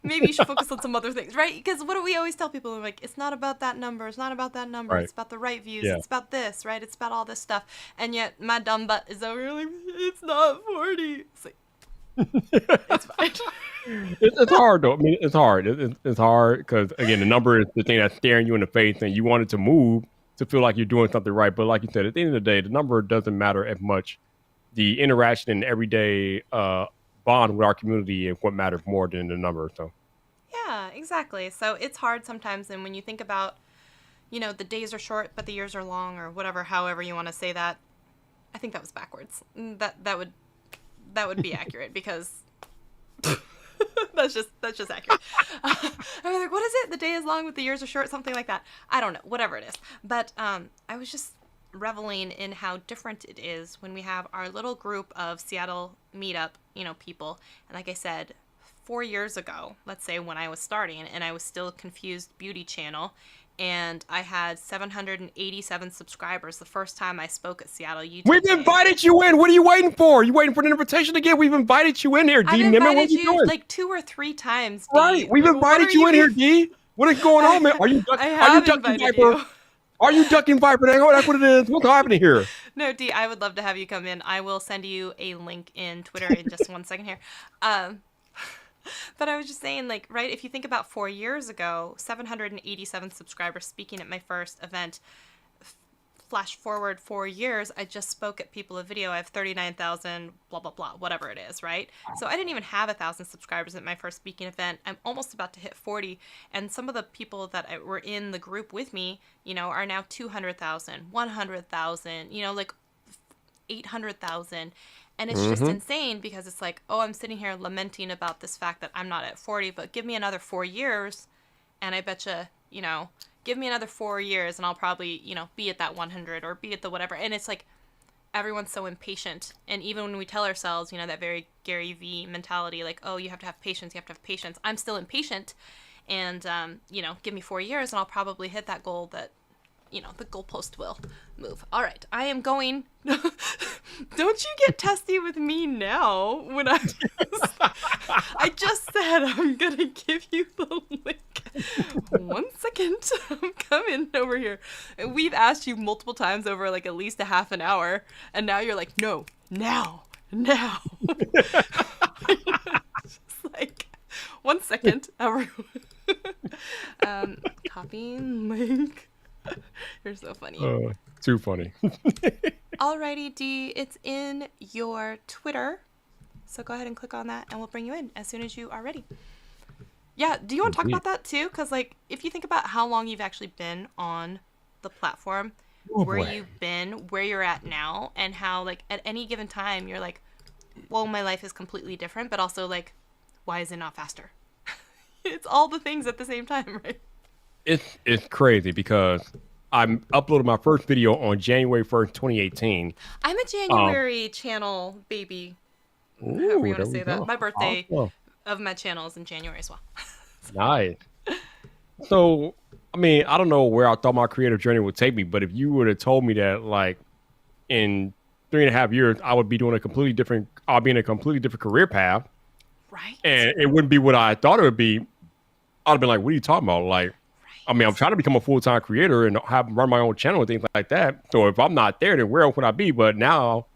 maybe you should focus on some other things, right? Because what do we always tell people? We're like, it's not about that number. It's not about that number. Right. It's about the right views. Yeah. It's about this, right? It's about all this stuff. And yet my dumb butt is over here like, it's not 40. It's like, it's fine. It's hard, though. I mean, it's hard. It's hard because, again, the number is the thing that's staring you in the face, and you want it to move to feel like you're doing something right. But like you said, at the end of the day, the number doesn't matter as much. The interaction and everyday bond with our community is what matters more than the number. So. Yeah, exactly. So it's hard sometimes, and when you think about, you know, the days are short, but the years are long, or whatever, however you want to say that. I think that was backwards. That would be accurate because that's just accurate. I was like, what is it? The day is long, but the years are short, something like that. I don't know, whatever it is. But I was just reveling in how different it is when we have our little group of Seattle Meetup, you know, people. And like I said, 4 years ago, let's say when I was starting, and I was still a confused beauty channel, and I had 787 subscribers the first time I spoke at Seattle YouTube. We've invited you in. What are you waiting for? You waiting for an invitation again? We've invited you in here, D. I've invited you like 2 or 3 times, D. Right. We've invited you in here, D. What is going on, man? Are you ducking Viper? Are you ducking Viper? That's what it is. What's happening here? No, D, I would love to have you come in. I will send you a link in Twitter in just 1 second here. But I was just saying, like, right, if you think about 4 years ago, 787 subscribers speaking at my first event. Flash forward 4 years, I just spoke at People of Video. I have 39,000, blah, blah, blah, whatever it is, right? So I didn't even have 1,000 subscribers at my first speaking event. I'm almost about to hit 40. And some of the people that were in the group with me, you know, are now 200,000, 100,000, you know, like 800,000. And it's just insane because it's like, oh, I'm sitting here lamenting about this fact that I'm not at 40, but give me another 4 years and I bet you know, give me another 4 years and I'll probably, you know, be at that 100 or be at the whatever. And it's like, everyone's so impatient. And even when we tell ourselves, you know, that very Gary V mentality, like, oh, you have to have patience, you have to have patience. I'm still impatient. And, you know, give me 4 years and I'll probably hit that goal that, you know, the goalpost will move. All right, I am going. Don't you get testy with me now when I just said I'm going to give you the link. 1 second. I'm coming over here. And we've asked you multiple times over like at least a half an hour. And now you're like, no, now. Just like, 1 second. Copying link. You're so funny. Too funny. Alrighty, D, it's in your Twitter. So go ahead and click on that and we'll bring you in as soon as you are ready. Yeah, do you want to talk about that too? Because, like, if you think about how long you've actually been on the platform, where you've been, where you're at now, and how, like, at any given time, you're like, well, my life is completely different, but also, like, why is it not faster? It's all the things at the same time, right? It's crazy because I uploaded my first video on January 1st, 2018. I'm a January channel baby. However you want to say that. My birthday of my channel is in January as well. Nice. So, I mean, I don't know where I thought my creative journey would take me, but if you would have told me that, like, in 3.5 years, I would be doing I'll be in a completely different career path. Right. And it wouldn't be what I thought it would be. I'd have been like, what are you talking about? Like, I mean, I'm trying to become a full-time creator and run my own channel and things like that. So if I'm not there, then where else would I be? But now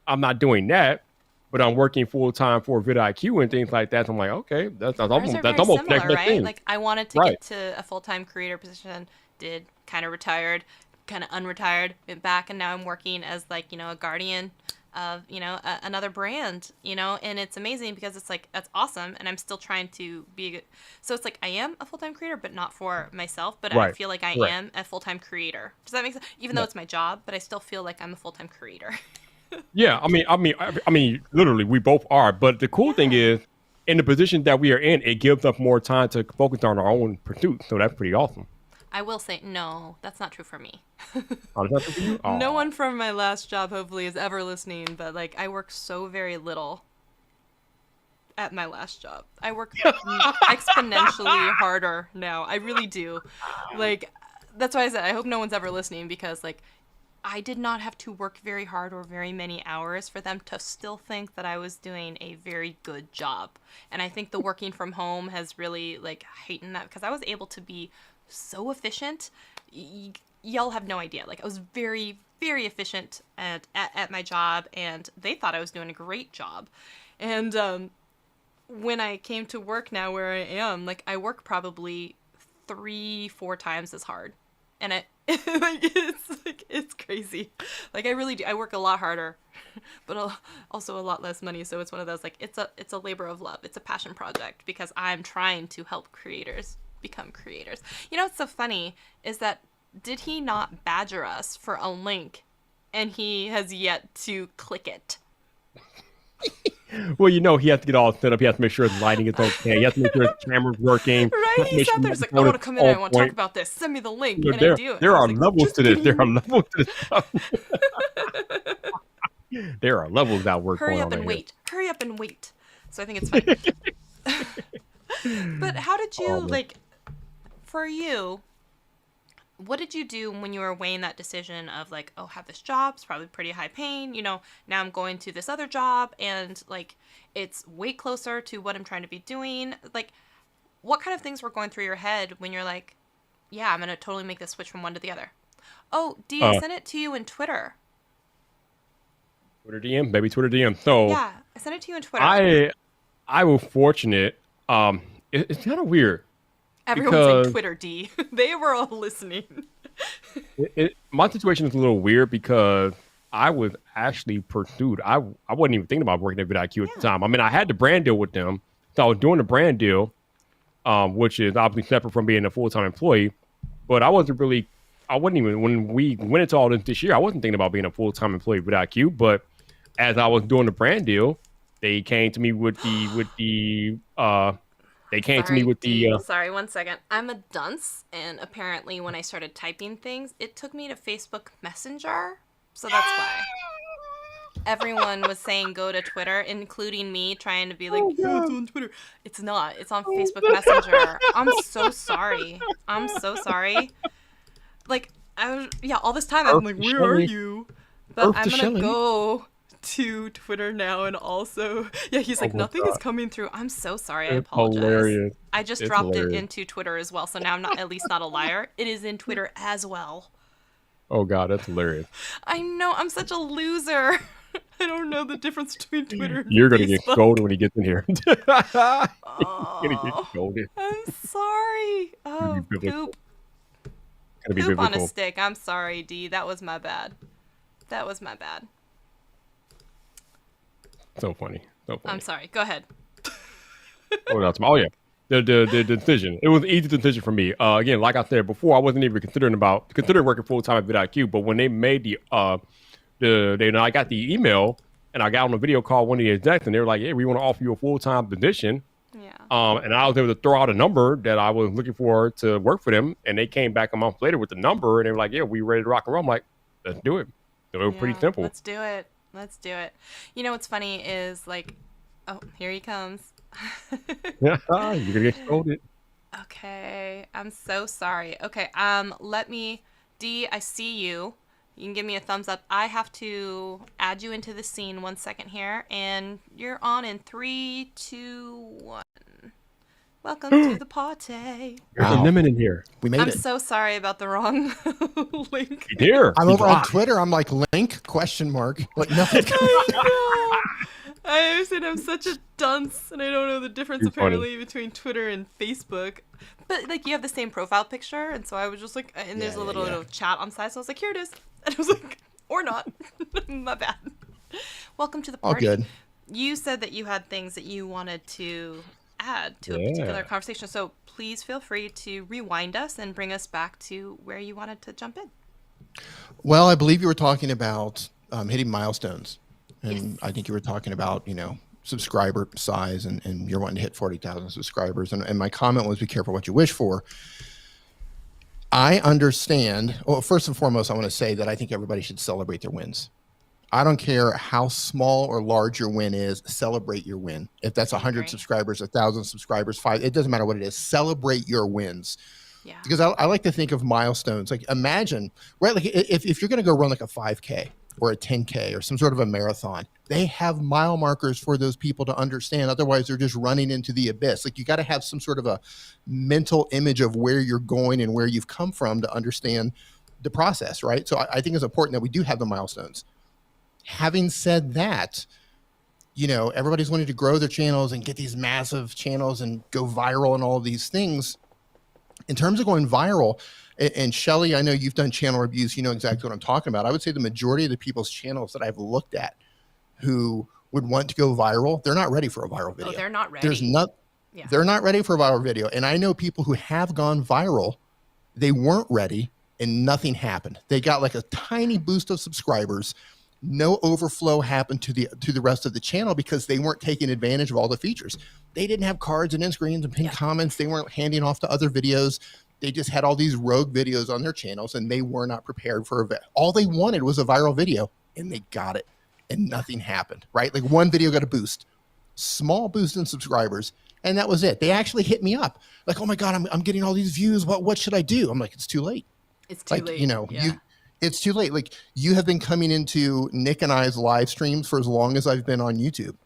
I'm not doing that, but I'm working full-time for vidIQ and things like that. So I'm like, okay, that's almost similar, next right? thing. Like, I wanted to get to a full-time creator position, did, kind of retired, kind of unretired, went back, and now I'm working as, like, you know, a guardian of, you know, another brand, you know, and it's amazing because it's like, that's awesome, and I'm still trying to be a good, so it's like I am a full-time creator, but not for myself, but I feel like I am a full-time creator. Does that make sense? Even though it's my job, but I still feel like I'm a full-time creator. Yeah, I mean, literally, we both are. But the cool thing is, in the position that we are in, it gives us more time to focus on our own pursuits. So that's pretty awesome. I will say, no, that's not true for me. Oh, is that true for you? Oh. No one from my last job, hopefully, is ever listening, but, like, I work so very little at my last job. I work exponentially harder now. I really do. Like, that's why I said I hope no one's ever listening, because, like, I did not have to work very hard or very many hours for them to still think that I was doing a very good job. And I think the working from home has really, like, heightened that, because I was able to be so efficient. Y'all have no idea. Like, I was very, very efficient at my job, and they thought I was doing a great job. And when I came to work now where I am, like, I work probably 3-4 times as hard. And it's crazy. Like, I really do. I work a lot harder, but also a lot less money. So it's one of those, like, it's a labor of love. It's a passion project, because I'm trying to help creators become creators. You know what's so funny is that, did he not badger us for a link, and he has yet to click it? Well, you know, he has to get all set up. He has to make sure his lighting is okay. He has to make sure his camera's working. Right? He sat there, he's like, I want to come in and I want to talk about this. Send me the link. You know, and I do. There are levels to this. There are levels to this stuff. There are levels that work. Hurry up and wait. Hurry up and wait. So I think it's funny. But how did you, like, for you, what did you do when you were weighing that decision of, like, oh, have this job, it's probably pretty high paying, you know, now I'm going to this other job, and, like, it's way closer to what I'm trying to be doing. Like, what kind of things were going through your head when you're like, yeah, I'm going to totally make this switch from one to the other? Oh, D, I sent it to you in Twitter. Twitter DM, baby, Twitter DM. So yeah, I sent it to you in Twitter. I was fortunate. It's kind of weird. Everyone's saying Twitter, D. They were all listening. My situation is a little weird because I was actually pursued. I wasn't even thinking about working at vidIQ at the time. I mean, I had the brand deal with them. So I was doing the brand deal, which is obviously separate from being a full-time employee. But I wasn't even, when we went into all this year, I wasn't thinking about being a full-time employee with vidIQ. But as I was doing the brand deal, they came to me with the they came to me Sorry, with D. the Sorry, one second. I'm a dunce, and apparently when I started typing things, it took me to Facebook Messenger. So that's why. Everyone was saying go to Twitter, including me, trying to be like, oh yeah, it's god. on Twitter. It's not. It's on Facebook Messenger. I'm so sorry. I'm so sorry. Like, yeah, all this time I'm Earth like, to where are Shelly. you? But Earth I'm to gonna Shelly. go to Twitter now and also, yeah, he's Oh like, my nothing is god. coming through. I'm so sorry. I It's apologize. hilarious. I just It's dropped it hilarious. into Twitter as well, so now I'm not at least not a liar. It is in Twitter as well. Oh god, that's hilarious. I know, I'm such a loser. I don't know the difference between Twitter and You're gonna get Facebook. scolded when he gets in here. You're gonna get Oh, scolded. I'm sorry. Gonna be Oh, biblical. poop. Gonna be Poop on a biblical. stick. I'm sorry, D. That was my bad. That was my bad. So funny. So funny. I'm sorry. Go ahead. What else? Oh yeah, the decision. It was an easy decision for me. Again, like I said before, I wasn't even considering working full time at vidIQ. But when they made I got the email and I got on a video call with one of the execs, and they were like, "Hey, we want to offer you a full time position." Yeah. And I was able to throw out a number that I was looking for to work for them, and they came back a month later with the number, and they were like, "Yeah, we ready to rock and roll." I'm like, "Let's do it." So it was pretty simple. Let's do it. Let's do it. You know what's funny is like, oh, here he comes. You're gonna get scolded. Okay, I'm so sorry. Okay, let me, D, I see you. You can give me a thumbs up. I have to add you into the scene 1 second here, and you're on in 3, 2, 1. Welcome to the party. There's a Wow. lemon in here. We made I'm it. so sorry about the wrong link. Here. I'm over on Twitter. I'm like, link, question mark. Like, nothing's coming. I know. I said I'm such a dunce, and I don't know the difference You're funny. apparently between Twitter and Facebook. But like you have the same profile picture, and so I was just like, and there's a little chat on the side, so I was like, here it is, and I was like, or not, my bad. Welcome to the All party. good. You said that you had things that you wanted to add to a particular conversation, so please feel free to rewind us and bring us back to where you wanted to jump in. Well, I believe you were talking about hitting milestones. And Yes. I think you were talking about, subscriber size and you're wanting to hit 40,000 subscribers. And my comment was be careful what you wish for. I understand. Well, first and foremost, I want to say that I think everybody should celebrate their wins. I don't care how small or large your win is, celebrate your win. If that's 100 subscribers, 1,000 subscribers, 5, it doesn't matter what it is. Celebrate your wins. Yeah. Because I like to think of milestones. Like imagine, right? Like if you're going to go run like a 5K or a 10K or some sort of a marathon, they have mile markers for those people to understand. Otherwise, they're just running into the abyss. Like you got to have some sort of a mental image of where you're going and where you've come from to understand the process, right? So I think it's important that we do have the milestones. Having said that, everybody's wanting to grow their channels and get these massive channels and go viral and all of these things. In terms of going viral, and Shelly, I know you've done channel reviews. You know exactly what I'm talking about. I would say the majority of the people's channels that I've looked at who would want to go viral, they're not ready for a viral video. Oh, they're not ready. They're not ready for a viral video. And I know people who have gone viral, they weren't ready and nothing happened. They got like a tiny boost of subscribers. No overflow happened to the rest of the channel because they weren't taking advantage of all the features. They didn't have cards and end screens and pinned comments. They weren't handing off to other videos. They just had all these rogue videos on their channels and they were not prepared for it. All they wanted was a viral video and they got it and nothing happened, right? Like one video got a boost, small boost in subscribers. And that was it. They actually hit me up like, oh my God, I'm getting all these views. What should I do? I'm like, it's too late. It's too late. It's too late. Like you have been coming into Nick and I's live streams for as long as I've been on YouTube.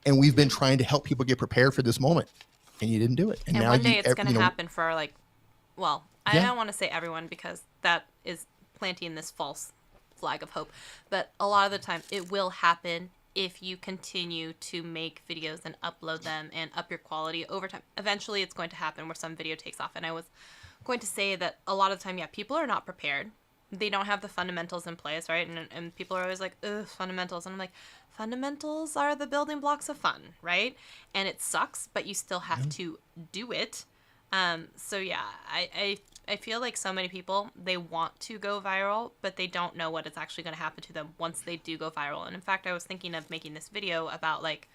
And we've been trying to help people get prepared for this moment. And you didn't do it. And now one day it's going to happen for I don't want to say everyone because that is planting this false flag of hope. But a lot of the time it will happen if you continue to make videos and upload them and up your quality over time. Eventually it's going to happen where some video takes off. And I was going to say that a lot of the time, people are not prepared. They don't have the fundamentals in place, right? And people are always like, ugh, fundamentals. And I'm like, fundamentals are the building blocks of fun, right? And it sucks, but you still have to do it. I I feel like so many people, they want to go viral, but they don't know what is actually going to happen to them once they do go viral. And in fact, I was thinking of making this video about like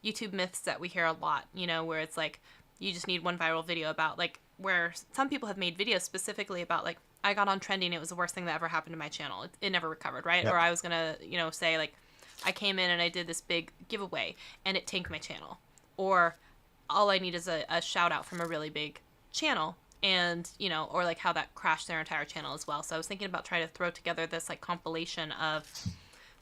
YouTube myths that we hear a lot, you know, where it's like you just need one viral video about like where some people have made videos specifically about like I got on trending, it was the worst thing that ever happened to my channel. It never recovered, right? Yep. Or I was going to, you know, say like I came in and I did this big giveaway and it tanked my channel. Or all I need is a shout out from a really big channel, and you know, or like how that crashed their entire channel as well. So I was thinking about trying to throw together this like compilation of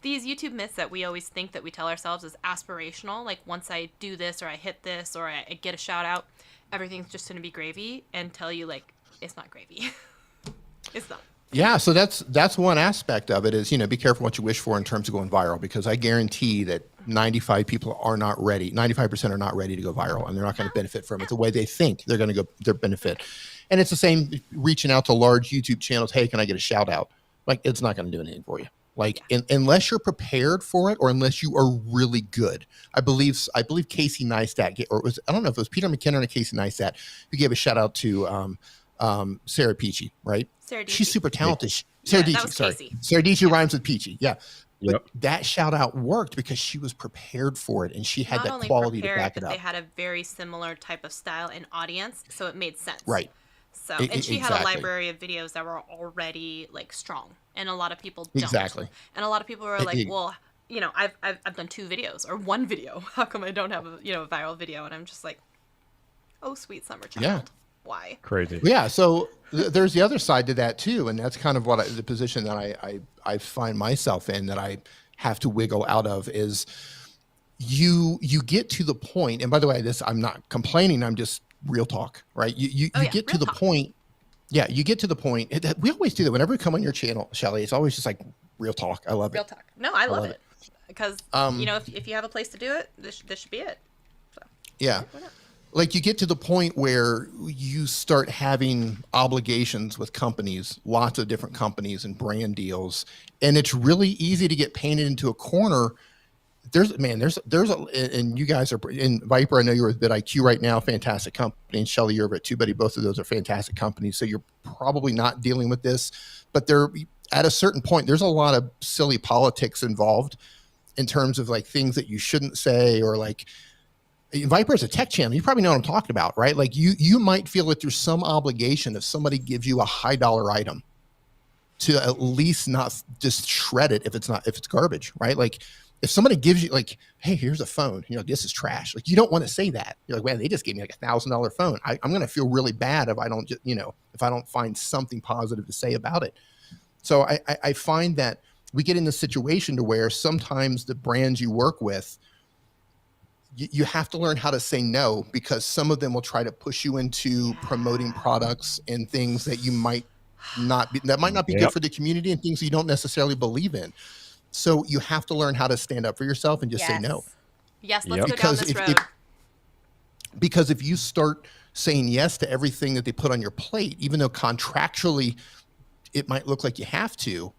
these YouTube myths that we always think that we tell ourselves is aspirational, like once I do this or I hit this or I get a shout out, everything's just going to be gravy, and tell you like it's not gravy. It's not. Yeah, so that's one aspect of it is, you know, be careful what you wish for in terms of going viral, because I guarantee that 95 people are not ready. 95% are not ready to go viral, and they're not going to benefit from it the way they think they're going to go their benefit. And it's the same reaching out to large YouTube channels. Hey, can I get a shout out? Like, it's not going to do anything for you. Like, unless you're prepared for it, or unless you are really good. I believe Casey Neistat, or I don't know if it was Peter McKinnon or Casey Neistat, who gave a shout out to Sarah Peachy, right? She's super talented. Sarah Dietschy, sorry. Casey. Sarah Dietschy rhymes with Peachy. Yeah. But that shout out worked because she was prepared for it, and she had that quality to back it up. They had a very similar type of style and audience, so it made sense. Right. So, and she had a library of videos that were already like strong, and a lot of people don't. Exactly. And a lot of people were like, well, you know, I've done 2 videos or 1 video. How come I don't have a viral video? And I'm just like, oh, sweet summer child. Yeah. Why? Crazy. Yeah. So there's the other side to that too. And that's kind of what the position that I find myself in, that I have to wiggle out of, is you get to the point. And by the way, I'm not complaining. I'm just real talk, right? You get to the point. Yeah. You get to the point. We always do that. Whenever we come on your channel, Shelly, it's always just like real talk. I love it. Real talk. No, I love it. Because, you know, if you have a place to do it, this should be it. So, yeah. Like, you get to the point where you start having obligations with companies, lots of different companies and brand deals, and it's really easy to get painted into a corner. And you guys are in Viper. I know you're with vidIQ right now, fantastic company, and Shelly, you're over at TubeBuddy. Both of those are fantastic companies, so you're probably not dealing with this. But at a certain point, there's a lot of silly politics involved in terms of like things that you shouldn't say, or like. Viper is a tech channel. You probably know what I'm talking about, right? Like you might feel that there's some obligation if somebody gives you a high dollar item to at least not just shred it if it's garbage, right? Like if somebody gives you like, hey, here's a phone, you know, this is trash. Like, you don't want to say that. You're like, man, they just gave me like $1,000 phone. I'm going to feel really bad if I don't just, if I don't find something positive to say about it. So I find that we get in this situation to where sometimes the brands you work with, you have to learn how to say no, because some of them will try to push you into promoting products and things that might not be good for the community, and things you don't necessarily believe in. So you have to learn how to stand up for yourself and just say no. Yes, let's go down this road. Because if you start saying yes to everything that they put on your plate, even though contractually it might look like you have to,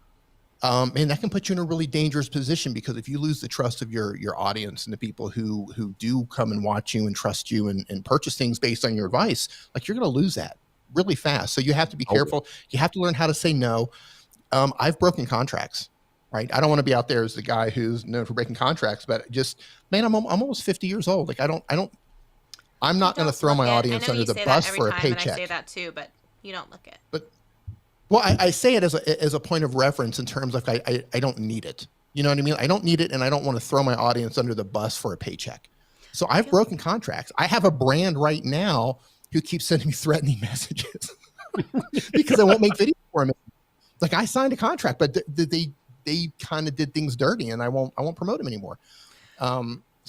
and that can put you in a really dangerous position, because if you lose the trust of your audience and the people who do come and watch you and trust you and purchase things based on your advice, like, you're going to lose that really fast. So you have to be careful. You have to learn how to say no. I've broken contracts, right? I don't want to be out there as the guy who's known for breaking contracts, but just, man, I'm almost 50 years old. Like, I'm not going to throw my audience under the bus for a paycheck. And I say that too, but you don't look it. Well, I say it as a point of reference in terms of I don't need it. You know what I mean? I don't need it, and I don't want to throw my audience under the bus for a paycheck. So I've broken contracts. I have a brand right now who keeps sending me threatening messages because I won't make videos for them. Like, I signed a contract, but they kind of did things dirty, and I won't promote them anymore.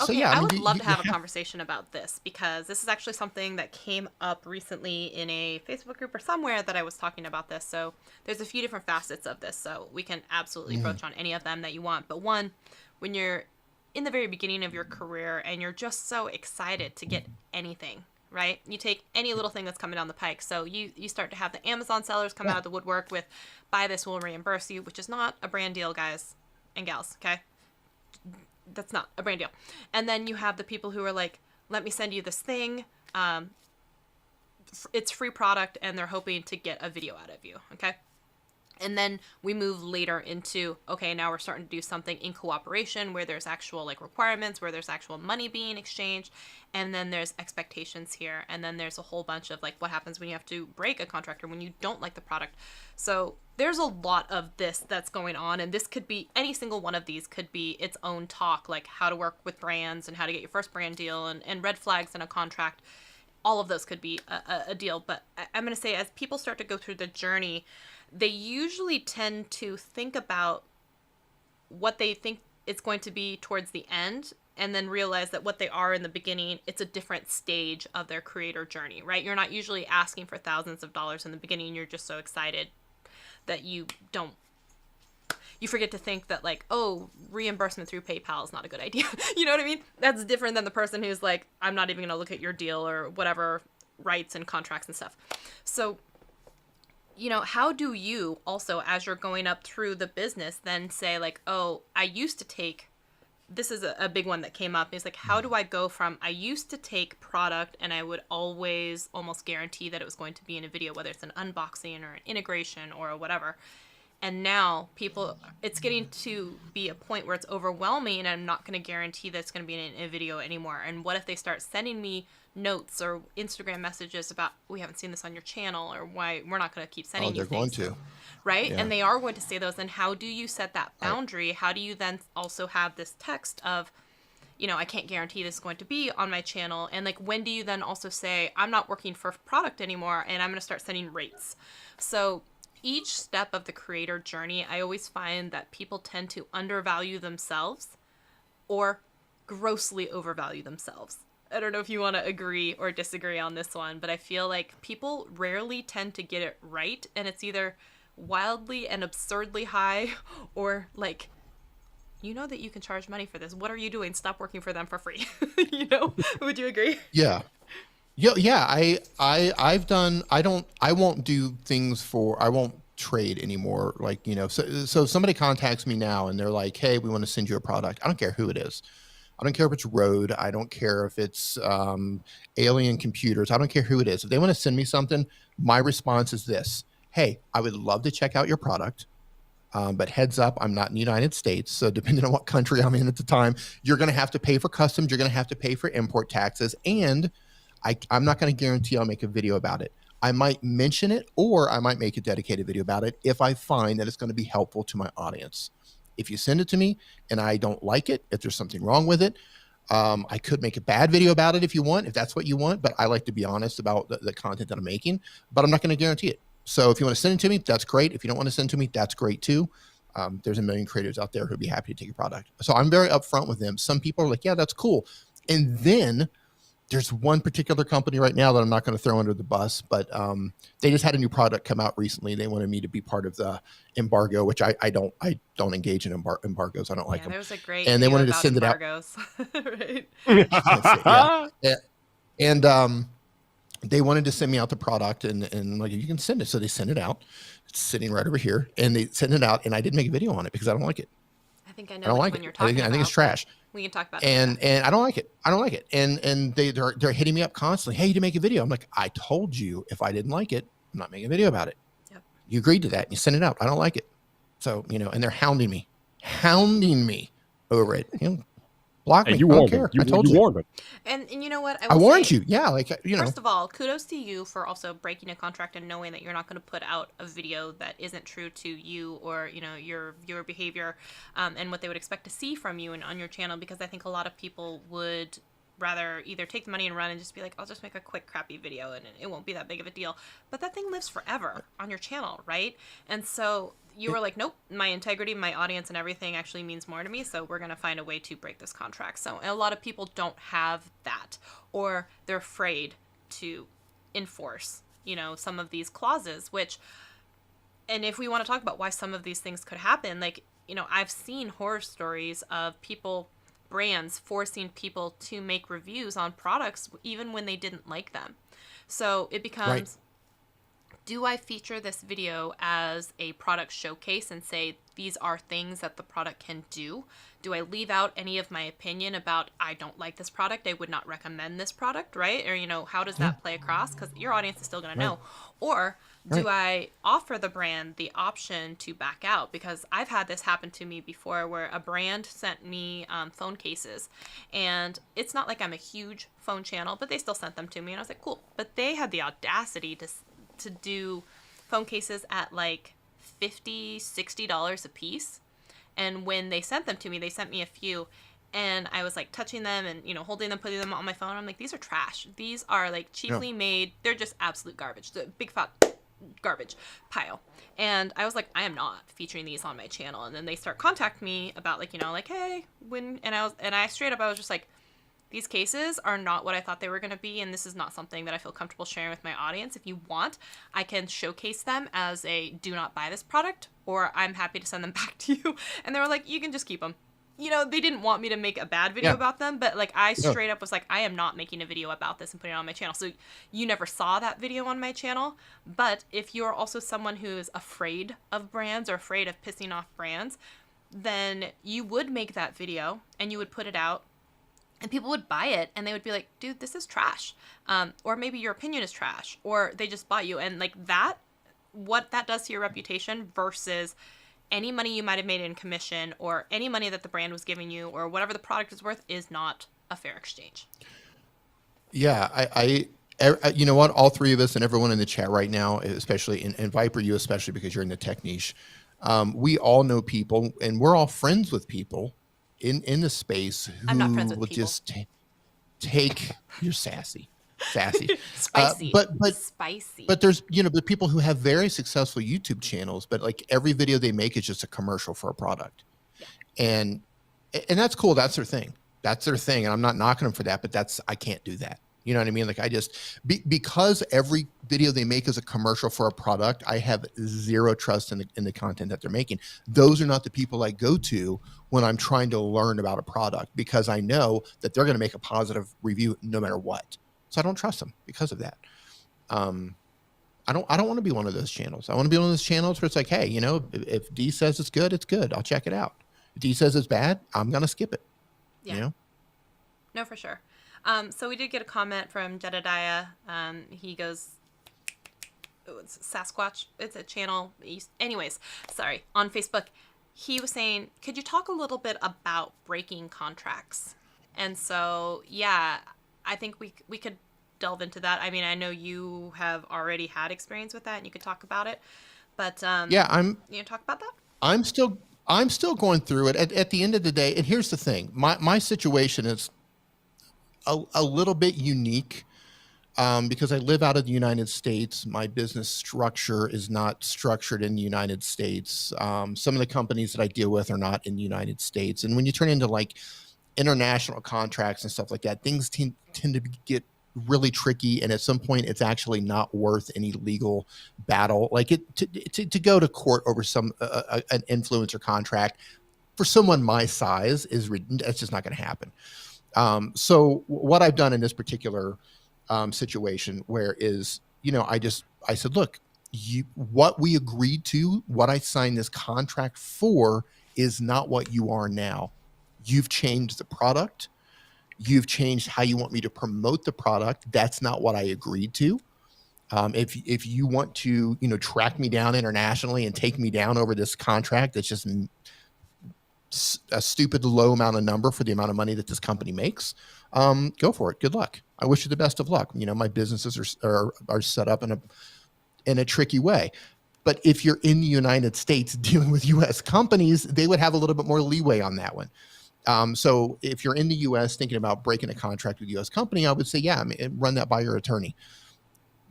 So yeah, I would love to have a conversation about this, because this is actually something that came up recently in a Facebook group or somewhere that I was talking about this. So there's a few different facets of this, so we can absolutely approach on any of them that you want. But one, when you're in the very beginning of your career and you're just so excited to get anything, right? You take any little thing that's coming down the pike. So you start to have the Amazon sellers come out of the woodwork with, buy this, we'll reimburse you, which is not a brand deal, guys and gals, okay? That's not a brand deal. And then you have the people who are like, let me send you this thing. it's free product and they're hoping to get a video out of you. Okay. And then we move later into, okay, now we're starting to do something in cooperation where there's actual like requirements, where there's actual money being exchanged. And then there's expectations here. And then there's a whole bunch of like what happens when you have to break a contract or when you don't like the product. So there's a lot of this that's going on. And this could be, any single one of these could be its own talk, like how to work with brands and how to get your first brand deal and red flags in a contract. All of those could be a deal. But I'm going to say, as people start to go through the journey, they usually tend to think about what they think it's going to be towards the end, and then realize that what they are in the beginning, it's a different stage of their creator journey, right? You're not usually asking for thousands of dollars in the beginning. You're just so excited that you forget to think that like, oh, reimbursement through PayPal is not a good idea. You know what I mean? That's different than the person who's like, I'm not even going to look at your deal or whatever rights and contracts and stuff. So, you know, how do you also, as you're going up through the business, then say like, oh, I used to take, this is a big one that came up. It's like, how do I go from, I used to take product and I would always almost guarantee that it was going to be in a video, whether it's an unboxing or an integration or whatever. And now people, it's getting to be a point where it's overwhelming and I'm not going to guarantee that it's going to be in a video anymore. And what if they start sending me notes or Instagram messages about, we haven't seen this on your channel, or why we're not going to keep sending you things. They're going to. Right? Yeah. And they are going to say those. And how do you set that boundary? How do you then also have this text of, you know, I can't guarantee this is going to be on my channel. And like, when do you then also say, I'm not working for product anymore and I'm going to start sending rates? So each step of the creator journey, I always find that people tend to undervalue themselves or grossly overvalue themselves. I don't know if you want to agree or disagree on this one, but I feel like people rarely tend to get it right. And it's either wildly and absurdly high or like, you know that you can charge money for this. What are you doing? Stop working for them for free. You know, would you agree? Yeah. Yeah. I won't do things I won't trade anymore. Like, you know, so somebody contacts me now and they're like, hey, we want to send you a product. I don't care who it is. I don't care if it's Rode. I don't care if it's Alien Computers. I don't care who it is. If they want to send me something, my response is this. Hey, I would love to check out your product. But heads up, I'm not in the United States. So depending on what country I'm in at the time, you're going to have to pay for customs. You're going to have to pay for import taxes. And I'm not going to guarantee I'll make a video about it. I might mention it, or I might make a dedicated video about it if I find that it's going to be helpful to my audience. If you send it to me and I don't like it, if there's something wrong with it, I could make a bad video about it if you want, if that's what you want. But I like to be honest about the content that I'm making, but I'm not going to guarantee it. So if you want to send it to me, that's great. If you don't want to send it to me, that's great too. There's a million creators out there who'd be happy to take your product. So I'm very upfront with them. Some people are like, yeah, that's cool. And then there's one particular company right now that I'm not going to throw under the bus, but they just had a new product come out recently. They wanted me to be part of the embargo, which I don't engage in embargoes. I don't like them. There's a great and they wanted to send embargoes. It out. Right. And they wanted to send me out the product and like, you can send it. So they sent it out. It's sitting right over here, and they sent it out, and I didn't make a video on it because I don't like it. I think I know which one you're talking about. I think it's trash. We can talk about and I don't like it. I don't like it. And they're hitting me up constantly. Hey, you to make a video. I'm like, I told you if I didn't like it, I'm not making a video about it. Yep. You agreed to that. And you sent it out. I don't like it. So, you know, and they're hounding me over it. You know, block me. And you I don't warned care. them. I told you. Warned them. And you know what? I warned you. Yeah, like, you know. First of all, kudos to you for also breaking a contract and knowing that you're not going to put out a video that isn't true to you or, you know, your viewer behavior and what they would expect to see from you and on your channel, because I think a lot of people would rather either take the money and run and just be like, I'll just make a quick crappy video and it won't be that big of a deal. But that thing lives forever on your channel, right? And so you were like, nope, my integrity, my audience and everything actually means more to me. So we're going to find a way to break this contract. So a lot of people don't have that, or they're afraid to enforce, you know, some of these clauses, which, and if we want to talk about why some of these things could happen, like, you know, I've seen horror stories of brands forcing people to make reviews on products even when they didn't like them. So it becomes, do I feature this video as a product showcase and say these are things that the product can do? Do I leave out any of my opinion about I don't like this product, I would not recommend this product, right? Or, how does that play across? Because your audience is still going to know. Or do I offer the brand the option to back out? Because I've had this happen to me before where a brand sent me phone cases, and it's not like I'm a huge phone channel, but they still sent them to me, and I was like, cool. But they had the audacity to do phone cases at like $50-$60 a piece. And when they sent them to me, they sent me a few, and I was like touching them and holding them, putting them on my phone. I'm like, these are trash. These are like cheaply made. They're just absolute garbage. The big fat garbage pile. And I was like, I am not featuring these on my channel. And then they start contacting me about like hey, when, and I straight up, I was just like, these cases are not what I thought they were going to be, and this is not something that I feel comfortable sharing with my audience. If you want, I can showcase them as a do not buy this product, or I'm happy to send them back to you. And they were like, you can just keep them. They didn't want me to make a bad video about them, but like I straight up was like, I am not making a video about this and putting it on my channel. So you never saw that video on my channel. But if you're also someone who is afraid of brands or afraid of pissing off brands, then you would make that video and you would put it out. And people would buy it, and they would be like, dude, this is trash. Or maybe your opinion is trash, or they just bought you. And like that, what that does to your reputation versus any money you might have made in commission or any money that the brand was giving you or whatever the product is worth is not a fair exchange. Yeah, I you know what? All three of us and everyone in the chat right now, especially, and Viper, you especially because you're in the tech niche, we all know people, and we're all friends with people in the space who I'm not friends with will people. just take you're sassy Spicy. but Spicy. but there's the people who have very successful YouTube channels, but like every video they make is just a commercial for a product. And that's cool. That's their thing, and I'm not knocking them for that, but I can't do that. You know what I mean? Like I just because every video they make is a commercial for a product, I have zero trust in the content that they're making. Those are not the people I go to when I'm trying to learn about a product, because I know that they're going to make a positive review no matter what. So I don't trust them because of that. I don't want to be one of those channels. I want to be one of those channels where it's like, hey, if D says it's good, I'll check it out. If D says it's bad, I'm going to skip it. Yeah. No, for sure. So we did get a comment from Jedediah. He goes, it's Sasquatch. It's a channel. Anyways, sorry, on Facebook. He was saying, could you talk a little bit about breaking contracts? And so, yeah, I think we could delve into that. I mean, I know you have already had experience with that and you could talk about it, but you talk about that? I'm still going through it at the end of the day. And here's the thing, my situation is a little bit unique because I live out of the United States. My business structure is not structured in the United States. Some of the companies that I deal with are not in the United States. And when you turn into like international contracts and stuff like that, things tend to get really tricky. And at some point, it's actually not worth any legal battle. Like to go to court over an influencer contract for someone my size that's just not going to happen. So what I've done in this particular situation I said, look, what we agreed to, what I signed this contract for is not what you are now. You've changed the product. You've changed how you want me to promote the product. That's not what I agreed to. If you want to, track me down internationally and take me down over this contract, that's just a stupid low amount of number for the amount of money that this company makes. Go for it. Good luck. I wish you the best of luck. My businesses are set up in a tricky way. But if you're in the United States dealing with U.S. companies, they would have a little bit more leeway on that one. So if you're in the U.S. thinking about breaking a contract with a U.S. company, I would say, run that by your attorney.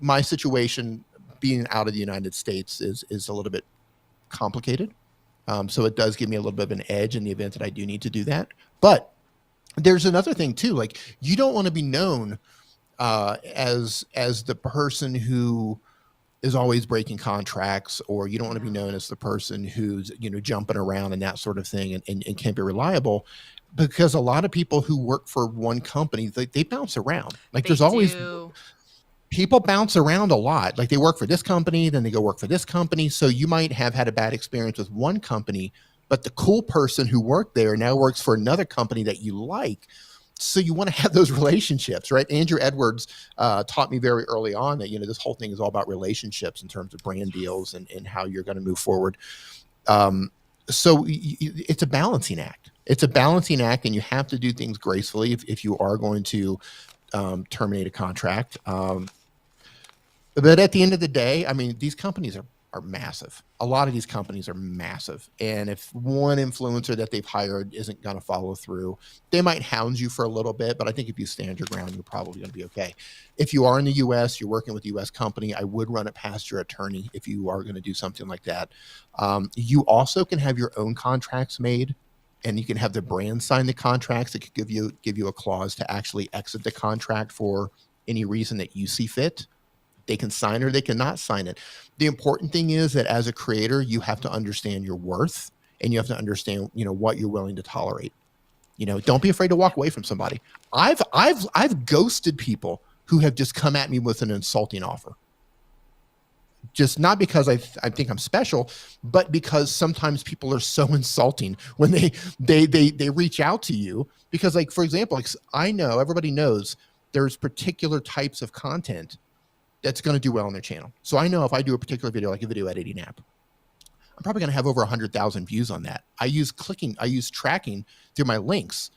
My situation being out of the United States is a little bit complicated. So it does give me a little bit of an edge in the event that I do need to do that. But there's another thing too. Like, you don't want to be known as the person who is always breaking contracts, or you don't want to be known as the person who's jumping around and that sort of thing and can't be reliable, because a lot of people who work for one company, they bounce around. Like, there's always people bounce around a lot. Like they work for this company, then they go work for this company. So you might have had a bad experience with one company, but the cool person who worked there now works for another company that you like. So you want to have those relationships, right? Andrew Edwards taught me very early on that, this whole thing is all about relationships in terms of brand deals and how you're going to move forward. So it's a balancing act. It's a balancing act, and you have to do things gracefully if you are going to terminate a contract. But at the end of the day, I mean, these companies are massive. A lot of these companies are massive. And if one influencer that they've hired isn't going to follow through, they might hound you for a little bit. But I think if you stand your ground, you're probably going to be okay. If you are in the U.S., you're working with a U.S. company, I would run it past your attorney if you are going to do something like that. You also can have your own contracts made, and you can have the brand sign the contracts. It could give you a clause to actually exit the contract for any reason that you see fit. They can sign or they cannot sign it. The important thing is that as a creator, you have to understand your worth, and you have to understand, what you're willing to tolerate. Don't be afraid to walk away from somebody. I've ghosted people who have just come at me with an insulting offer. Just not because I think I'm special, but because sometimes people are so insulting when they reach out to you. Because, like, for example, I know everybody knows there's particular types of content that's going to do well on their channel. So I know if I do a particular video, like a video editing app, I'm probably going to have over 100,000 views on that. I use tracking through my links.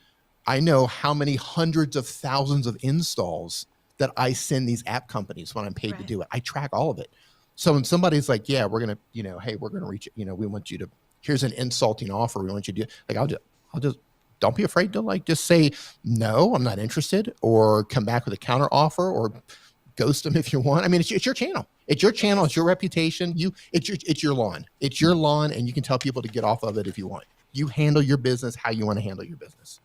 I know how many hundreds of thousands of installs that I send these app companies when I'm paid to do it. I track all of it. So when somebody's like, yeah, we're going to, hey, we're going to reach, we want you to, here's an insulting offer. We want you to do, like, I'll just, don't be afraid to just say, no, I'm not interested, or come back with a counter offer, or ghost them if you want. I mean, it's your channel. It's your channel. It's your reputation. It's your lawn. It's your lawn, and you can tell people to get off of it if you want. You handle your business how you want to handle your business.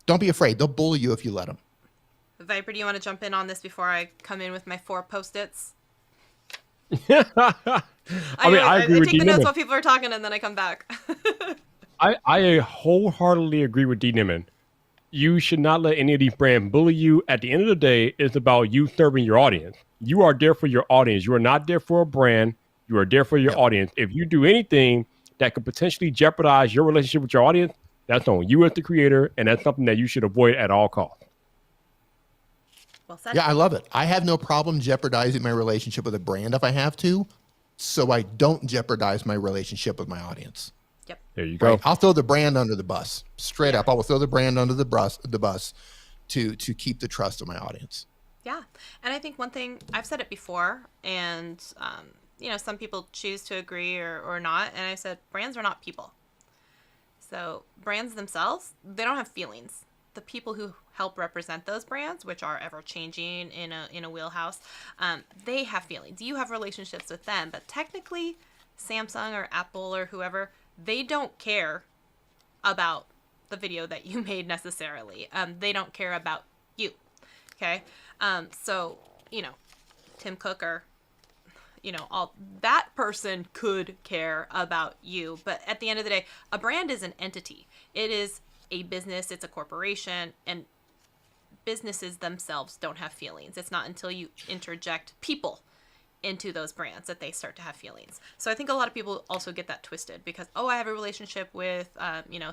Don't be afraid. They'll bully you if you let them. Viper, do you want to jump in on this before I come in with my 4 Post-its? I agree with I take the notes while people are talking, and then I come back. I wholeheartedly agree with D. Nimmin. You should not let any of these brands bully you. At the end of the day, it's about you serving your audience. You are there for your audience. You are not there for a brand. You are there for your audience. If you do anything that could potentially jeopardize your relationship with your audience, that's on you as the creator, and that's something that you should avoid at all costs. Well said. Yeah, I love it. I have no problem jeopardizing my relationship with a brand if I have to, so I don't jeopardize my relationship with my audience. Yep. There you go. Right. I'll throw the brand under the bus. Straight up. I will throw the brand under the bus to keep the trust of my audience. Yeah. And I think one thing, I've said it before, and some people choose to agree or not, and I said brands are not people. So brands themselves, they don't have feelings. The people who help represent those brands, which are ever changing in a wheelhouse, they have feelings. You have relationships with them, but technically Samsung or Apple or whoever, they don't care about the video that you made necessarily. They don't care about you. Okay. So, Tim Cook or, all that person could care about you. But at the end of the day, a brand is an entity. It is a business. It's a corporation, and businesses themselves don't have feelings. It's not until you interject people into those brands that they start to have feelings. So I think a lot of people also get that twisted because, I have a relationship with,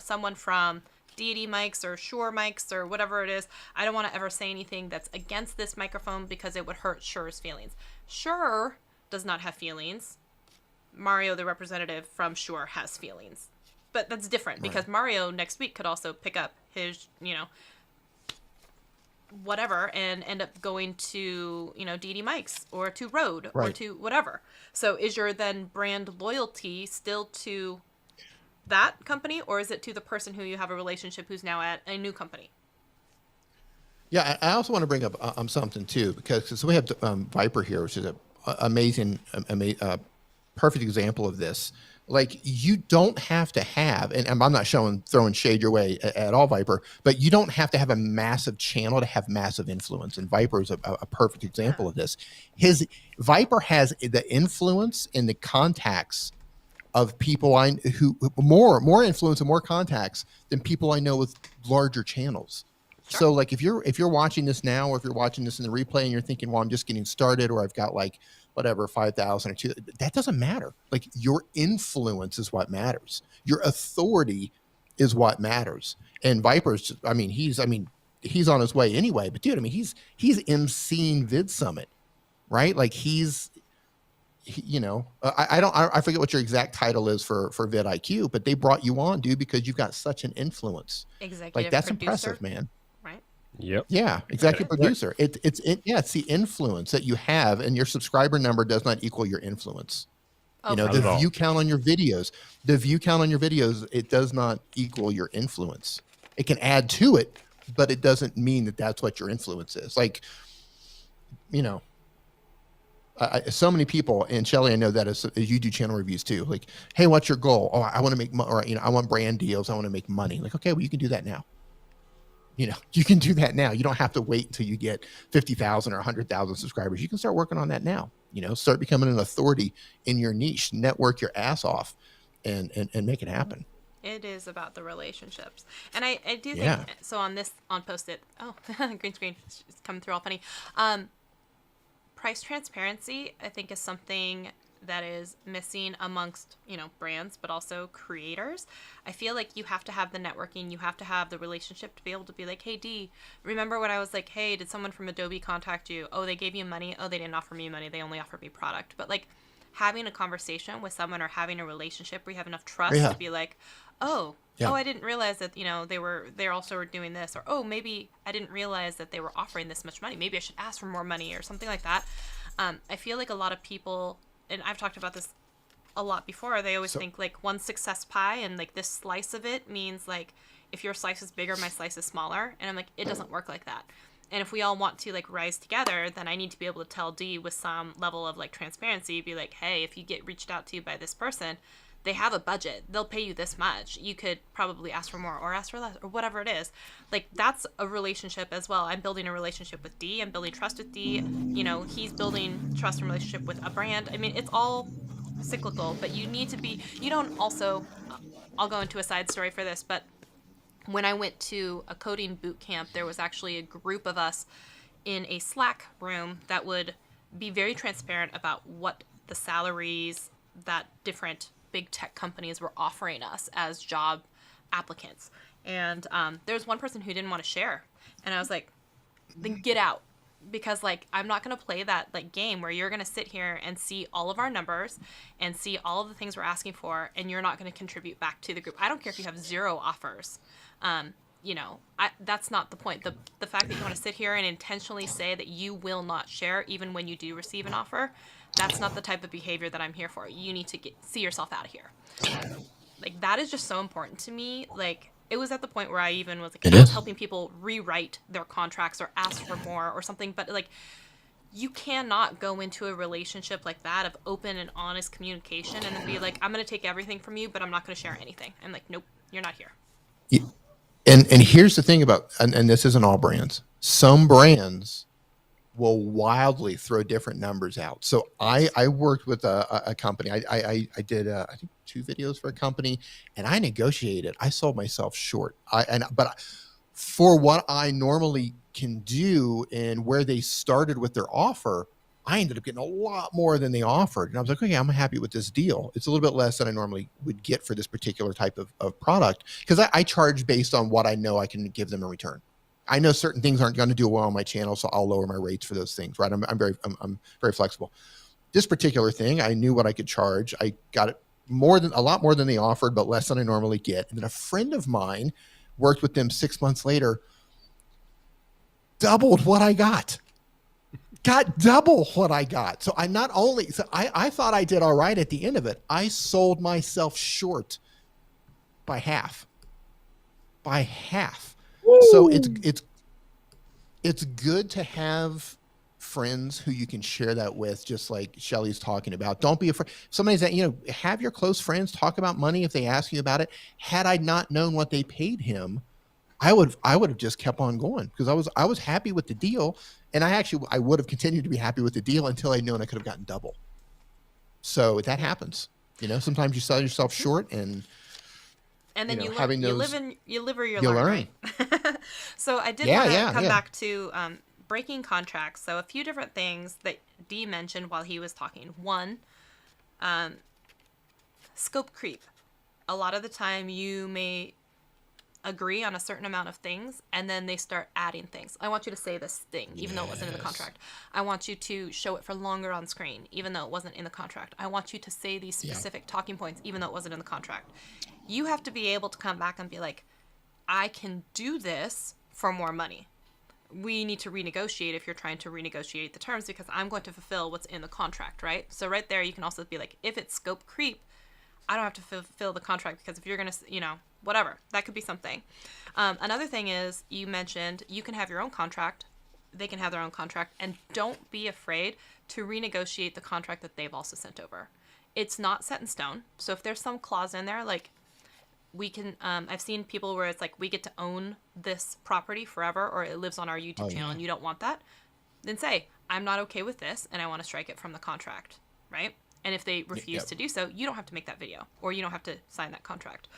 someone from Deity mics or Shure mics or whatever it is. I don't want to ever say anything that's against this microphone because it would hurt Shure's feelings. Shure does not have feelings. Mario, the representative from Shure, has feelings. But that's different because Mario next week could also pick up his, whatever and end up going to DD Mics or to Rode or to whatever. So is your then brand loyalty still to that company, or is it to the person who you have a relationship who's now at a new company? Yeah, I also want to bring up something too, because we have Viper here, which is an amazing, perfect example of this. Like, you don't have to have, and I'm not throwing shade your way at all, Viper, but you don't have to have a massive channel to have massive influence. And Viper is a perfect example of this. Viper has the influence and the contacts of people who more influence and more contacts than people I know with larger channels. Sure. So like if you're watching this now, or if you're watching this in the replay and you're thinking, well, I'm just getting started, or I've got like whatever 5,000 or 2, that doesn't matter. Like your influence is what matters. Your authority is what matters. And Viper's, he's on his way anyway. But dude, he's emceeing Vid Summit, right? Like I forget what your exact title is for vidIQ, but they brought you on, dude, because you've got such an influence. Executive like that's producer, impressive, man. Right? Yep. Yeah, executive producer. It's the influence that you have, and your subscriber number does not equal your influence. Oh, the view count on your videos, it does not equal your influence. It can add to it, but it doesn't mean that that's what your influence is. Like, so many people, and Shelly, I know that as you do channel reviews too. Like, hey, what's your goal? Oh, I want to make money, or I want brand deals. I want to make money. Like, okay, well, you can do that now. You can do that now. You don't have to wait until you get 50,000 or 100,000 subscribers. You can start working on that now. Start becoming an authority in your niche. Network your ass off, and make it happen. It is about the relationships, and I do think so. On Post-it, green screen is coming through all funny. Price transparency, I think, is something that is missing amongst, brands, but also creators. I feel like you have to have the networking, you have to have the relationship to be able to be like, hey, D, remember when I was like, hey, did someone from Adobe contact you? Oh, they gave you money. Oh, they didn't offer me money. They only offered me product. But like having a conversation with someone or having a relationship where you have enough trust to be like, oh, I didn't realize that, they also were doing this, or, oh, maybe I didn't realize that they were offering this much money. Maybe I should ask for more money or something like that. I feel like a lot of people, and I've talked about this a lot before, they always think like one success pie, and like this slice of it means like if your slice is bigger, my slice is smaller. And I'm like, it doesn't work like that. And if we all want to like rise together, then I need to be able to tell D with some level of like transparency, be like, hey, if you get reached out to by this person, they have a budget. They'll pay you this much. You could probably ask for more or ask for less or whatever it is. Like that's a relationship as well. I'm building a relationship with D. I'm building trust with D. He's building trust and relationship with a brand. I mean, it's all cyclical, but I'll go into a side story for this, but when I went to a coding boot camp, there was actually a group of us in a Slack room that would be very transparent about what the salaries that different big tech companies were offering us as job applicants. And there's one person who didn't want to share. And I was like, then get out. Because like, I'm not going to play that like game where you're going to sit here and see all of our numbers and see all of the things we're asking for, and you're not going to contribute back to the group. I don't care if you have 0 offers. That's not the point. The fact that you want to sit here and intentionally say that you will not share even when you do receive an offer, that's not the type of behavior that I'm here for. You need to see yourself out of here. Like that is just so important to me. Like it was at the point where I even was like, I was helping people rewrite their contracts or ask for more or something. But like, you cannot go into a relationship like that of open and honest communication and then be like, I'm going to take everything from you, but I'm not going to share anything. I'm like, nope, you're not here. Yeah. And here's the thing about, and this isn't all brands. Some brands will wildly throw different numbers out. So I worked with a company. I did I think 2 videos for a company, and I negotiated. I sold myself short. But for what I normally can do and where they started with their offer, I ended up getting a lot more than they offered. And I was like, okay, I'm happy with this deal. It's a little bit less than I normally would get for this particular type of product, because I charge based on what I know I can give them in return. I know certain things aren't going to do well on my channel, so I'll lower my rates for those things, right? I'm very flexible. This particular thing, I knew what I could charge. I got it a lot more than they offered, but less than I normally get. And then a friend of mine worked with them 6 months later, doubled what I got. Got double what I got. So I thought I did all right at the end of it. I sold myself short by half. By half. Woo. So it's good to have friends who you can share that with, just like Shelly's talking about. Don't be afraid. Somebody's that, have your close friends talk about money if they ask you about it. Had I not known what they paid him, I would have just kept on going, because I was happy with the deal, and I would have continued to be happy with the deal until I'd known I could have gotten double. So that happens. Sometimes you sell yourself short, and And then know, you learn, having you those, live or you you'll learn, learn. right? So I did Yeah, want to yeah, come yeah. back to breaking contracts. So a few different things that Dee mentioned while he was talking. One, scope creep. A lot of the time you may agree on a certain amount of things and then they start adding things. I want you to say this thing even though it wasn't in the contract. I want you to show it for longer on screen even though it wasn't in the contract. I want you to say these specific talking points even though it wasn't in the contract. You have to be able to come back and be like, I can do this for more money. We need to renegotiate if you're trying to renegotiate the terms because I'm going to fulfill what's in the contract, right? So right there you can also be like, if it's scope creep, I don't have to fulfill the contract because if you're going to, whatever, that could be something. Another thing is you mentioned you can have your own contract. They can have their own contract, and don't be afraid to renegotiate the contract that they've also sent over. It's not set in stone. So if there's some clause in there, like we can, I've seen people where it's like, we get to own this property forever, or it lives on our YouTube channel and you don't want that, then say, I'm not okay with this and I want to strike it from the contract, right? And if they refuse to do so, you don't have to make that video or you don't have to sign that contract.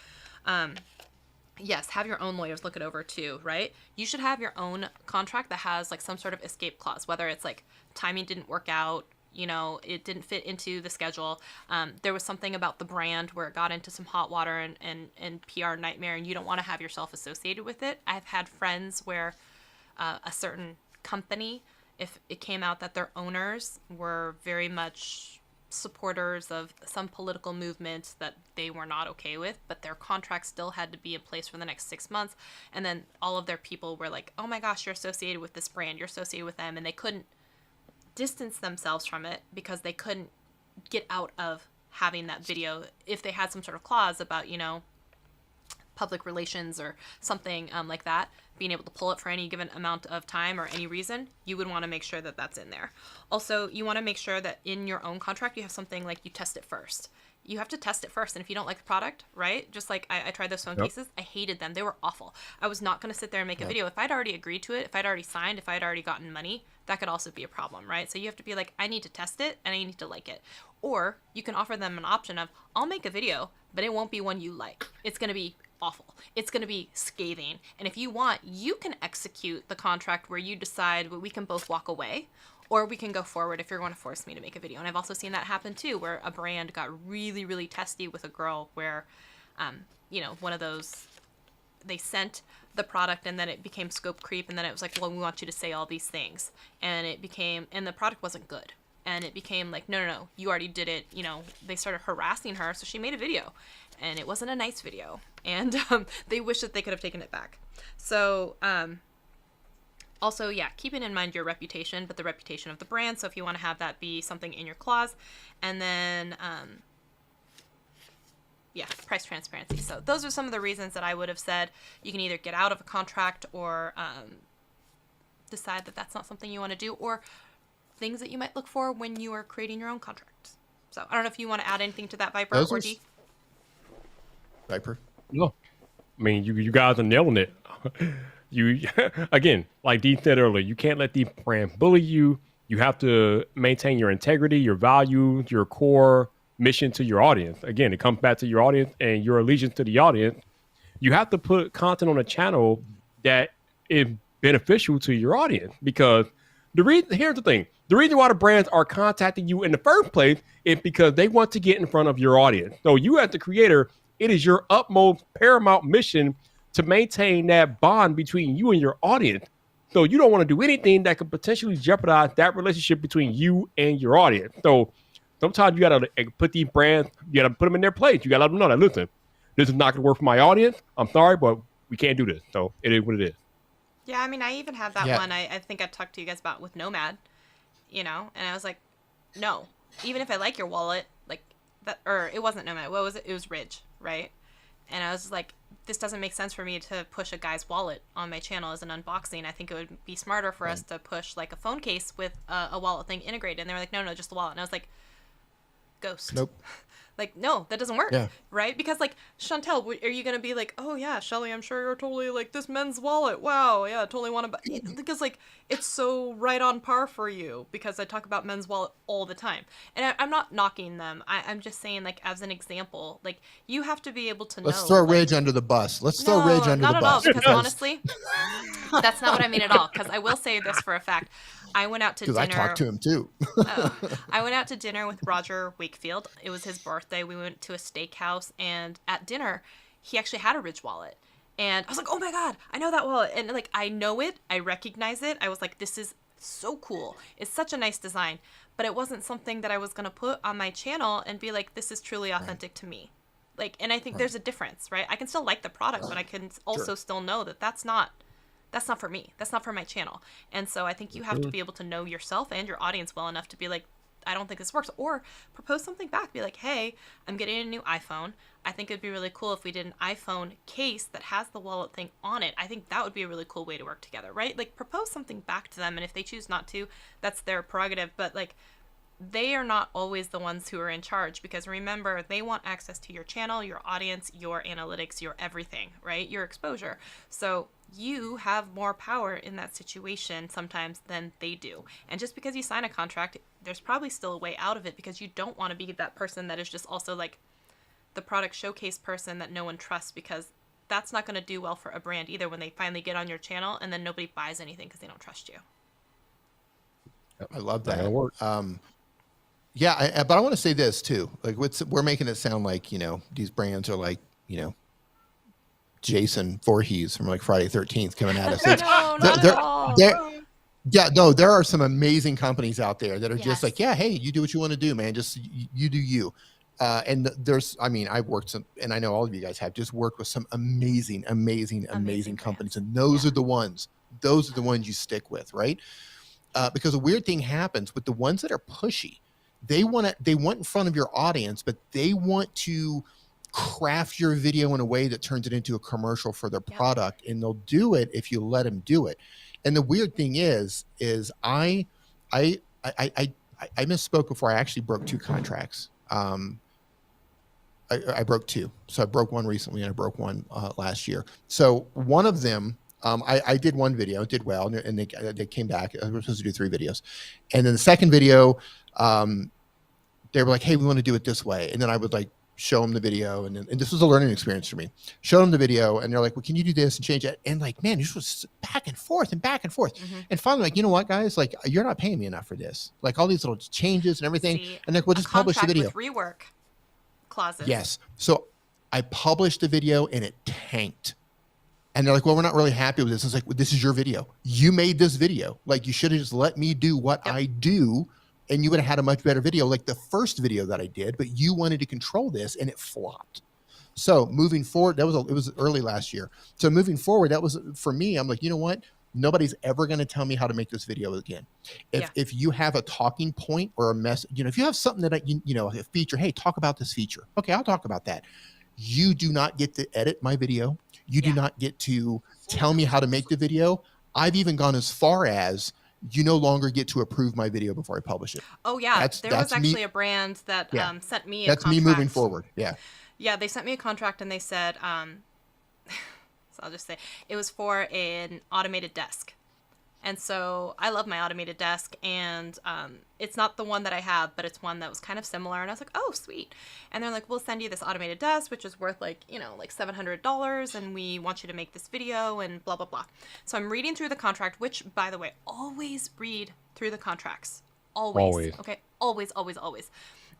Yes, have your own lawyers look it over too, right? You should have your own contract that has like some sort of escape clause, whether it's like timing didn't work out, it didn't fit into the schedule. There was something about the brand where it got into some hot water and PR nightmare and you don't want to have yourself associated with it. I've had friends where a certain company, if it came out that their owners were very much supporters of some political movement that they were not okay with, but their contract still had to be in place for the next 6 months. And then all of their people were like, oh my gosh, you're associated with this brand, you're associated with them. And they couldn't distance themselves from it because they couldn't get out of having that video if they had some sort of clause about, public relations or something like that, being able to pull it for any given amount of time or any reason, you would want to make sure that that's in there. Also, you want to make sure that in your own contract, you have something like you test it first. You have to test it first. And if you don't like the product, right? Just like I tried those phone cases, I hated them. They were awful. I was not going to sit there and make a video. If I'd already agreed to it, if I'd already signed, if I'd already gotten money, that could also be a problem, right? So you have to be like, I need to test it and I need to like it. Or you can offer them an option of, I'll make a video, but it won't be one you like. It's going to be awful. It's going to be scathing. And if you want, you can execute the contract where you decide we can both walk away or we can go forward if you're going to force me to make a video. And I've also seen that happen too, where a brand got really, really testy with a girl where, one of those, they sent the product and then it became scope creep. And then it was like, well, we want you to say all these things. And the product wasn't good. And it became like, no, you already did it. They started harassing her. So she made a video and it wasn't a nice video. And they wish that they could have taken it back. So also, keeping in mind your reputation, but the reputation of the brand. So if you want to have that be something in your clause. And then, price transparency. So those are some of the reasons that I would have said you can either get out of a contract or decide that that's not something you want to do, or things that you might look for when you are creating your own contracts. So I don't know if you want to add anything to that, Viper or D. Viper. No, I mean you guys are nailing it. You again, like Dee said earlier, you can't let the brand bully you. You have to maintain your integrity, your values, your core mission to your audience. Again, it comes back to your audience and your allegiance to the audience. You have to put content on a channel that is beneficial to your audience, because here's the thing. The reason why the brands are contacting you in the first place is because they want to get in front of your audience. So you as the creator, it is your utmost paramount mission to maintain that bond between you and your audience. So you don't want to do anything that could potentially jeopardize that relationship between you and your audience. So sometimes you got to put these brands, you got to put them in their place. You got to let them know that, listen, this is not going to work for my audience. I'm sorry, but we can't do this. So it is what it is. Yeah, I mean, I even had that one I think I talked to you guys about with Nomad, and I was like, no, even if I like your wallet, like that, or it wasn't Nomad, what was it? It was Ridge, right? And I was like, this doesn't make sense for me to push a guy's wallet on my channel as an unboxing. I think it would be smarter for us to push like a phone case with a wallet thing integrated. And they were like, no, just the wallet. And I was like, ghost. Nope. Like, no, that doesn't work, Yeah. right? Because like, Chantel, are you gonna be like, oh yeah, Shelly, I'm sure you're totally like this men's wallet. Wow, yeah, totally want to buy. Because like, it's so right on par for you because I talk about men's wallet all the time, and I'm not knocking them. I'm just saying like as an example, like you have to be able to Let's know. throw like, Ridge under the bus. Let's throw Ridge under not the at all. bus. Because honestly, that's not what I mean at all. Because I will say this for a fact. I went out to dinner. Because I talked to him too. I went out to dinner with Roger Wakefield. It was his birthday. We went to a steakhouse, and at dinner, he actually had a Ridge wallet. And I was like, oh my God, I know that wallet. And like, I know it. I recognize it. I was like, this is so cool. It's such a nice design. But it wasn't something that I was going to put on my channel and be like, this is truly authentic to me. Like, and I think there's a difference, right? I can still like the product, but I can also still know that that's not for me. That's not for my channel. And so I think you have to be able to know yourself and your audience well enough to be like, I don't think this works. Or propose something back. Be like, hey, I'm getting a new iPhone. I think it'd be really cool if we did an iPhone case that has the wallet thing on it. I think that would be a really cool way to work together, right? Like, propose something back to them. And if they choose not to, that's their prerogative. But like, they are not always the ones who are in charge, because remember, they want access to your channel, your audience, your analytics, your everything, right? Your exposure. So you have more power in that situation sometimes than they do. And just because you sign a contract, there's probably still a way out of it, because you don't want to be that person that is just also like the product showcase person that no one trusts, because that's not going to do well for a brand either when they finally get on your channel and then nobody buys anything because they don't trust you. I love that. That'll work. Yeah, but I want to say this too. Like, we're making it sound like, these brands are like, Jason Voorhees from like Friday 13th coming at us. No, not at all. No, there are some amazing companies out there that are just Yes. like, yeah, hey, you do what you want to do, man. Just you do you. And I've worked some, and I know all of you guys have just worked with some amazing companies, and those are the ones you stick with, right? Because a weird thing happens with the ones that are pushy. They want in front of your audience, but they want to craft your video in a way that turns it into a commercial for their product, and they'll do it if you let them do it. And the weird thing is I misspoke before. I actually broke 2 contracts. I broke 2. So I broke one recently and I broke one last year. So one of them, I did one video, it did well, and they came back. I was supposed to do 3 videos. And then the second video, they were like, hey, we want to do it this way. And then I would like show them the video. And this was a learning experience for me. Show them the video. And they're like, well, can you do this and change it? And like, man, this was back and forth. Mm-hmm. And finally, like, you know what, guys, like, you're not paying me enough for this. Like all these little changes and everything. See, and like, we'll just publish the video. With rework clauses. Yes. So I published the video and it tanked. And they're like, well, we're not really happy with this. It's like, well, this is your video. You made this video. Like, you should have just let me do what I do, and you would have had a much better video, like the first video that I did, but you wanted to control this and it flopped. So moving forward, it was early last year. So moving forward, that was for me, I'm like, you know what? Nobody's ever going to tell me how to make this video again. If you have a talking point or a message, if you have something that a feature, hey, talk about this feature. Okay, I'll talk about that. You do not get to edit my video. You do not get to tell me how to make the video. I've even gone as far as you no longer get to approve my video before I publish it. Oh yeah, there was actually a brand that sent me a contract. That's me moving forward. Yeah. Yeah, they sent me a contract and they said, so I'll just say it was for an automated desk. And so I love my automated desk, and it's not the one that I have, but it's one that was kind of similar. And I was like, oh, sweet. And they're like, we'll send you this automated desk, which is worth like $700, and we want you to make this video and blah, blah, blah. So I'm reading through the contract, which, by the way, always read through the contracts. Always. Okay? Always, always, always.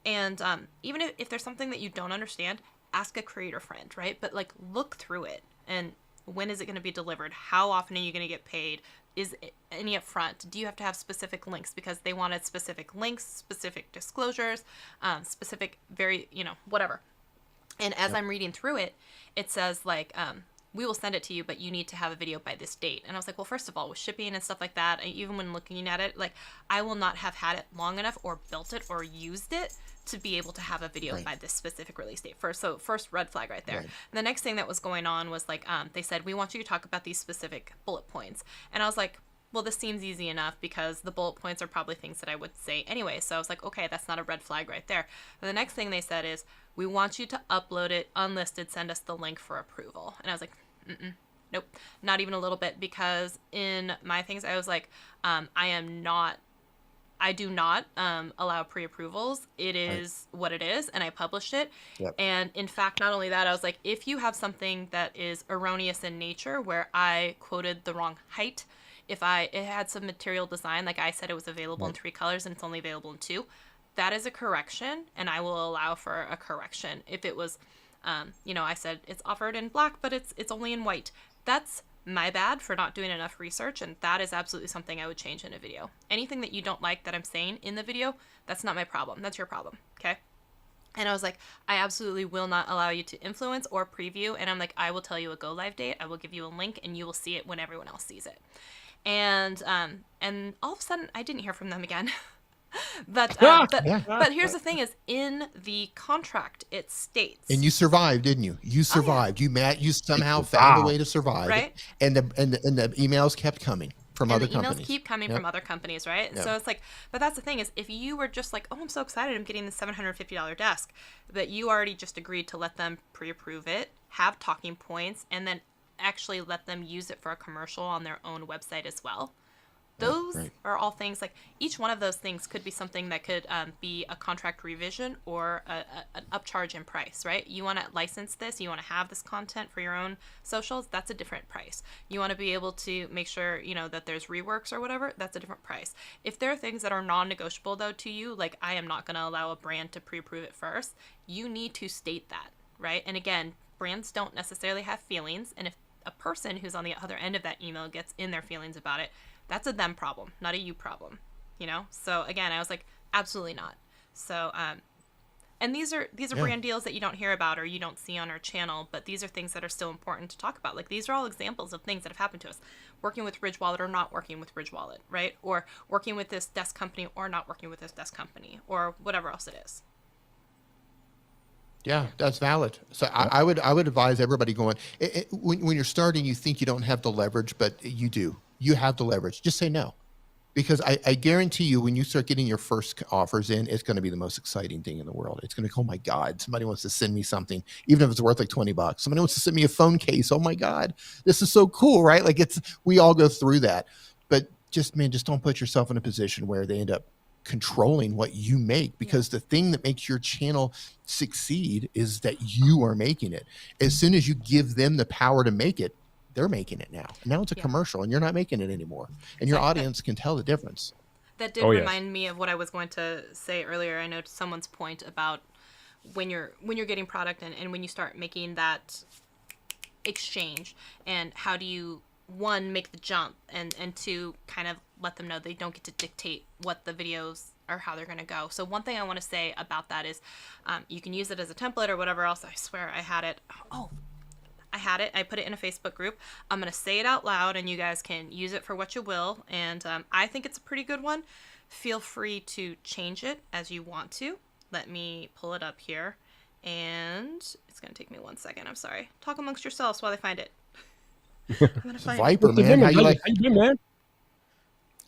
And even if there's something that you don't understand, ask a creator friend, right? But like, look through it. And when is it going to be delivered? How often are you going to get paid? Is any upfront? Do you have to have specific links? Because they wanted specific links, specific disclosures, specific whatever. And as I'm reading through it, it says like, we will send it to you, but you need to have a video by this date. And I was like, well, first of all, with shipping and stuff like that, even when looking at it, like, I will not have had it long enough or built it or used it to be able to have a video by this specific release date. First red flag right there. Right. The next thing that was going on was like, they said, we want you to talk about these specific bullet points. And I was like, well, this seems easy enough because the bullet points are probably things that I would say anyway. So I was like, okay, that's not a red flag right there. But the next thing they said is, we want you to upload it unlisted, send us the link for approval. And I was like, nope, not even a little bit, because in my things, I was like, I do not allow pre-approvals. It is what it is, and I published it. Yep. And in fact, not only that, I was like, if you have something that is erroneous in nature, where I quoted the wrong height, if it had some material design, like I said, it was available in 3 colors and it's only available in 2, that is a correction, and I will allow for a correction. If it was, I said it's offered in black, but it's only in white. That's my bad for not doing enough research, and that is absolutely something I would change in a video. Anything that you don't like that I'm saying in the video, that's not my problem. That's your problem, okay? And I was like, I absolutely will not allow you to influence or preview, and I'm like, I will tell you a go live date, I will give you a link, and you will see it when everyone else sees it. And all of a sudden, I didn't hear from them again. But here's the thing: is in the contract it states, and you survived, didn't you? You survived. You somehow found a way to survive, right? And the emails kept coming from other companies. The emails keep coming from other companies, right? So it's like, but that's the thing is, if you were just like, oh, I'm so excited, I'm getting the $750 desk, but you already just agreed to let them pre-approve it, have talking points, and then actually let them use it for a commercial on their own website as well. Those are all things, like each one of those things could be something that could be a contract revision or an upcharge in price, right? You want to license this, you want to have this content for your own socials, that's a different price. You want to be able to make sure, that there's reworks or whatever, that's a different price. If there are things that are non-negotiable though to you, like I am not going to allow a brand to pre-approve it first, you need to state that, right? And again, brands don't necessarily have feelings, and if a person who's on the other end of that email gets in their feelings about it, that's a them problem, not a you problem, So again, I was like, absolutely not. So, and these are brand deals that you don't hear about or you don't see on our channel, but these are things that are still important to talk about. Like these are all examples of things that have happened to us. Working with Ridge Wallet or not working with Ridge Wallet, right? Or working with this desk company or not working with this desk company or whatever else it is. Yeah, that's valid. So I would advise everybody going, when you're starting, you think you don't have the leverage, but you do. You have the leverage. Just say no. Because I guarantee you, when you start getting your first offers in, it's going to be the most exciting thing in the world. It's going to go, oh my God, somebody wants to send me something, even if it's worth like $20. Somebody wants to send me a phone case. Oh my God, this is so cool, right? Like we all go through that. But just don't put yourself in a position where they end up controlling what you make, because the thing that makes your channel succeed is that you are making it. As soon as you give them the power to make it, they're making it now. Now it's a commercial and you're not making it anymore. And your audience can tell the difference. That did remind me of what I was going to say earlier. I know someone's point about when you're getting product and when you start making that exchange, and how do you, one, make the jump, and two, kind of let them know they don't get to dictate what the videos or how they're going to go. So one thing I want to say about that is you can use it as a template or whatever else. I swear I had it. I had it. I put it in a Facebook group. I'm going to say it out loud and you guys can use it for what you will. And I think it's a pretty good one. Feel free to change it as you want to. Let me pull it up here. And it's going to take me 1 second. I'm sorry. Talk amongst yourselves while I find it. I'm going to find Viper, man. How you doing, man?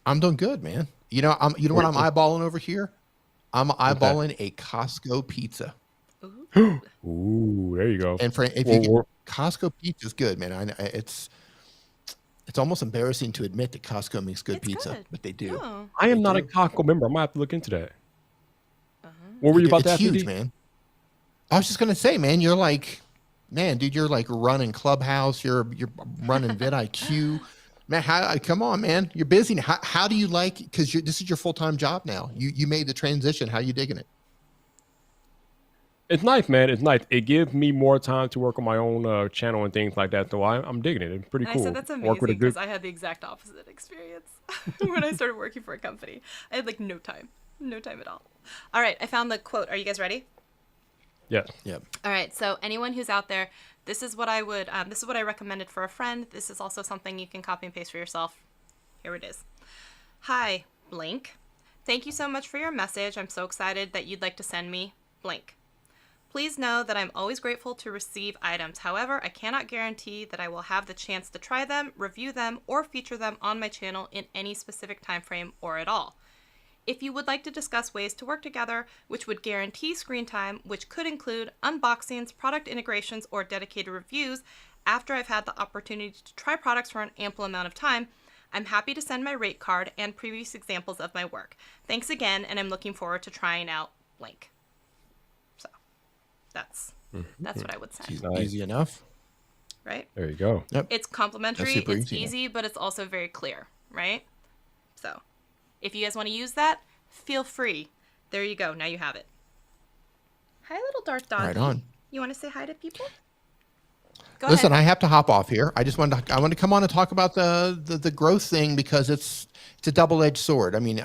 I'm doing good, man. You know what I'm eyeballing over here? I'm eyeballing a Costco pizza. Ooh, there you go. And if you get Costco pizza is good, man. It's almost embarrassing to admit that Costco makes good pizza, but they do. Oh. I am not a Costco member. I might have to look into that. What were you about to ask? It's huge, man. I was just gonna say, man, you're like, man, dude, you're like running Clubhouse. You're running vidIQ. Man, come on, man. You're busy. How do you like? Because this is your full-time job now. You made the transition. How you digging it? It's nice, man. It's nice. It gives me more time to work on my own channel and things like that. So I'm digging it. It's pretty cool. I said that's amazing because I had the exact opposite experience when I started working for a company. I had like no time at all. All right, I found the quote. Are you guys ready? Yeah. Yep. All right. So anyone who's out there, this is what I would. This is what I recommended for a friend. This is also something you can copy and paste for yourself. Here it is. Hi, blank. Thank you so much for your message. I'm so excited that you'd like to send me blank. Please know that I'm always grateful to receive items. However, I cannot guarantee that I will have the chance to try them, review them, or feature them on my channel in any specific time frame or at all. If you would like to discuss ways to work together, which would guarantee screen time, which could include unboxings, product integrations, or dedicated reviews, after I've had the opportunity to try products for an ample amount of time, I'm happy to send my rate card and previous examples of my work. Thanks again, and I'm looking forward to trying out blank. So, that's what I would say. Easy enough. Right? There you go. Yep. It's complimentary, That's super it's easy, but it's also very clear, right? So, if you guys want to use that, feel free. There you go. Now you have it. Hi, little Darth Doggy. Right on. You want to say hi to people? Go Listen, ahead. I have to hop off here. I want to come on and talk about the growth thing because it's a double-edged sword. I mean,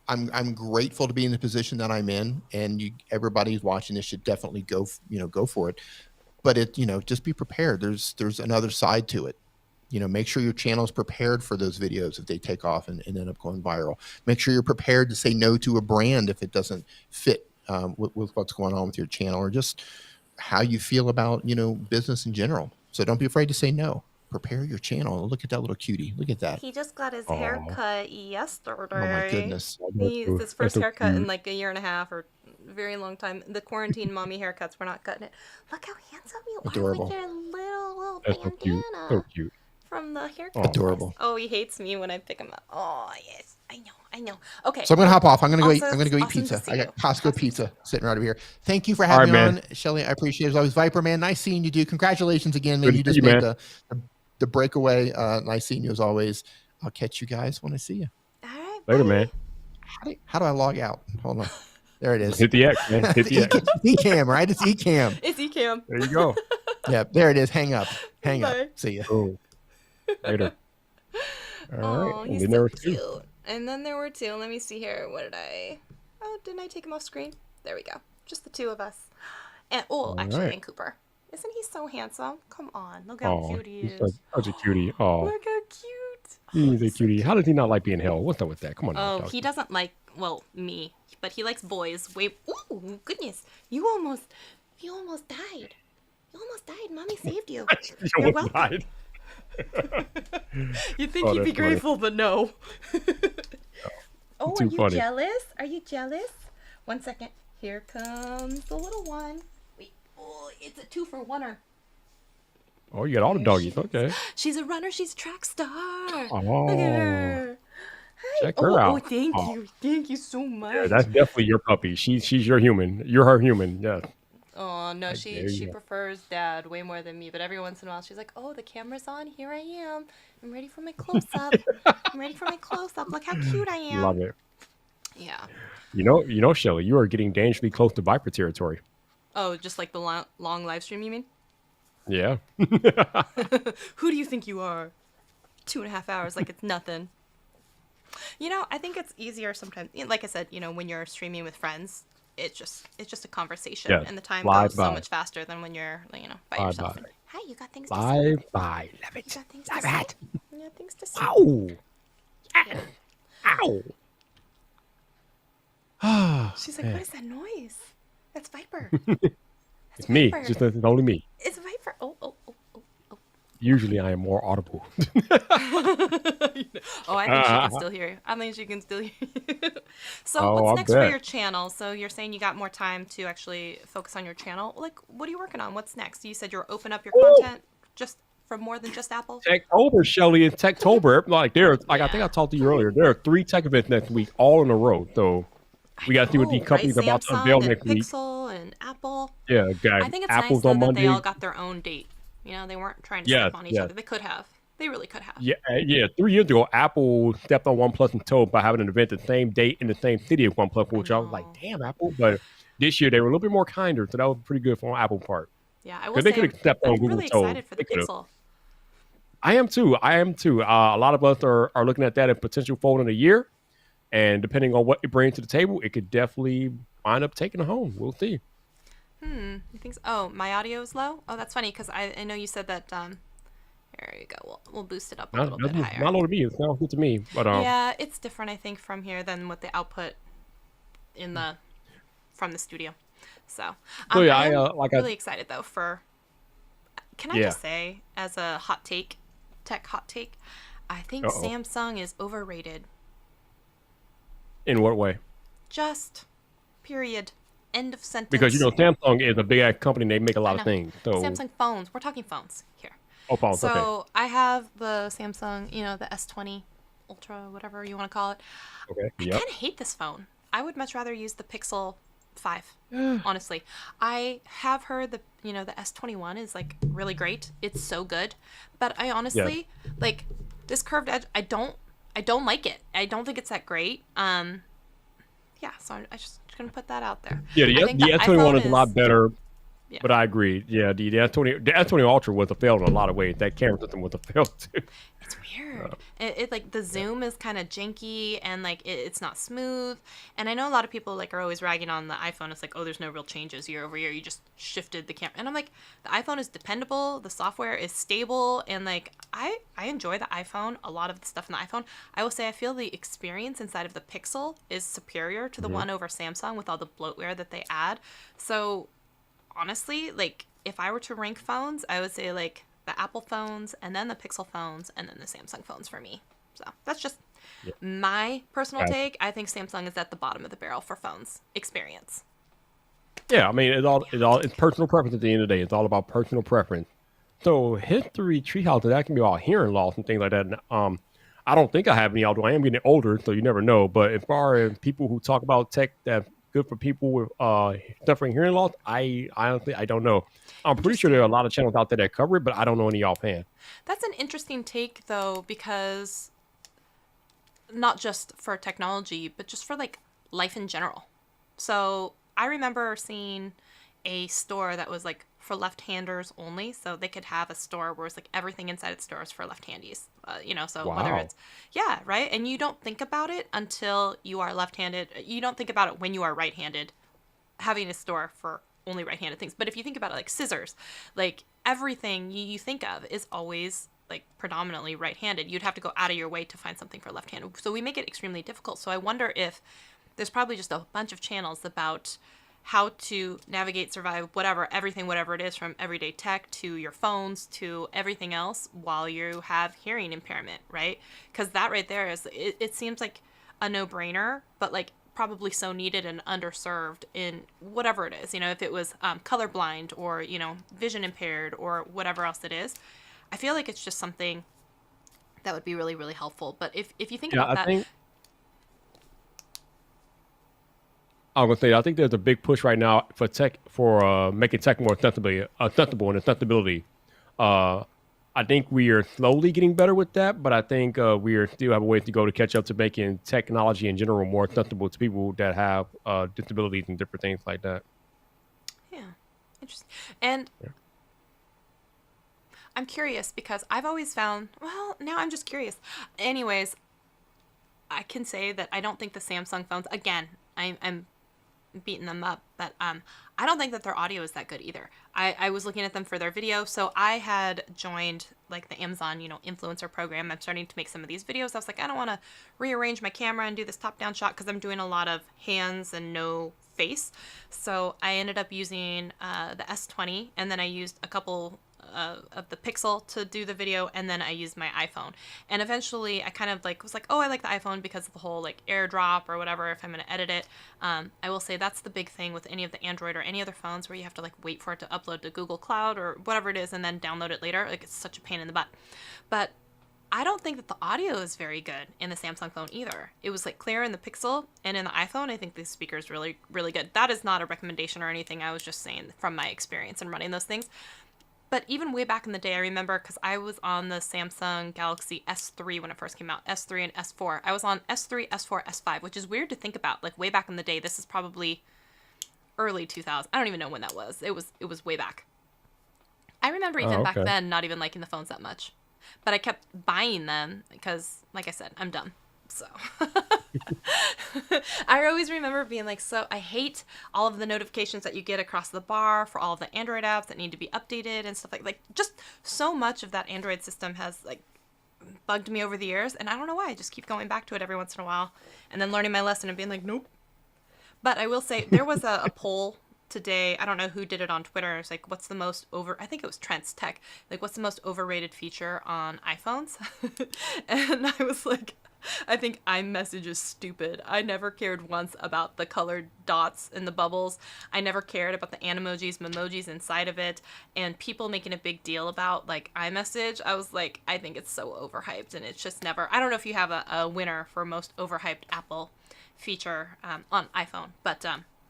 I'm grateful to be in the position that I'm in, and everybody who's watching this should definitely go for it. But just be prepared. There's another side to it. Make sure your channel is prepared for those videos if they take off and end up going viral. Make sure you're prepared to say no to a brand if it doesn't fit with what's going on with your channel, or just how you feel about business in general. So don't be afraid to say no. Prepare your channel. Look at that little cutie. Look at that. He just got his haircut yesterday. Oh my goodness. It's his first haircut in like a year and a half or a very long time. The quarantine mommy haircuts, we're not cutting it. Look how handsome you Adorable. are with your little That's so bandana cute. So cute. from the haircut. Adorable. Oh, he hates me when I pick him up. Oh, yes. I know. Okay. So I'm gonna hop off. I'm gonna go eat. Also, I'm gonna go eat awesome to pizza. see I got you. Costco pizza sitting right over here. Thank you for having me on, Shelly. I appreciate it. As always, Viper Man. Nice seeing you, dude. Congratulations again, man. Good You to just see you, made the breakaway. Nice seeing you as always. I'll catch you guys when I see you. All right. Later, bye. man. How do I log out? Hold on. There it is. Hit the X, man. Hit the X. Ecamm, right? It's Ecamm. It's Ecam. There you go. Yeah, there it is. Hang up. Hang Bye. up. See you. Oh. Later. All Oh, right. he's Then so there were two. cute. And then there were two. Let me see here. What did I? Oh, didn't I take him off screen? There we go. Just the two of us. And actually, right. and Cooper. Isn't he so handsome? Come on, look how Oh, cute he he's is. such a cutie. Oh, Look how cute. he's a cutie. How does he not like being held? What's up with that? Come on. Oh, now, he dog. doesn't like me, but he likes boys. Wait, ooh, goodness! You almost died. You almost died. Mommy saved you. You You're almost welcome. died. You'd think Oh, he'd be that's funny. grateful, but no. Oh, are Too you funny. jealous? Are you jealous? 1 second. Here comes the little one. Wait. Oh, it's a 2-for-1er. Oh, you got all the doggies. Okay. She's a runner. She's a track star. Oh, Look at her. Hi. check her Oh, out. thank Oh. you. Thank you so much. Yeah, that's definitely your puppy. She's your human. You're her human. Yeah. Oh, no, How she dare you. prefers dad way more than me. But every once in a while, she's like, oh, the camera's on. Here I am. I'm ready for my close-up. I'm ready for my close-up. Look how cute I am. Love it. Yeah. You know, Shelly, you are getting dangerously close to Viper territory. Oh, just like the long live stream, you mean? Yeah. Who do you think you are? 2.5 hours, like it's nothing. I think it's easier sometimes. Like I said, when you're streaming with friends, it's just a conversation, Yeah, and the time fly goes so by. much faster than when you're, by Fly yourself. by. And, hi, you got things to say. Bye. Love You it. got things to Love say. it. You got things to say. Ow. Yeah. Ow. She's like, what is that noise? That's Viper. It's me. Viper. It's only me. It's Viper. Oh. Usually I am more audible. Oh, I think she can still hear you. I think she can still hear you. So Oh, what's I next for bet. your channel? So you're saying you got more time to actually focus on your channel. Like, what are you working on? What's next? You said you're open up your content just for more than just Apple? Techtober, Shelly, and Techtober. I think I talked to you earlier. There are 3 tech events next week, all in a row. So we got to see what these companies are about to Samsung unveil and next week. Pixel and Apple. Yeah, guys. I think it's Apple's nice though on that Monday. they all got their own date. They weren't trying to step on each other. They could have. They really could have. Yeah. 3 years ago, Apple stepped on OnePlus and toe by having an event the same date in the same city as OnePlus, which I was like, damn, Apple. But this year they were a little bit more kinder, so that was pretty good for Apple part. Yeah, I will Because they say could have stepped on I'm Google really toe. excited for the They could've. Pixel. I am too. A lot of us are looking at that as potential fold in a year, and depending on what it brings to the table, it could definitely wind up taking it home. We'll see. You think so? Oh, my audio is low? Oh, that's funny because I know you said that. Here you go. We'll boost it up a little bit higher. Not low to me. It sounds good to me. But Yeah, it's different, I think, from here than what the output from the studio. So So yeah, I am like really excited though for. Can I yeah. just say, as a hot take, tech hot take, I think Uh-oh. Samsung is overrated. In what way? Just period. End of Because sentence. Samsung is a big ass company. They make a I lot of know. things. So Samsung phones. We're talking phones here. phones. Okay. So I have the Samsung, the S20 Ultra, whatever you want to call it. Okay. I Yep. kind of hate this phone. I would much rather use the Pixel 5. Yeah. Honestly, I have heard the S21 is like really great. It's so good, but I honestly like this curved edge. I don't like it. I don't think it's that great. Yeah. So I just gonna put that out there. Yeah. I think The S21 is a lot better. Yeah. But I agree. Yeah, the S20 Ultra was a fail in a lot of ways. That camera system was a fail too. It's weird. It like the zoom is kind of janky and like it's not smooth. And I know a lot of people like are always ragging on the iPhone. It's like, oh, there's no real changes year over year. You just shifted the camera. And I'm like, the iPhone is dependable. The software is stable. And like I enjoy the iPhone. A lot of the stuff in the iPhone. I will say I feel the experience inside of the Pixel is superior to the one over Samsung with all the bloatware that they add. So honestly, like if I were to rank phones, I would say like the Apple phones and then the Pixel phones and then the Samsung phones for me. So that's just my personal take. I think Samsung is at the bottom of the barrel for phones experience. Yeah, I mean it's personal preference at the end of the day. It's all about personal preference. So history treehouse, that can be all hearing loss and things like that. And, I don't think I have any, although I am getting older, so you never know. But as far as people who talk about tech that's good for people with suffering hearing loss, I honestly I don't know. I'm pretty sure there are a lot of channels out there that cover it, but I don't know any offhand. That's an interesting take though, because not just for technology, but just for like life in general. So I remember seeing a store that was like for left-handers only, so they could have a store where it's like everything inside its store is for left-handies. So whether it's right, and you don't think about it until you are left-handed. You don't think about it when you are right-handed, having a store for only right-handed things. But if you think about it, like scissors, like everything you think of is always like predominantly right-handed. You'd have to go out of your way to find something for left-handed. So we make it extremely difficult. So I wonder if there's probably just a bunch of channels about how to navigate, survive, whatever it is, from everyday tech to your phones to everything else while you have hearing impairment, right? Because that right there is, it seems like a no-brainer, but like probably so needed and underserved in whatever it is. If it was colorblind or, vision impaired or whatever else it is. I feel like it's just something that would be really, really helpful. But if you think about that... I think there's a big push right now for tech, for making tech more accessible and accessibility. I think we are slowly getting better with that, but I think we still have a ways to go to catch up to making technology in general more accessible to people that have disabilities and different things like that. Yeah, interesting. And I'm curious because I've always found, well, now I'm just curious. Anyways, I can say that I don't think the Samsung phones, again, I'm beating them up, but I don't think that their audio is that good either. I was looking at them for their video, so I had joined like the Amazon influencer program. I'm starting to make some of these videos. I was like, I don't want to rearrange my camera and do this top-down shot because I'm doing a lot of hands and no face. So I ended up using the S20, and then I used a couple of the Pixel to do the video, and then I used my iPhone. And eventually I kind of like was like, oh, I like the iPhone because of the whole like AirDrop or whatever if I'm going to edit it. I will say that's the big thing with any of the Android or any other phones where you have to like wait for it to upload to Google Cloud or whatever it is and then download it later. Like it's such a pain in the butt. But I don't think that the audio is very good in the Samsung phone either. It was like clear in the Pixel, and in the iPhone I think the speaker is really, really good. That is not a recommendation or anything. I was just saying from my experience in running those things. But even way back in the day, I remember, because I was on the Samsung Galaxy S3 when it first came out, S3 and S4. I was on S3, S4, S5, which is weird to think about. Like way back in the day, this is probably early 2000s. I don't even know when that was. It was way back. I remember even back then not even liking the phones that much. But I kept buying them because, like I said, I'm dumb. So I always remember being like, so I hate all of the notifications that you get across the bar for all of the Android apps that need to be updated and stuff like just so much of that Android system has like bugged me over the years, and I don't know why. I just keep going back to it every once in a while and then learning my lesson and being like, nope. But I will say there was a poll today. I don't know who did it on Twitter. It's like, what's the most I think it was Trent's Tech. Like, what's the most overrated feature on iPhones? And I was like, I think iMessage is stupid. I never cared once about the colored dots and the bubbles. I never cared about the animojis, memojis inside of it. And people making a big deal about, like, iMessage, I was like, I think it's so overhyped. And it's just never... I don't know if you have a winner for most overhyped Apple feature on iPhone. But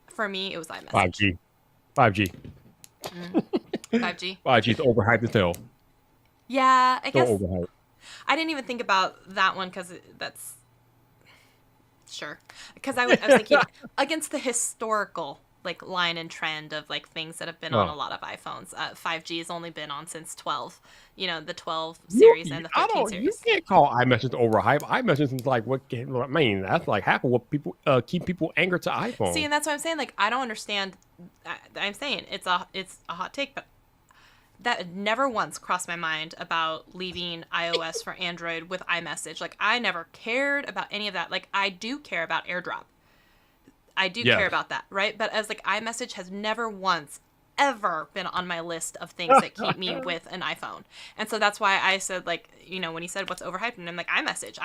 for me, it was iMessage. 5G. 5G. 5G is overhyped as hell. Yeah, I guess... overhyped. I didn't even think about that one because that's sure. Because I was thinking against the historical like line and trend of like things that have been on a lot of iPhones. 5G has only been on since 12. You know, the 12 series and the 13 series. You can't call iMessage overhyped. iMessage is like I mean, that's like half of what people keep people angered to iPhone. See, and that's what I'm saying. Like, I don't understand. I'm saying it's a hot take, but that never once crossed my mind about leaving iOS for Android with iMessage. Like, I never cared about any of that. Like, I do care about AirDrop. I do care about that, right? But as like iMessage has never once ever been on my list of things that keep me with an iPhone. And so that's why I said, like, you know, when he said what's overhyped, and I'm like, iMessage.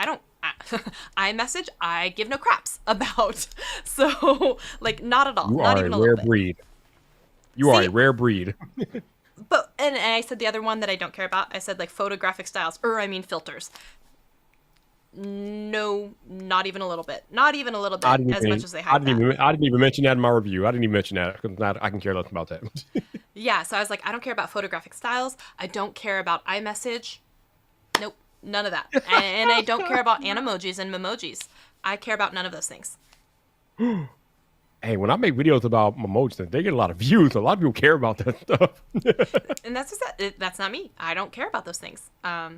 iMessage, I give no craps about. So, like, not at all. Not even a little bit. Breed. You are a rare breed. But and I said the other one that I don't care about. I said like photographic styles, filters. No, not even a little bit. Not even a little bit. As much as they have. I didn't even mention that in my review. I didn't even mention that because I can care less about that. Yeah, so I was like, I don't care about photographic styles. I don't care about iMessage. Nope, none of that. And I don't care about animojis and memojis. I care about none of those things. Hey, when I make videos about emojis, they get a lot of views. A lot of people care about that stuff. And that's not me. I don't care about those things. Yeah,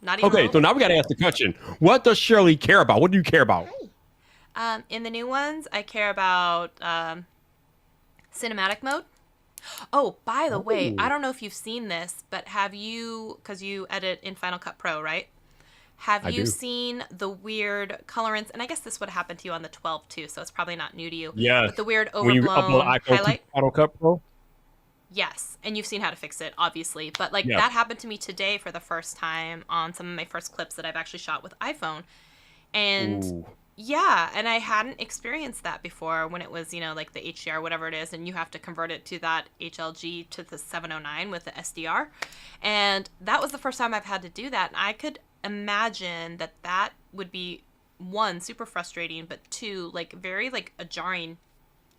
not even. Okay, so now we got to ask the question: what does Shirley care about? What do you care about? In the new ones, I care about cinematic mode. Oh, by the way, I don't know if you've seen this, but have you? Because you edit in Final Cut Pro, right? Have you seen the weird colorants? And I guess this would happen to you on the 12 too, so it's probably not new to you. Yeah. But the weird overblown highlight. Final Cut Pro? Yes, and you've seen how to fix it, obviously. But like that happened to me today for the first time on some of my first clips that I've actually shot with iPhone. And yeah, and I hadn't experienced that before when it was, you know, like the HDR, whatever it is, and you have to convert it to that HLG to the 709 with the SDR. And that was the first time I've had to do that. And I could imagine that would be, one, super frustrating, but two, like very like a jarring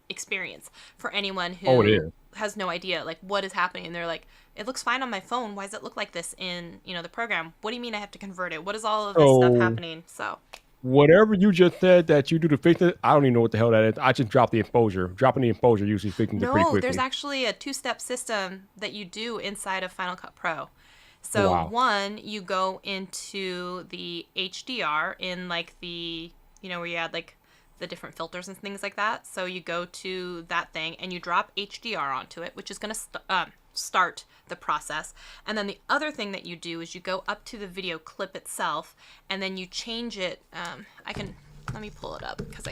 experience for anyone who has no idea like what is happening. And they're like, it looks fine on my phone. Why does it look like this in, you know, the program? What do you mean I have to convert it? What is all of this stuff happening? So whatever you just said that you do to fix it, I don't even know what the hell that is. I just drop the exposure. Dropping the exposure usually fixing it pretty quickly. No, there's actually a two-step system that you do inside of Final Cut Pro. So one, you go into the HDR in like the, you know, where you add like the different filters and things like that. So you go to that thing and you drop HDR onto it, which is going to start the process. And then the other thing that you do is you go up to the video clip itself and then you change it. Let me pull it up because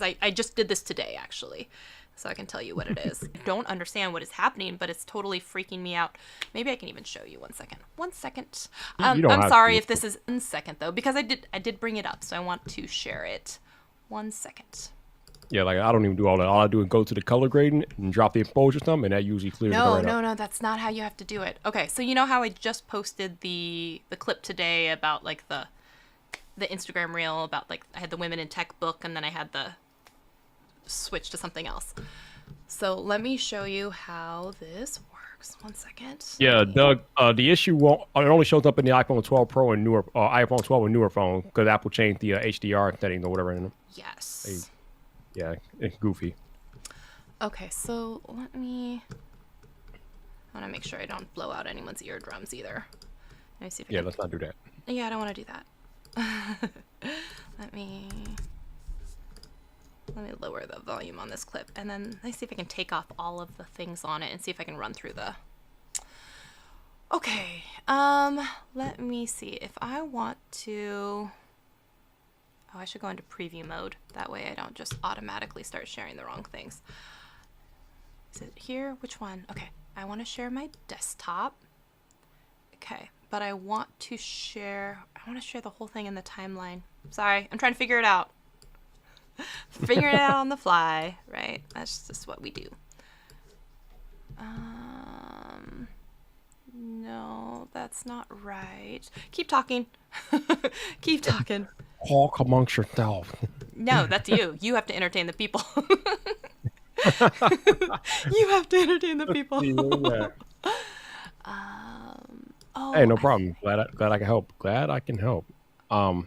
I just did this today actually. So I can tell you what it is. I don't understand what is happening, but it's totally freaking me out. Maybe I can even show you. 1 second. 1 second. I'm sorry if this is 1 second though, because I did bring it up, so I want to share it. 1 second. Yeah, like I don't even do all that. All I do is go to the color grading and drop the exposure some, and that usually clears it right up. No, that's not how you have to do it. Okay, so you know how I just posted the clip today about like the Instagram reel about like I had the women in tech book and then I had the switch to something else. So let me show you how this works. 1 second. Yeah, Doug, the issue it only shows up in the iPhone 12 Pro and newer, iPhone 12 and newer phone because Apple changed the HDR settings or whatever in them. Yes. Yeah, it's goofy. Okay, so I want to make sure I don't blow out anyone's eardrums either. Let me see if let's not do that. Yeah, I don't want to do that. Let me lower the volume on this clip, and then let me see if I can take off all of the things on it and see if I can run through the... Okay, let me see. If I want to... Oh, I should go into preview mode. That way I don't just automatically start sharing the wrong things. Is it here? Which one? Okay. I want to share my desktop. Okay. But I want to share the whole thing in the timeline. Sorry. I'm trying to figure it out. Figuring it out on the fly, right? That's just what we do. No, that's not right. Keep talking. Keep talking. Talk amongst yourself. No, that's you. You have to entertain the people. You have to entertain the people. Oh, hey, no problem. Glad I can help. Glad I can help. So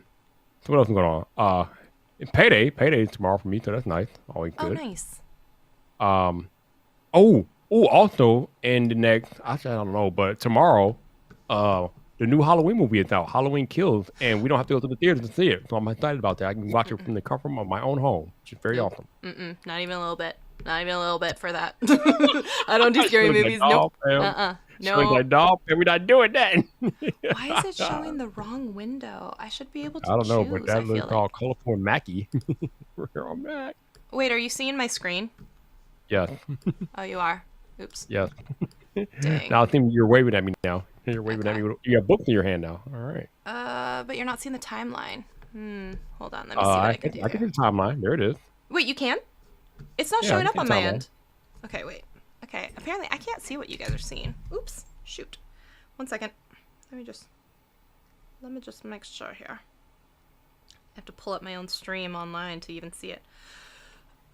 what else is going on? Payday tomorrow for me, so that's nice. Always good. Oh, nice. Also in the next, actually I don't know, but tomorrow, the new Halloween movie is out, Halloween Kills, and we don't have to go to the theater to see it. So I'm excited about that. I can watch it from the comfort of my own home, which is very awesome. Not even a little bit. Not even a little bit for that. I don't do scary movies. Nope. No. Like, dog, we're not doing that. Why is it showing the wrong window? I should be able to I don't know, choose, but that looks all colorful and Mackie. We're on Mac. Wait, are you seeing my screen? Yes. Oh, you are? Oops. Yes. Dang. Now I think you're waving at me now. You're waving at me. You have books in your hand now. All right. But you're not seeing the timeline. Hold on. Let me see what I can do. I can see the timeline. There it is. Wait, you can? It's not showing up on my end. Okay, wait. Okay, apparently I can't see what you guys are seeing. Oops. Shoot. 1 second. Let me just make sure here. I have to pull up my own stream online to even see it.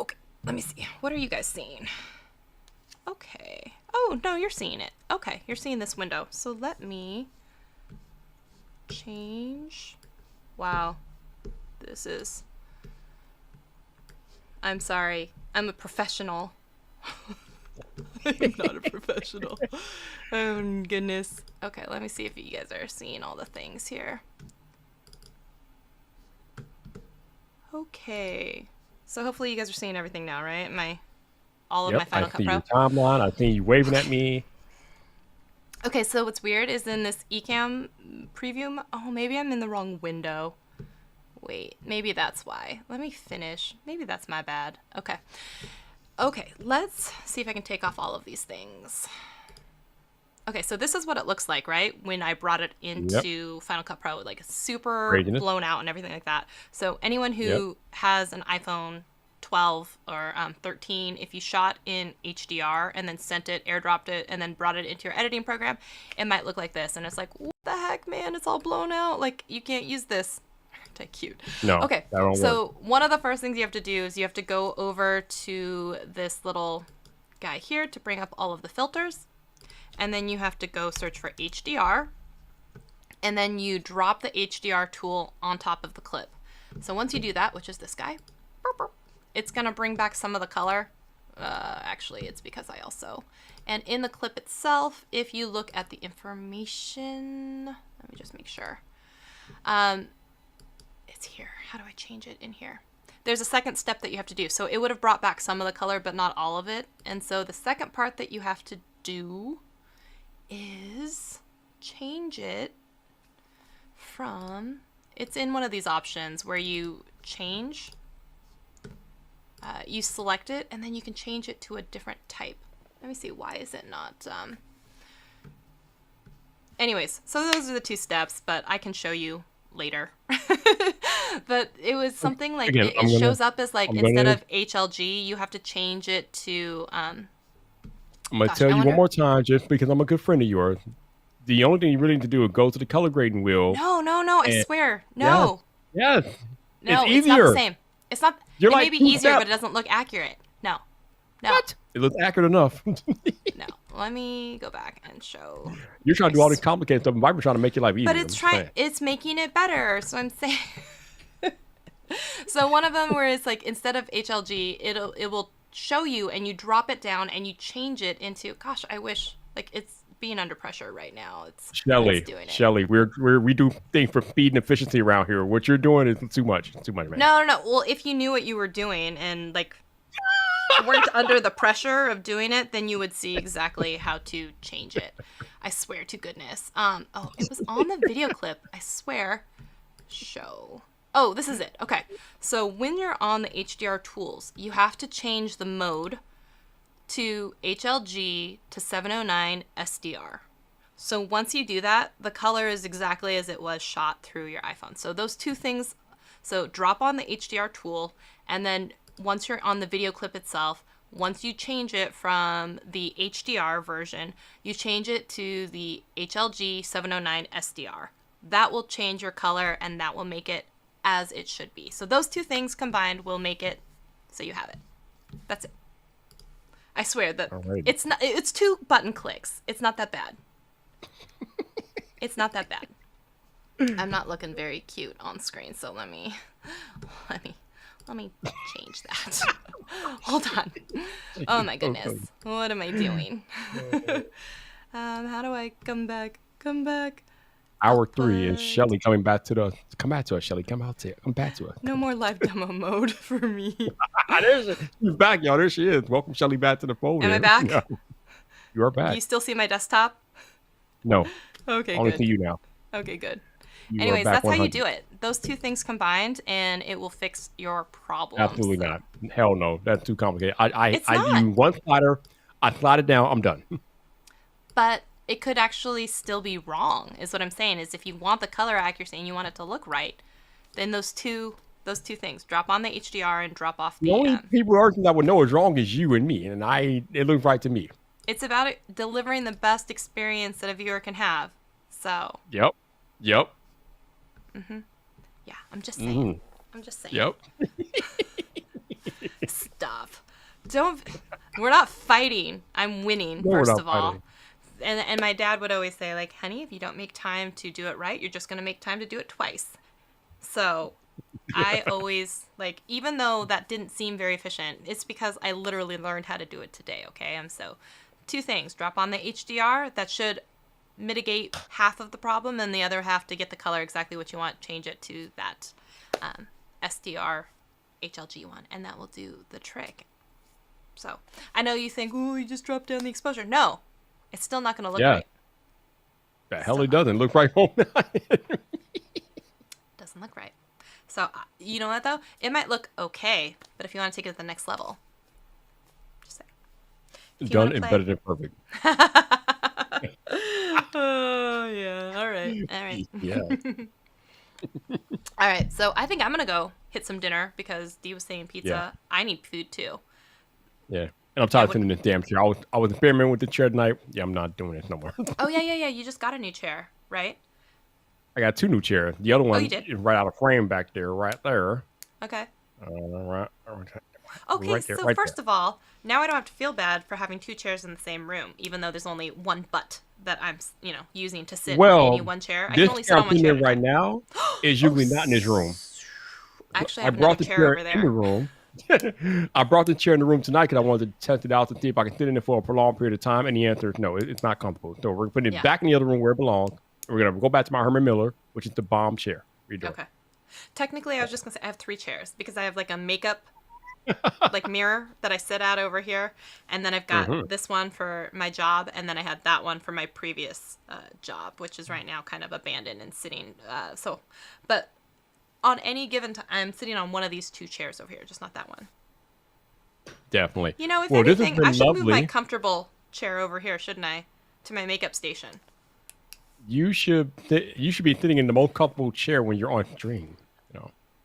Okay, let me see. What are you guys seeing? Okay. Oh, no, you're seeing it. Okay, you're seeing this window. So let me change. Wow. This is... I'm sorry. I'm a professional. I'm not a professional. Oh, goodness. Okay, let me see if you guys are seeing all the things here. Okay. So hopefully you guys are seeing everything now, right? All of my Final Cut Pro? I see your timeline. I see you waving at me. Okay, so what's weird is in this Ecamm preview... Oh, maybe I'm in the wrong window. Wait, maybe that's why. Let me finish. Maybe that's my bad. Okay. Okay, let's see if I can take off all of these things. Okay, so this is what it looks like, right? When I brought it into Final Cut Pro, like super blown out and everything like that. So anyone who has an iPhone 12 or 13, if you shot in HDR and then sent it, airdropped it, and then brought it into your editing program, it might look like this. And it's like, what the heck, man? It's all blown out. Like, you can't use this. Cute. No. Okay. So one of the first things you have to do is you have to go over to this little guy here to bring up all of the filters. And then you have to go search for HDR. And then you drop the HDR tool on top of the clip. So once you do that, which is this guy, it's going to bring back some of the color. Actually, it's because I also... And in the clip itself, if you look at the information... Let me just make sure. It's here. How do I change it in here? There's a second step that you have to do. So it would have brought back some of the color, but not all of it. And so the second part that you have to do is change it from... It's in one of these options where you change... you select it, and then you can change it to a different type. Let me see. Why is it not... Anyways, so those are the two steps, but I can show you later. But it was something like it shows up as like instead of HLG, you have to change it to I'm gonna tell you one more time, just because I'm a good friend of yours. The only thing you really need to do is go to the color grading wheel. No, I swear. No. Yes. No, it's not the same. It's not. It may be easier, but it doesn't look accurate. No. What? It looks accurate enough. No. Let me go back and show. You're trying to do all this complicated stuff, and Viber's trying to make your life easier. But it's making it better. So I'm saying. So one of them where it's like instead of HLG, it will show you, and you drop it down and you change it into. Gosh, I wish like it's being under pressure right now. It's Shelly. We do things for speed and efficiency around here. What you're doing is too much. It's too much, man. No. Well, if you knew what you were doing and like weren't under the pressure of doing it, then you would see exactly how to change it. I swear to goodness. Oh, it was on the video clip. I swear. Show. Oh, this is it. Okay. So when you're on the HDR tools, you have to change the mode to HLG to 709 SDR. So once you do that, the color is exactly as it was shot through your iPhone. So those two things, so drop on the HDR tool, and then once you're on the video clip itself, once you change it from the HDR version, you change it to the HLG 709 SDR. That will change your color, and that will make it as it should be. So those two things combined will make it so you have it. That's it. I swear that it's 2 button clicks. It's not that bad. It's not that bad. I'm not looking very cute on screen, so let me change that. Hold on. Oh my goodness. What am I doing? How do I come back? Come back. Hour 3 is Shelly coming back to us. Shelly. Come back to us. No more live demo mode for me. She's back, y'all. There she is. Welcome Shelly back to the fold. Am I back? Yeah. You are back. You still see my desktop? No. Okay, Only good. to you now. Okay, good. You Anyways, are back that's 100. how you do it. Those two things combined, and it will fix your problem. Absolutely not. Hell no. That's too complicated. I not. use one slider. I slide it down. I'm done. But it could actually still be wrong, is what I'm saying. Is if you want the color accuracy and you want it to look right, then those two things, drop on the HDR and drop off The only people that would know is wrong is you and me, and it looks right to me. It's about delivering the best experience that a viewer can have. So. Yep. Yeah, I'm just saying. I'm just saying. Yep. Stop. We're not fighting. I'm winning, first of all. And my dad would always say, like, honey, if you don't make time to do it right, you're just going to make time to do it twice. So I always, like, even though that didn't seem very efficient, it's because I literally learned how to do it today, okay? And so 2 things. Drop on the HDR. That should mitigate half of the problem, and the other half, to get the color exactly what you want, change it to that SDR HLG one, and that will do the trick. So I know you think, oh, you just dropped down the exposure. No, it's still not going to look right. The hell it doesn't look right home. Doesn't look right. So you know what though? It might look okay, but if you want to take it to the next level, just say. Done and better than perfect. Oh yeah. All right. Yeah. All right. So I think I'm gonna go hit some dinner because Dee was saying pizza. Yeah. I need food too. Yeah. And I'm tired of sitting in this damn chair. I was experimenting with the chair tonight. Yeah, I'm not doing this no more. Oh yeah. You just got a new chair, right? I got 2 new chairs. The other one you did? is right out of frame back there, right there. Okay. Right Okay, there, so right first there. of all, now I don't have to feel bad for having 2 chairs in the same room, even though there's only one butt that I'm, using to sit in any one chair. I can This only sit chair on I'm one sitting chair in right now is usually not in this room. Actually, I I have brought another the chair chair over there. in the room. I brought the chair in the room tonight because I wanted to test it out to see if I can sit in it for a prolonged period of time. And the answer is no, it's not comfortable. So we're putting it back in the other room where it belongs. We're going to go back to my Herman Miller, which is the bomb chair. Okay. Technically, I was just going to say I have 3 chairs because I have like a makeup mirror that I sit at over here. And then I've got this one for my job. And then I had that one for my previous job, which is right now kind of abandoned and sitting. But on any given time, I'm sitting on one of these 2 chairs over here, just not that one. Definitely. If anything, I should move my comfortable chair over here, shouldn't I? To my makeup station. You should be sitting in the most comfortable chair when you're on stream.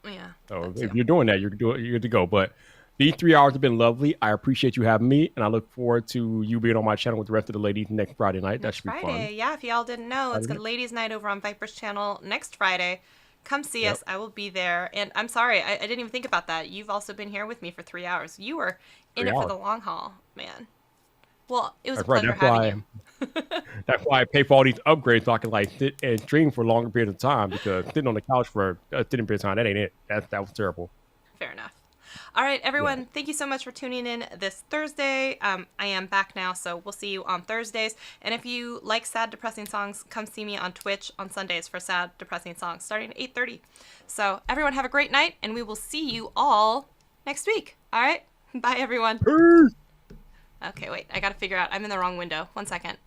Yeah. So if you're doing that, you're good to go. But these 3 hours have been lovely. I appreciate you having me, and I look forward to you being on my channel with the rest of the ladies next Friday night. That should be fun. Yeah, if y'all didn't know, it's got Ladies Night over on Viper's channel next Friday. Come see us. I will be there. And I'm sorry, I didn't even think about that. You've also been here with me for 3 hours. You were in it for the long haul, man. Well, it was a pleasure having you. That's why I pay for all these upgrades so I can sit and stream for a longer period of time, because sitting on the couch for a sitting period of time, that ain't it. That was terrible. Fair enough. All right, everyone, thank you so much for tuning in this Thursday. I am back now, so we'll see you on Thursdays. And if you like sad, depressing songs, come see me on Twitch on Sundays for sad, depressing songs starting at 8:30. So everyone have a great night, and we will see you all next week. All right? Bye, everyone. Peace. Okay, wait. I got to figure out. I'm in the wrong window. 1 second.